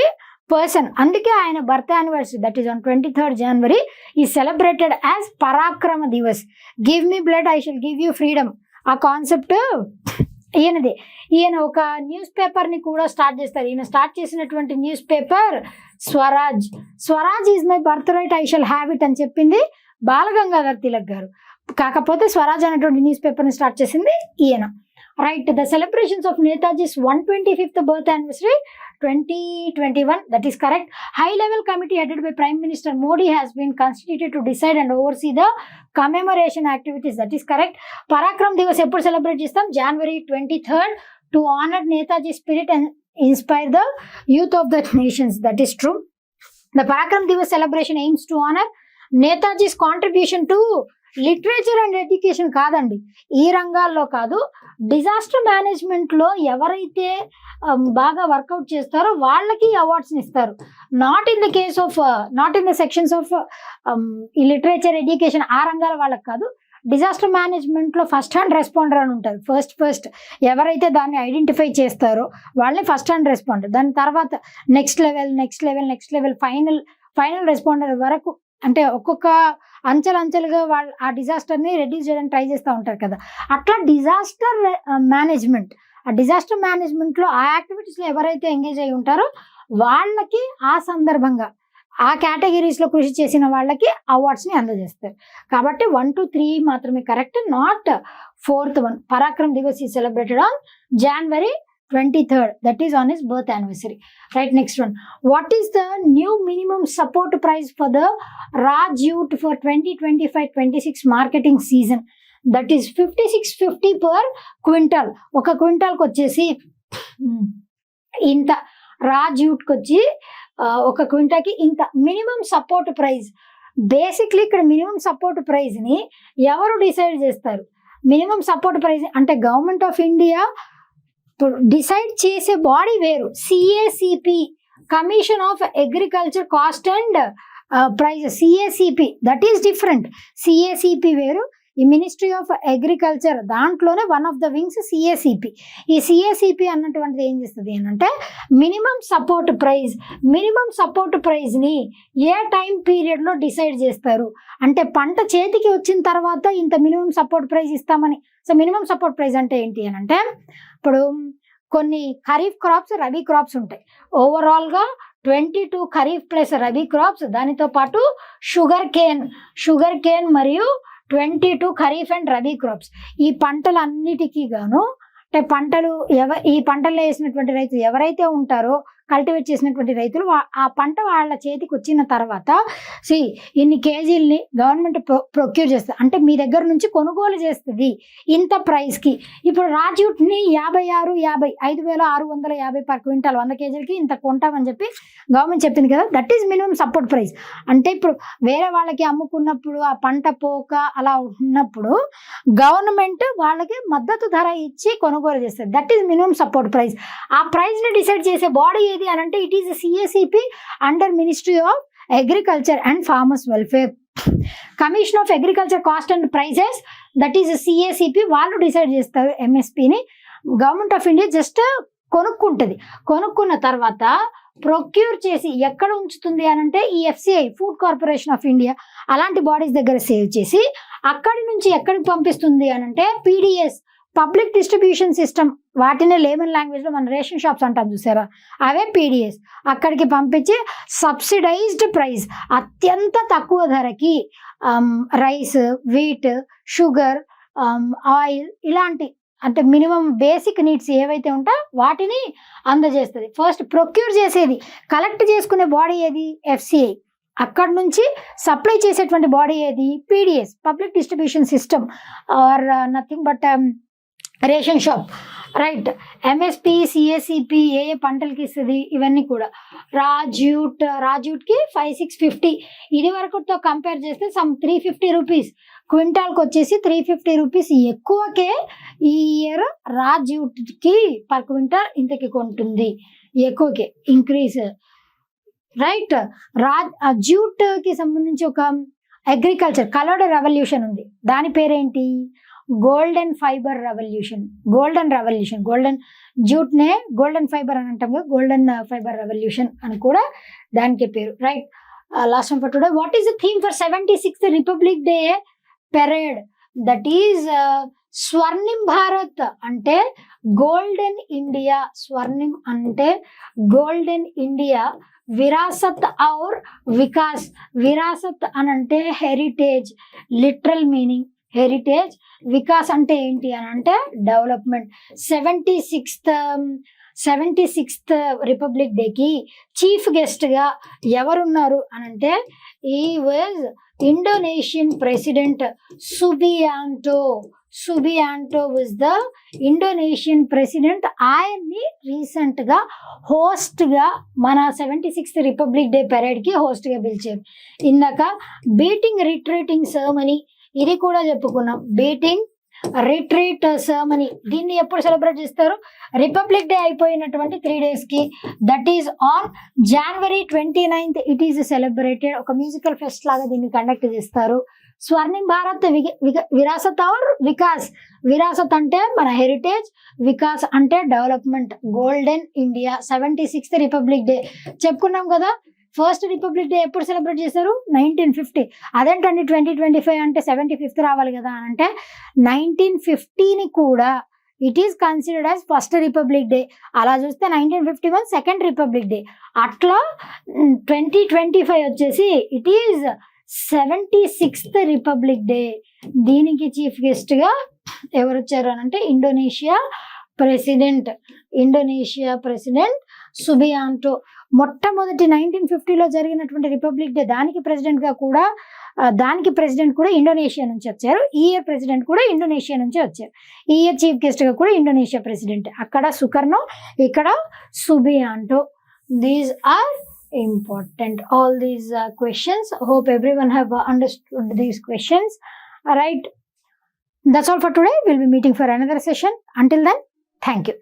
పర్సన్. అందుకే ఆయన birth anniversary, that is on 23rd January, ఈ celebrated as Parakram Diwas. Give me blood I shall give you freedom. ఆ కాన్సెప్ట్ ఈయనదే. ఈయన ఒక న్యూస్ పేపర్ ని కూడా స్టార్ట్ చేస్తారు. ఈయన స్టార్ట్ చేసినటువంటి news paper Swaraj is my birth right I shall have it అని చెప్పింది బాలగంగాధర్ తిలక్ గారు. కాకపోతే స్వరాజ్ అనేటువంటి న్యూస్ పేపర్ ని స్టార్ట్ చేసింది ఈయన. Right, the celebrations of Netaji's 125th birth anniversary 2021, that is correct. High level committee headed by Prime Minister Modi has been constituted to decide and oversee the commemoration activities, that is correct. Parakram Divas eppudu celebrate chestam? January 23rd, to honor Netaji's spirit and inspire the youth of the nations, that is true. The Parakram Divas celebration aims to honor Netaji's contribution to literature and education కాదండి, ఈ రంగాల్లో కాదు, డిజాస్టర్ మేనేజ్మెంట్లో ఎవరైతే బాగా వర్కౌట్ చేస్తారో వాళ్ళకి అవార్డ్స్ని ఇస్తారు. Not in the sections of ఈ లిటరేచర్ ఎడ్యుకేషన్ ఆ రంగాల వాళ్ళకి కాదు. డిజాస్టర్ మేనేజ్మెంట్లో ఫస్ట్ హ్యాండ్ రెస్పాండర్ అని ఉంటారు. ఫస్ట్ ఎవరైతే దాన్ని ఐడెంటిఫై చేస్తారో వాళ్ళని ఫస్ట్ హ్యాండ్ రెస్పాండర్, దాని తర్వాత నెక్స్ట్ లెవెల్ ఫైనల్ రెస్పాండర్ వరకు, అంటే ఒక్కొక్క అంచెలుగా వాళ్ళు ఆ డిజాస్టర్ని రెడ్యూస్ చేయడానికి ట్రై చేస్తూ ఉంటారు కదా. అట్లా డిజాస్టర్ మేనేజ్మెంట్లో ఆ యాక్టివిటీస్లో ఎవరైతే ఎంగేజ్ అయి ఉంటారో వాళ్ళకి ఆ సందర్భంగా ఆ కేటగిరీస్లో కృషి చేసిన వాళ్ళకి అవార్డ్స్ని అందజేస్తారు. కాబట్టి 1 to 3 మాత్రమే కరెక్ట్, not 4th one. Parakram Divas is celebrated on January 23rd, that is on his birth anniversary. Right, next one. What is the new minimum support price for the Raj Youth for 2025-26 marketing season? That is 5650 per quintal. ఒక క్వింటాల్కి వచ్చేసి ఇంత, రాజ్ యూట్కి వచ్చి ఒక క్వింటాల్కి ఇంత మినిమం సపోర్ట్ ప్రైస్. బేసిక్లీ ఇక్కడ మినిమం సపోర్ట్ ప్రైస్ని ఎవరు డిసైడ్ చేస్తారు? మినిమం సపోర్ట్ ప్రైస్ అంటే గవర్నమెంట్ ఆఫ్ ఇండియా డిసైడ్ చేసే బాడీ వేరు, CACP, commission of agriculture cost and price, CACP, that is different. CACP వేరు, ఈ మినిస్ట్రీ ఆఫ్ అగ్రికల్చర్ దాంట్లోనే one of the wings CACP. ఈ సిఏసిపి అన్నటువంటిది ఏం చేస్తుంది అని అంటే మినిమం సపోర్ట్ ప్రైజ్ని ఏ టైం పీరియడ్లో డిసైడ్ చేస్తారు అంటే పంట చేతికి వచ్చిన తర్వాత ఇంత మినిమం సపోర్ట్ ప్రైజ్ ఇస్తామని. సో మినిమం సపోర్ట్ ప్రైజ్ అంటే ఏంటి అని అంటే, ఇప్పుడు కొన్ని ఖరీఫ్ క్రాప్స్, రబీ క్రాప్స్ ఉంటాయి. ఓవరాల్గా 22 ఖరీఫ్ ప్లస్ రబీ క్రాప్స్, దానితో పాటు షుగర్ కేన్ మరియు 22 ఖరీఫ్ అండ్ రబీ క్రాప్స్. ఈ పంటలన్నిటికీ గాను అంటే ఈ పంటల్లో వేసినటువంటి రైతులు ఎవరైతే ఉంటారో, కల్టివేట్ చేసినటువంటి రైతులు, ఆ పంట వాళ్ళ చేతికి వచ్చిన తర్వాత ఇన్ని కేజీల్ని గవర్నమెంట్ ప్రొక్యూర్ చేస్తుంది, అంటే మీ దగ్గర నుంచి కొనుగోలు చేస్తుంది ఇంత ప్రైస్కి. ఇప్పుడు రాజ్యూట్ని 5,650 పర్ క్వింటాల్, 100 కేజీలకి ఇంత కొంటామని చెప్పి గవర్నమెంట్ చెప్పింది కదా, that is minimum support price. అంటే ఇప్పుడు వేరే వాళ్ళకి అమ్ముకున్నప్పుడు ఆ పంట పోక అలా ఉన్నప్పుడు గవర్నమెంట్ వాళ్ళకి మద్దతు ధర ఇచ్చి కొనుగోలు చేస్తుంది, that is minimum support price. ఆ ప్రైస్ని డిసైడ్ చేసే బాడీ ఏది అని అంటే it is CACP under ministry of agriculture and farmers welfare. Commission of agriculture cost and prices, that is CACP, వాళ్ళు డిసైడ్ చేస్తారు ఎంఎస్పిని. గవర్నమెంట్ ఆఫ్ ఇండియా జస్ట్ కొనుక్కుంటుంది, కొనుక్కున్న తర్వాత ప్రొక్యూర్ చేసి ఎక్కడ ఉంచుతుంది అని అంటే ఈ FCI, food corporation of India, అలాంటి బాడీస్ దగ్గర సేవ్ చేసి అక్కడి నుంచి ఎక్కడికి పంపిస్తుంది అని అంటే పీడిఎస్, పబ్లిక్ డిస్ట్రిబ్యూషన్ సిస్టమ్, వాటినే లేమన్ లాంగ్వేజ్లో మన రేషన్ షాప్స్ అంటాం చూసారా, అవే పీడిఎస్, అక్కడికి పంపించి సబ్సిడైజ్డ్ ప్రైస్, అత్యంత తక్కువ ధరకి రైస్, వీట్, షుగర్, ఆయిల్, ఇలాంటి అంటే మినిమం బేసిక్ నీడ్స్ ఏవైతే ఉంటాయో వాటిని అందజేస్తుంది. ఫస్ట్ ప్రొక్యూర్ చేసేది, కలెక్ట్ చేసుకునే బాడీ ఏది? ఎఫ్సిఐ. అక్కడ నుంచి సప్లై చేసేటువంటి బాడీ ఏది? PDS, public distribution system, are nothing but ration shop. Right, MSP, CACP ఏ పంటలకి ఇస్తుంది ఇవన్నీ కూడా. రాజ్యూట్కి 5,650, ఇది వరకుతో కంపేర్ చేస్తే సమ్ 350 రూపీస్ క్వింటాల్కి వచ్చేసి 350 రూపీస్ ఎక్కువకే ఈ ఇయర్ రాజ్యూట్కి పర్ క్వింటాల్ ఇంతకి కొంటుంది, ఎక్కువకే ఇంక్రీజ్. రైట్, జూట్కి సంబంధించి ఒక అగ్రికల్చర్ కలర్డ్ రెవల్యూషన్ ఉంది, దాని పేరేంటి? Golden fibre revolution. గోల్డెన్ జూట్నే గోల్డెన్ ఫైబర్ అని అంటాం కదా, గోల్డెన్ ఫైబర్ రెవల్యూషన్ అని కూడా దానికి పేరు. Right, last one for today. What is the theme for 76th Republic day parade? That is Swarnim Bharat అంటే గోల్డెన్ ఇండియా. స్వర్ణిం అంటే గోల్డెన్ ఇండియా, విరాసత్ ఔర్ వికాస్. విరాసత్ అని అంటే heritage, literal meaning heritage. Vikas అంటే ఏంటి అని అంటే డెవలప్మెంట్. 76th రిపబ్లిక్ డేకి చీఫ్ గెస్ట్గా ఎవరున్నారు అని అంటే ఈ was Indonesian president Subianto was the Indonesian president. ఆయన్ని రీసెంట్గా హోస్ట్గా మన 76th రిపబ్లిక్ డే పెరేడ్కి హోస్ట్గా పిలిచారు. ఇందాక బీటింగ్ రిట్రీటింగ్ సెరమనీ ఇది కూడా చెప్పుకున్నాం, బీటింగ్ రిట్రీట్ సెరమనీ. దీన్ని ఎప్పుడు సెలబ్రేట్ చేస్తారు? రిపబ్లిక్ డే అయిపోయినటువంటి 3 days కి, that is on January 29th it is celebrated. ఒక మ్యూజికల్ ఫెస్ట్ లాగా దీన్ని కండక్ట్ చేస్తారు. స్వర్ణిం భారత్ విరాసత్ ఆర్ వికాస్. విరాసత్ అంటే మన హెరిటేజ్, వికాస్ అంటే development. Golden India 76th Republic day చెప్పుకున్నాం కదా. ఫస్ట్ రిపబ్లిక్ డే ఎప్పుడు సెలబ్రేట్ చేశారు? 1950. అదేంటండి 2025 అంటే 75th రావాలి కదా అంటే 1950ని కూడా it is considered as first Republic day. అలా చూస్తే 1951 సెకండ్ రిపబ్లిక్ డే. అట్లా 2025 వచ్చేసి it is 76th Republic day. దీనికి చీఫ్ గెస్ట్ గా ఎవరు వచ్చారు అని అంటే ఇండోనేషియా ప్రెసిడెంట్ సుబియాంటో. మొట్టమొదటి 1950లో జరిగినటువంటి రిపబ్లిక్ డే దానికి ప్రెసిడెంట్ కూడా ఇండోనేషియా నుంచి వచ్చారు. ఈ ఇయర్ ప్రెసిడెంట్ కూడా ఇండోనేషియా నుంచి వచ్చారు. ఈ ఇయర్ చీఫ్ గెస్ట్ గా కూడా ఇండోనేషియా ప్రెసిడెంట్. అక్కడ సుకర్నో, ఇక్కడ Subianto. These are important, all these questions. Hope everyone have understood these questions. All right, that's all for today. We'll be meeting for another session. Until then, thank you.